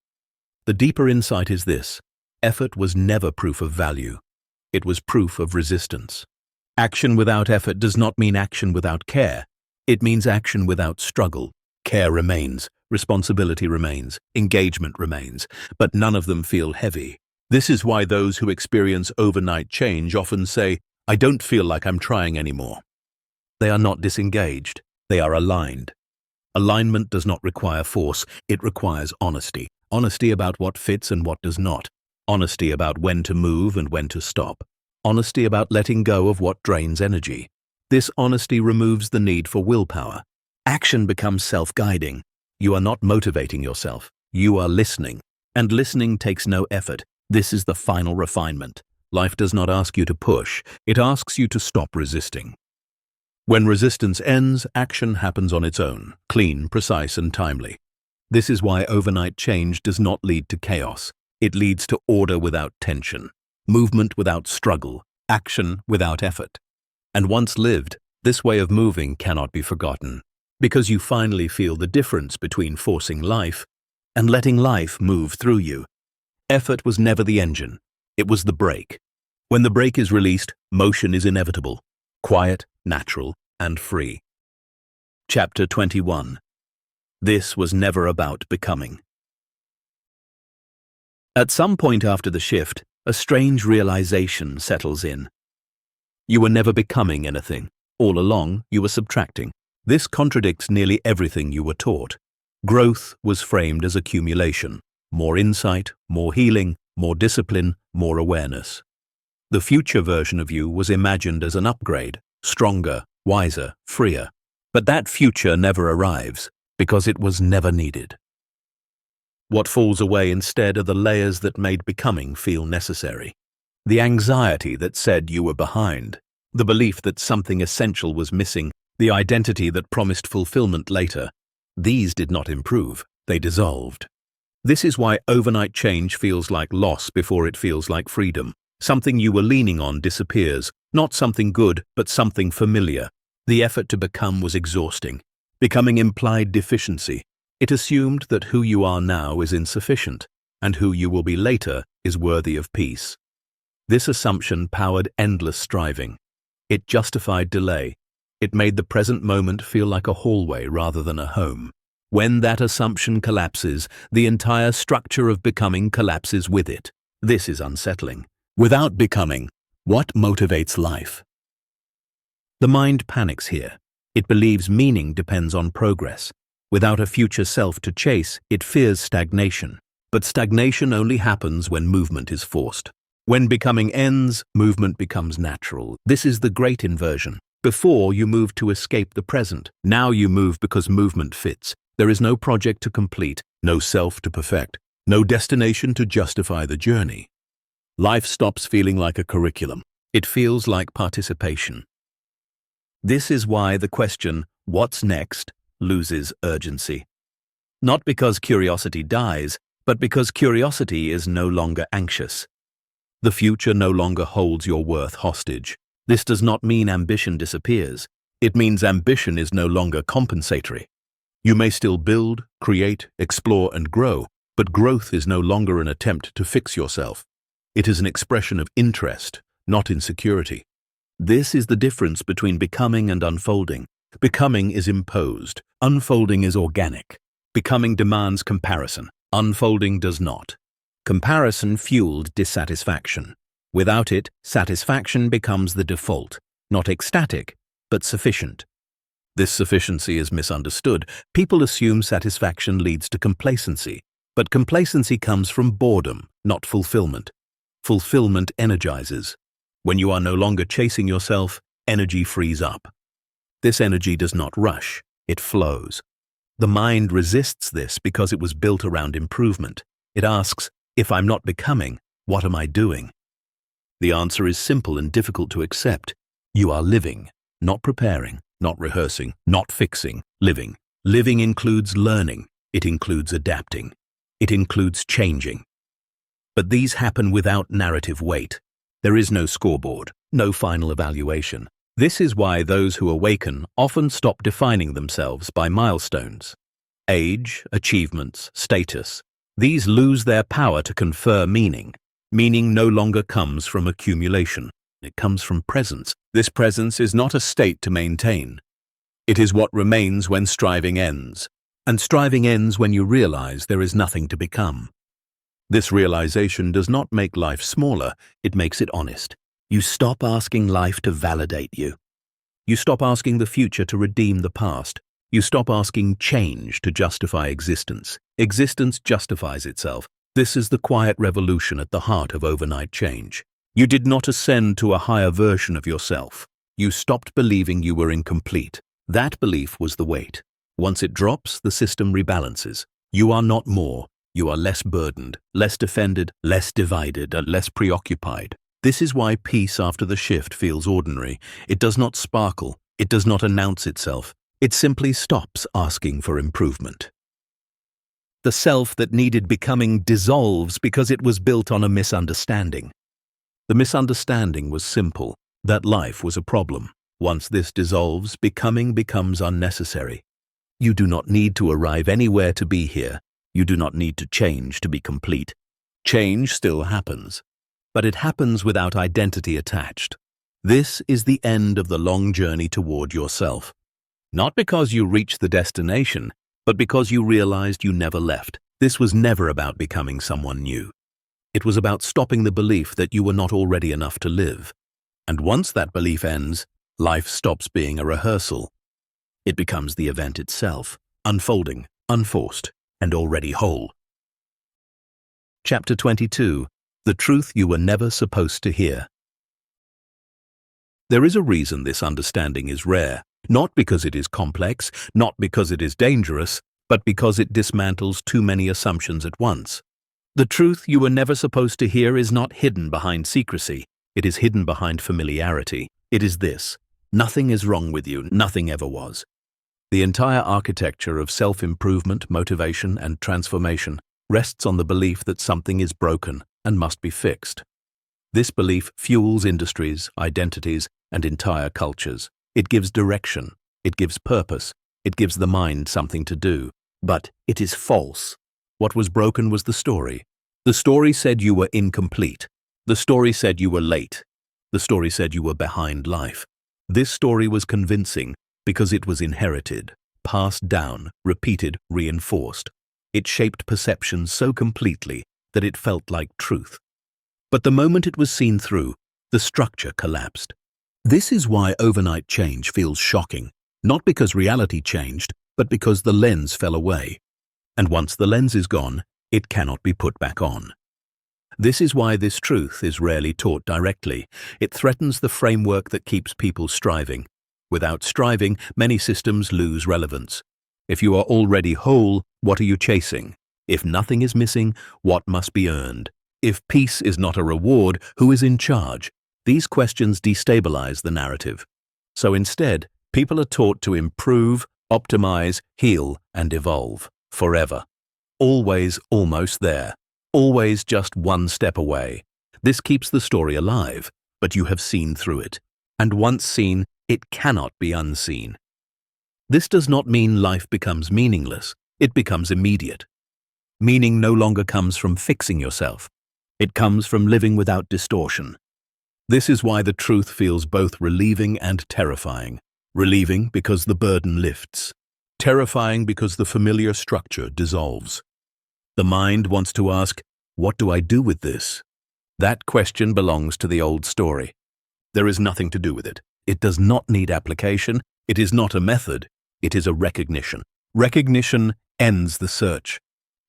The deeper insight is this. Effort was never proof of value. It was proof of resistance. Action without effort does not mean action without care. It means action without struggle. Care remains, responsibility remains, engagement remains, but none of them feel heavy. This is why those who experience overnight change often say, "I don't feel like I'm trying anymore." They are not disengaged. They are aligned. Alignment does not require force. It requires honesty. Honesty about what fits and what does not. Honesty about when to move and when to stop. Honesty about letting go of what drains energy. This honesty removes the need for willpower. Action becomes self-guiding. You are not motivating yourself. You are listening. And listening takes no effort. This is the final refinement. Life does not ask you to push. It asks you to stop resisting. When resistance ends, action happens on its own, clean, precise, and timely. This is why overnight change does not lead to chaos. It leads to order without tension, movement without struggle, action without effort. And once lived, this way of moving cannot be forgotten, because you finally feel the difference between forcing life and letting life move through you. Effort was never the engine. It was the brake. When the brake is released, motion is inevitable, quiet, natural, and free. Chapter 21. This was never about becoming. At some point after the shift, a strange realization settles in. You were never becoming anything. All along, you were subtracting. This contradicts nearly everything you were taught. Growth was framed as accumulation. More insight, more healing, more discipline, more awareness. The future version of you was imagined as an upgrade, stronger, wiser, freer. But that future never arrives, because it was never needed. What falls away instead are the layers that made becoming feel necessary. The anxiety that said you were behind, the belief that something essential was missing, the identity that promised fulfillment later. These did not improve, they dissolved. This is why overnight change feels like loss before it feels like freedom. Something you were leaning on disappears, not something good, but something familiar. The effort to become was exhausting. Becoming implied deficiency. It assumed that who you are now is insufficient, and who you will be later is worthy of peace. This assumption powered endless striving. It justified delay. It made the present moment feel like a hallway rather than a home. When that assumption collapses, the entire structure of becoming collapses with it. This is unsettling. Without becoming, what motivates life? The mind panics here. It believes meaning depends on progress. Without a future self to chase, it fears stagnation. But stagnation only happens when movement is forced. When becoming ends, movement becomes natural. This is the great inversion. Before, you moved to escape the present. Now you move because movement fits. There is no project to complete, no self to perfect, no destination to justify the journey. Life stops feeling like a curriculum. It feels like participation. This is why the question, "What's next?" loses urgency. Not because curiosity dies, but because curiosity is no longer anxious. The future no longer holds your worth hostage. This does not mean ambition disappears. It means ambition is no longer compensatory. You may still build, create, explore, and grow, but growth is no longer an attempt to fix yourself. It is an expression of interest, not insecurity. This is the difference between becoming and unfolding. Becoming is imposed. Unfolding is organic. Becoming demands comparison. Unfolding does not. Comparison fueled dissatisfaction. Without it, satisfaction becomes the default, not ecstatic, but sufficient. This sufficiency is misunderstood. People assume satisfaction leads to complacency, but complacency comes from boredom, not fulfillment. Fulfillment energizes. When you are no longer chasing yourself, energy frees up. This energy does not rush, it flows. The mind resists this because it was built around improvement. It asks, if I'm not becoming, what am I doing? The answer is simple and difficult to accept. You are living, not preparing, not rehearsing, not fixing, living. Living includes learning. It includes adapting. It includes changing. But these happen without narrative weight. There is no scoreboard, no final evaluation. This is why those who awaken often stop defining themselves by milestones. Age, achievements, status. These lose their power to confer meaning. Meaning no longer comes from accumulation. It comes from presence. This presence is not a state to maintain. It is what remains when striving ends. And striving ends when you realize there is nothing to become. This realization does not make life smaller, it makes it honest. You stop asking life to validate you. You stop asking the future to redeem the past. You stop asking change to justify existence. Existence justifies itself. This is the quiet revolution at the heart of overnight change. You did not ascend to a higher version of yourself. You stopped believing you were incomplete. That belief was the weight. Once it drops, the system rebalances. You are not more. You are less burdened, less defended, less divided, and less preoccupied. This is why peace after the shift feels ordinary. It does not sparkle. It does not announce itself. It simply stops asking for improvement. The self that needed becoming dissolves because it was built on a misunderstanding. The misunderstanding was simple, that life was a problem. Once this dissolves, becoming becomes unnecessary. You do not need to arrive anywhere to be here. You do not need to change to be complete. Change still happens, but it happens without identity attached. This is the end of the long journey toward yourself. Not because you reached the destination, but because you realized you never left. This was never about becoming someone new. It was about stopping the belief that you were not already enough to live. And once that belief ends, life stops being a rehearsal. It becomes the event itself, unfolding, unforced, and already whole. Chapter 22. The Truth You Were Never Supposed to Hear. There is a reason this understanding is rare, not because it is complex, not because it is dangerous, but because it dismantles too many assumptions at once. The truth you were never supposed to hear is not hidden behind secrecy. It is hidden behind familiarity. It is this: nothing is wrong with you, nothing ever was. The entire architecture of self-improvement, motivation, and transformation rests on the belief that something is broken and must be fixed. This belief fuels industries, identities, and entire cultures. It gives direction. It gives purpose. It gives the mind something to do. But it is false. What was broken was the story. The story said you were incomplete. The story said you were late. The story said you were behind life. This story was convincing because it was inherited, passed down, repeated, reinforced. It shaped perception so completely that it felt like truth. But the moment it was seen through, the structure collapsed. This is why overnight change feels shocking, not because reality changed, but because the lens fell away. And once the lens is gone, it cannot be put back on. This is why this truth is rarely taught directly. It threatens the framework that keeps people striving. Without striving, many systems lose relevance. If you are already whole, what are you chasing? If nothing is missing, what must be earned? If peace is not a reward, who is in charge? These questions destabilize the narrative. So instead, people are taught to improve, optimize, heal, and evolve forever. Always almost there. Always just one step away. This keeps the story alive, but you have seen through it. And once seen, it cannot be unseen. This does not mean life becomes meaningless. It becomes immediate. Meaning no longer comes from fixing yourself. It comes from living without distortion. This is why the truth feels both relieving and terrifying. Relieving because the burden lifts. Terrifying because the familiar structure dissolves. The mind wants to ask, what do I do with this? That question belongs to the old story. There is nothing to do with it. It does not need application. It is not a method. It is a recognition. Recognition ends the search.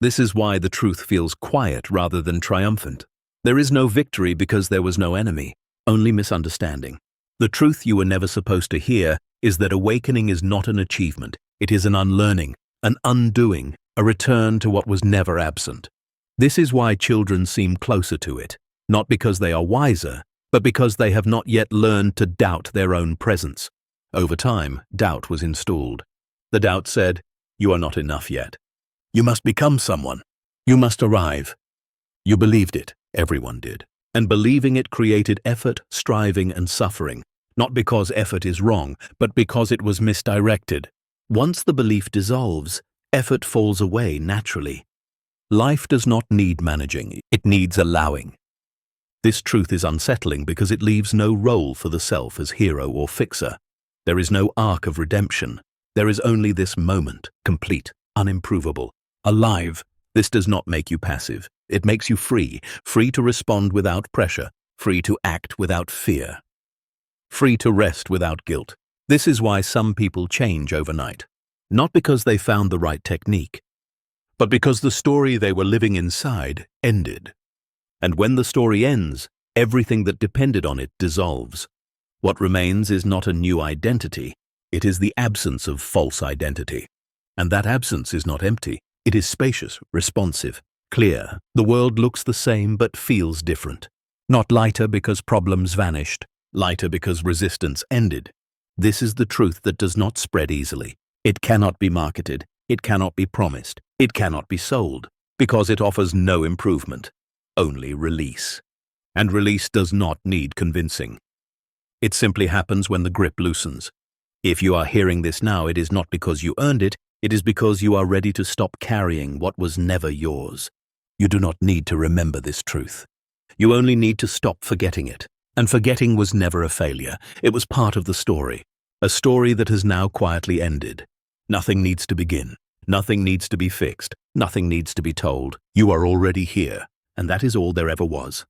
This is why the truth feels quiet rather than triumphant. There is no victory because there was no enemy, only misunderstanding. The truth you were never supposed to hear is that awakening is not an achievement. It is an unlearning, an undoing, a return to what was never absent. This is why children seem closer to it, not because they are wiser, but because they have not yet learned to doubt their own presence. Over time, doubt was installed. The doubt said, you are not enough yet. You must become someone. You must arrive. You believed it. Everyone did. And believing it created effort, striving, and suffering, not because effort is wrong, but because it was misdirected. Once the belief dissolves, effort falls away naturally. Life does not need managing. It needs allowing. This truth is unsettling because it leaves no role for the self as hero or fixer. There is no arc of redemption. There is only this moment, complete, unimprovable, alive. This does not make you passive. It makes you free, free to respond without pressure, free to act without fear, free to rest without guilt. This is why some people change overnight, not because they found the right technique, but because the story they were living inside ended. And when the story ends, everything that depended on it dissolves. What remains is not a new identity, it is the absence of false identity. And that absence is not empty, it is spacious, responsive, clear. The world looks the same but feels different. Not lighter because problems vanished, lighter because resistance ended. This is the truth that does not spread easily. It cannot be marketed, it cannot be promised, it cannot be sold, because it offers no improvement, only release. And release does not need convincing. It simply happens when the grip loosens. If you are hearing this now, it is not because you earned it, it is because you are ready to stop carrying what was never yours. You do not need to remember this truth. You only need to stop forgetting it. And forgetting was never a failure. It was part of the story. A story that has now quietly ended. Nothing needs to begin. Nothing needs to be fixed. Nothing needs to be told. You are already here. And that is all there ever was.